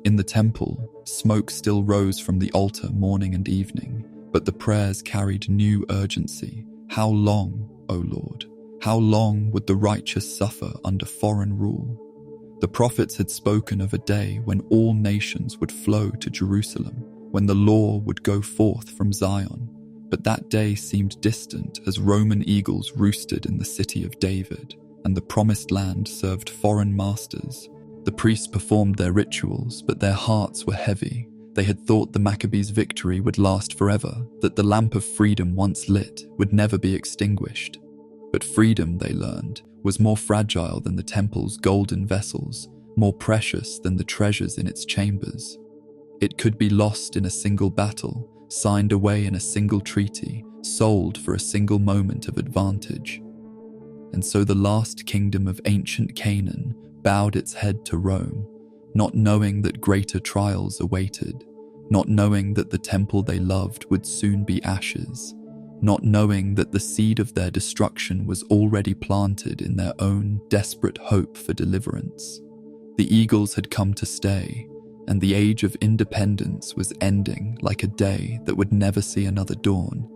In the temple, smoke still rose from the altar morning and evening, but the prayers carried new urgency. How long, O Lord? How long would the righteous suffer under foreign rule? The prophets had spoken of a day when all nations would flow to Jerusalem, when the law would go forth from Zion. But that day seemed distant as Roman eagles roosted in the city of David, and the promised land served foreign masters. The priests performed their rituals, but their hearts were heavy. They had thought the Maccabees' victory would last forever, that the lamp of freedom once lit would never be extinguished. But freedom, they learned, was more fragile than the temple's golden vessels, more precious than the treasures in its chambers. It could be lost in a single battle, signed away in a single treaty, sold for a single moment of advantage. And so the last kingdom of ancient Canaan bowed its head to Rome, not knowing that greater trials awaited, not knowing that the temple they loved would soon be ashes, not knowing that the seed of their destruction was already planted in their own desperate hope for deliverance. The eagles had come to stay, and the age of independence was ending like a day that would never see another dawn.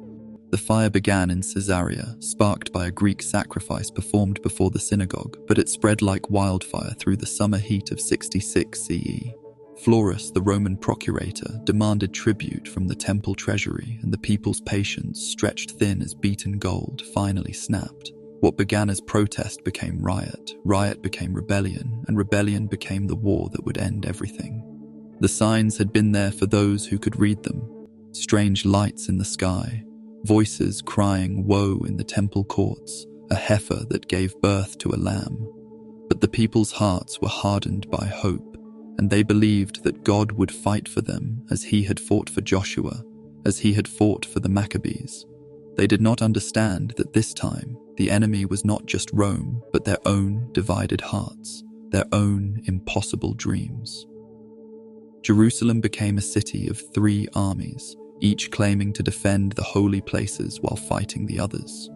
The fire began in Caesarea, sparked by a Greek sacrifice performed before the synagogue, but it spread like wildfire through the summer heat of 66 CE. Florus, the Roman procurator, demanded tribute from the temple treasury, and the people's patience, stretched thin as beaten gold, finally snapped. What began as protest became riot, riot became rebellion, and rebellion became the war that would end everything. The signs had been there for those who could read them. Strange lights in the sky, voices crying woe in the temple courts, a heifer that gave birth to a lamb. But the people's hearts were hardened by hope, and they believed that God would fight for them as he had fought for Joshua, as he had fought for the Maccabees. They did not understand that this time the enemy was not just Rome, but their own divided hearts, their own impossible dreams. Jerusalem became a city of 3 armies, each claiming to defend the holy places while fighting the others.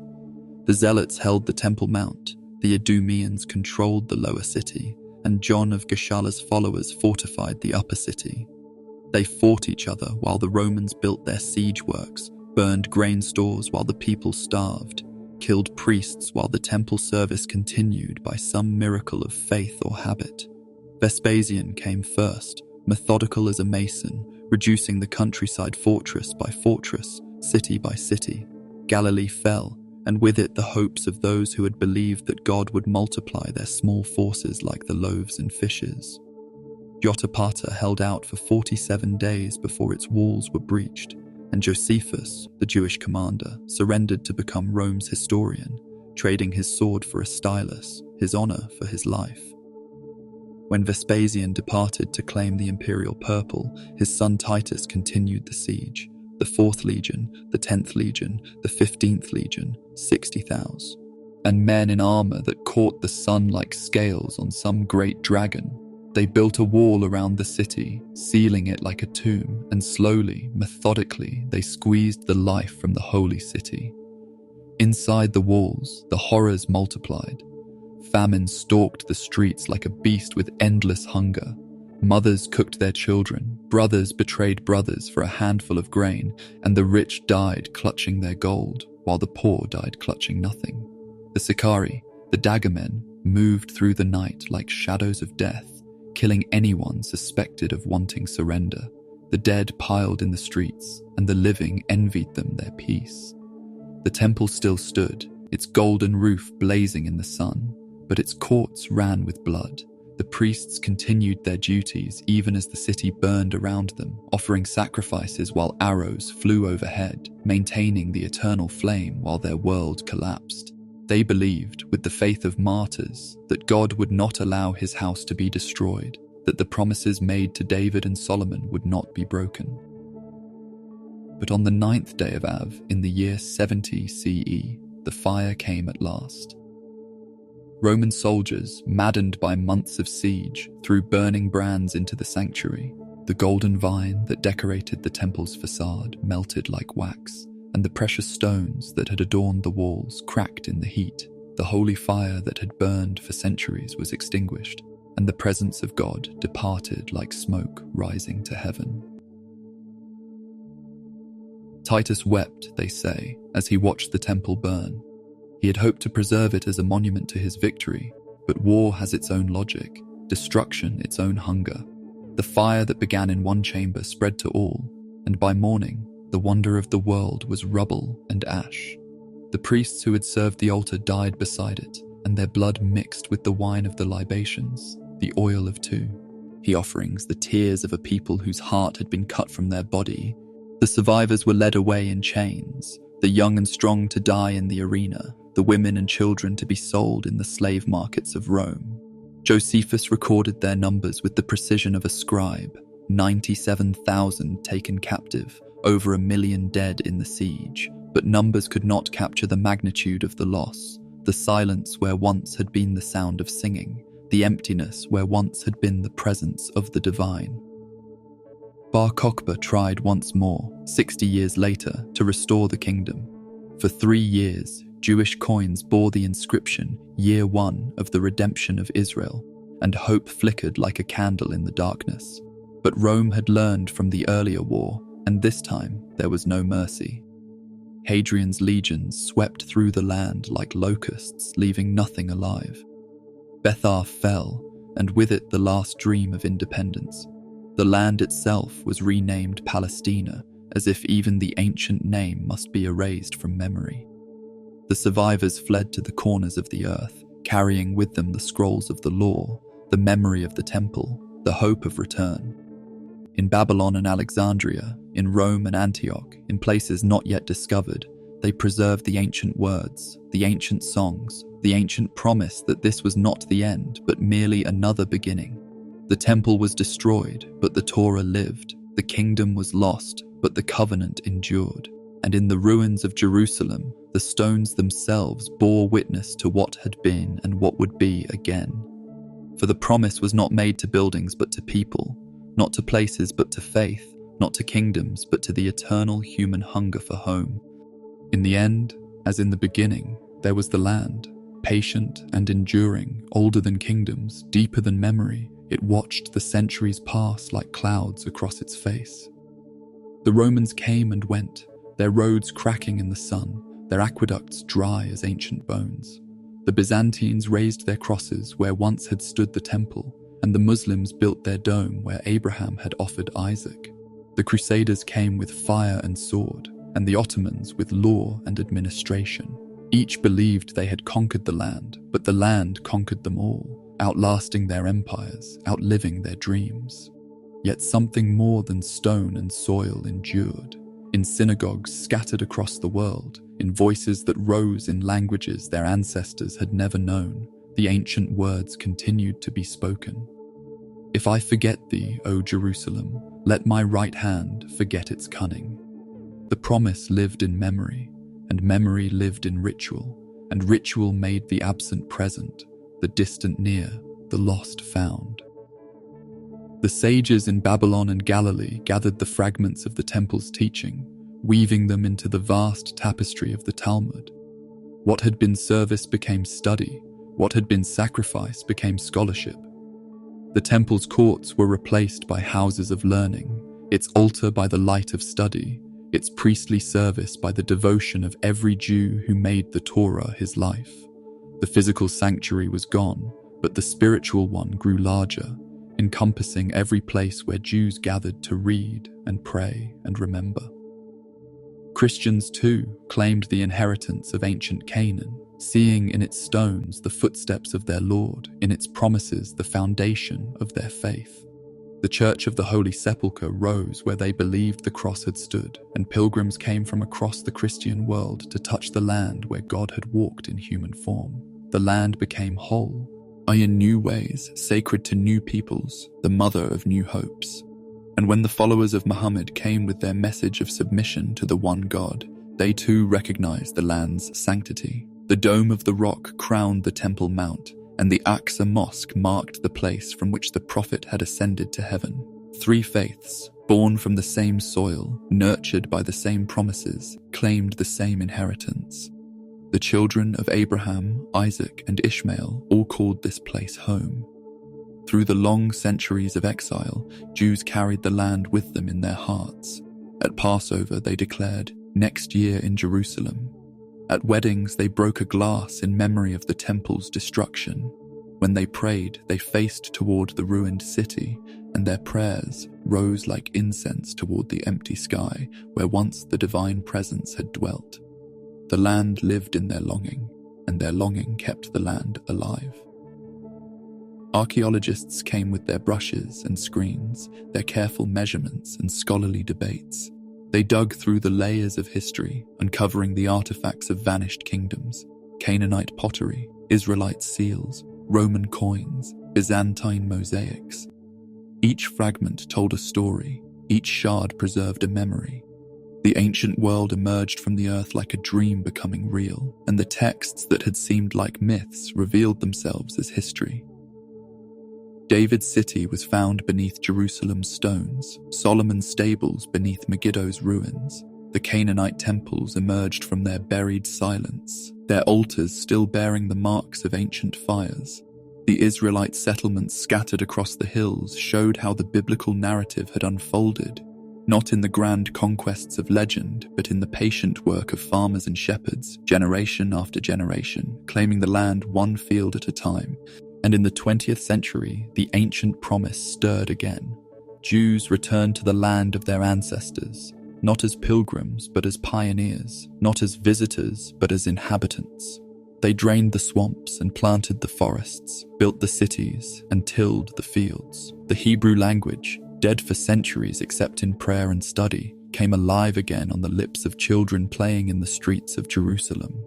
The Zealots held the Temple Mount, the Idumeans controlled the lower city, and John of Geshala's followers fortified the upper city. They fought each other while the Romans built their siege works, burned grain stores while the people starved, killed priests while the temple service continued by some miracle of faith or habit. Vespasian came first, methodical as a mason, reducing the countryside fortress by fortress, city by city. Galilee fell, and with it the hopes of those who had believed that God would multiply their small forces like the loaves and fishes. Jotapata held out for 47 days before its walls were breached, and Josephus, the Jewish commander, surrendered to become Rome's historian, trading his sword for a stylus, his honor for his life. When Vespasian departed to claim the imperial purple, his son Titus continued the siege. the 4th Legion, the 10th Legion, the 15th Legion, 60,000, and men in armor that caught the sun like scales on some great dragon. They built a wall around the city, sealing it like a tomb, and slowly, methodically, they squeezed the life from the holy city. Inside the walls, the horrors multiplied. Famine stalked the streets like a beast with endless hunger. Mothers cooked their children, brothers betrayed brothers for a handful of grain, and the rich died clutching their gold, while the poor died clutching nothing. The Sicarii, the daggermen, moved through the night like shadows of death, killing anyone suspected of wanting surrender. The dead piled in the streets, and the living envied them their peace. The temple still stood, its golden roof blazing in the sun, but its courts ran with blood. The priests continued their duties even as the city burned around them, offering sacrifices while arrows flew overhead, maintaining the eternal flame while their world collapsed. They believed, with the faith of martyrs, that God would not allow his house to be destroyed, that the promises made to David and Solomon would not be broken. But on the 9th day of Av, in the year 70 CE, the fire came at last. Roman soldiers, maddened by months of siege, threw burning brands into the sanctuary. The golden vine that decorated the temple's facade melted like wax, and the precious stones that had adorned the walls cracked in the heat. The holy fire that had burned for centuries was extinguished, and the presence of God departed like smoke rising to heaven. Titus wept, they say, as he watched the temple burn. He had hoped to preserve it as a monument to his victory, but war has its own logic, destruction its own hunger. The fire that began in one chamber spread to all, and by morning, the wonder of the world was rubble and ash. The priests who had served the altar died beside it, and their blood mixed with the wine of the libations, the oil of two. The offerings, the tears of a people whose heart had been cut from their body. The survivors were led away in chains, the young and strong to die in the arena, the women and children to be sold in the slave markets of Rome. Josephus recorded their numbers with the precision of a scribe: 97,000 taken captive, over 1 million dead in the siege. But numbers could not capture the magnitude of the loss, the silence where once had been the sound of singing, the emptiness where once had been the presence of the divine. Bar Kokhba tried once more, 60 years later, to restore the kingdom. For 3 years, Jewish coins bore the inscription, Year 1 of the redemption of Israel, and hope flickered like a candle in the darkness. But Rome had learned from the earlier war, and this time there was no mercy. Hadrian's legions swept through the land like locusts, leaving nothing alive. Bethar fell, and with it the last dream of independence. The land itself was renamed Palestina, as if even the ancient name must be erased from memory. The survivors fled to the corners of the earth, carrying with them the scrolls of the law, the memory of the temple, the hope of return. In Babylon and Alexandria, in Rome and Antioch, in places not yet discovered, they preserved the ancient words, the ancient songs, the ancient promise that this was not the end, but merely another beginning. The temple was destroyed, but the Torah lived. The kingdom was lost, but the covenant endured. And in the ruins of Jerusalem, the stones themselves bore witness to what had been and what would be again. For the promise was not made to buildings but to people, not to places but to faith, not to kingdoms but to the eternal human hunger for home. In the end, as in the beginning, there was the land, patient and enduring, older than kingdoms, deeper than memory. It watched the centuries pass like clouds across its face. The Romans came and went, their roads cracking in the sun, their aqueducts dry as ancient bones. The Byzantines raised their crosses where once had stood the temple, and the Muslims built their dome where Abraham had offered Isaac. The Crusaders came with fire and sword, and the Ottomans with law and administration. Each believed they had conquered the land, but the land conquered them all, outlasting their empires, outliving their dreams. Yet something more than stone and soil endured. In synagogues scattered across the world, in voices that rose in languages their ancestors had never known, the ancient words continued to be spoken. If I forget thee, O Jerusalem, let my right hand forget its cunning. The promise lived in memory, and memory lived in ritual, and ritual made the absent present, the distant near, the lost found. The sages in Babylon and Galilee gathered the fragments of the temple's teaching, weaving them into the vast tapestry of the Talmud. What had been service became study, what had been sacrifice became scholarship. The temple's courts were replaced by houses of learning, its altar by the light of study, its priestly service by the devotion of every Jew who made the Torah his life. The physical sanctuary was gone, but the spiritual one grew larger, encompassing every place where Jews gathered to read and pray and remember. Christians, too, claimed the inheritance of ancient Canaan, seeing in its stones the footsteps of their Lord, in its promises the foundation of their faith. The Church of the Holy Sepulchre rose where they believed the cross had stood, and pilgrims came from across the Christian world to touch the land where God had walked in human form. The land became whole, in new ways, sacred to new peoples, the mother of new hopes. And when the followers of Muhammad came with their message of submission to the one God, they too recognized the land's sanctity. The dome of the rock crowned the Temple Mount, and the Aqsa Mosque marked the place from which the Prophet had ascended to heaven. Three faiths, born from the same soil, nurtured by the same promises, claimed the same inheritance. The children of Abraham, Isaac, and Ishmael all called this place home. Through the long centuries of exile, Jews carried the land with them in their hearts. At Passover, they declared, "Next year in Jerusalem." At weddings, they broke a glass in memory of the temple's destruction. When they prayed, they faced toward the ruined city, and their prayers rose like incense toward the empty sky where once the divine presence had dwelt. The land lived in their longing, and their longing kept the land alive. Archaeologists came with their brushes and screens, their careful measurements and scholarly debates. They dug through the layers of history, uncovering the artifacts of vanished kingdoms, Canaanite pottery, Israelite seals, Roman coins, Byzantine mosaics. Each fragment told a story, each shard preserved a memory. The ancient world emerged from the earth like a dream becoming real, and the texts that had seemed like myths revealed themselves as history. David's city was found beneath Jerusalem's stones, Solomon's stables beneath Megiddo's ruins. The Canaanite temples emerged from their buried silence, their altars still bearing the marks of ancient fires. The Israelite settlements scattered across the hills showed how the biblical narrative had unfolded, not in the grand conquests of legend, but in the patient work of farmers and shepherds, generation after generation, claiming the land one field at a time. And in the 20th century, the ancient promise stirred again. Jews returned to the land of their ancestors, not as pilgrims, but as pioneers, not as visitors, but as inhabitants. They drained the swamps and planted the forests, built the cities and tilled the fields. The Hebrew language, dead for centuries except in prayer and study, came alive again on the lips of children playing in the streets of Jerusalem.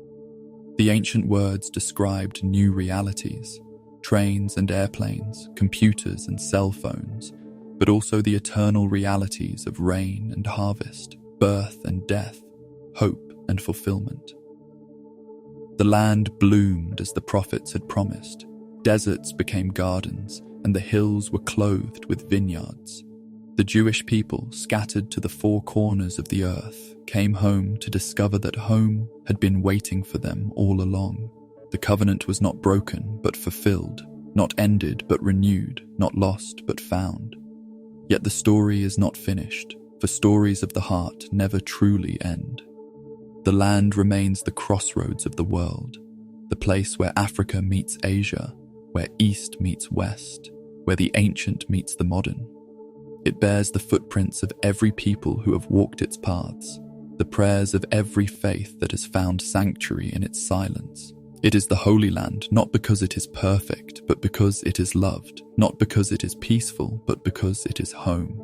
The ancient words described new realities, trains and airplanes, computers and cell phones, but also the eternal realities of rain and harvest, birth and death, hope and fulfillment. The land bloomed as the prophets had promised. Deserts became gardens, and the hills were clothed with vineyards. The Jewish people, scattered to the four corners of the earth, came home to discover that home had been waiting for them all along. The covenant was not broken but fulfilled, not ended but renewed, not lost but found. Yet the story is not finished, for stories of the heart never truly end. The land remains the crossroads of the world, the place where Africa meets Asia, where East meets West, where the ancient meets the modern. It bears the footprints of every people who have walked its paths, the prayers of every faith that has found sanctuary in its silence. It is the Holy Land, not because it is perfect, but because it is loved, not because it is peaceful, but because it is home.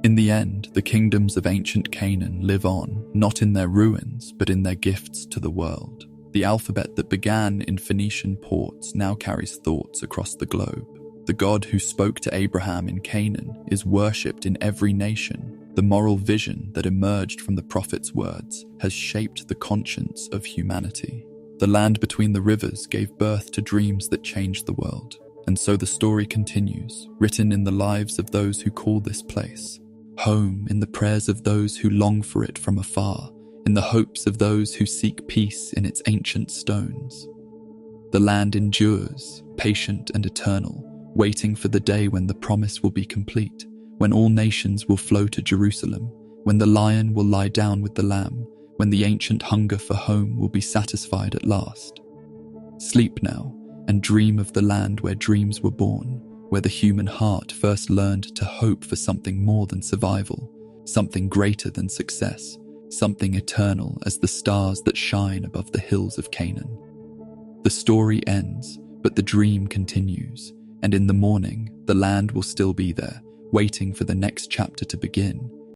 In the end, the kingdoms of ancient Canaan live on, not in their ruins, but in their gifts to the world. The alphabet that began in Phoenician ports now carries thoughts across the globe. The God who spoke to Abraham in Canaan is worshipped in every nation, The moral vision that emerged from the prophet's words has shaped the conscience of humanity. The land between the rivers gave birth to dreams that changed the world. And so the story continues, written in the lives of those who call this place home, in the prayers of those who long for it from afar, in the hopes of those who seek peace in its ancient stones. The land endures, patient and eternal, waiting for the day when the promise will be complete, when all nations will flow to Jerusalem, when the lion will lie down with the lamb, when the ancient hunger for home will be satisfied at last. Sleep now, and dream of the land where dreams were born, where the human heart first learned to hope for something more than survival, something greater than success, something eternal as the stars that shine above the hills of Canaan. The story ends, but the dream continues, and in the morning, the land will still be there, waiting for the next chapter to begin,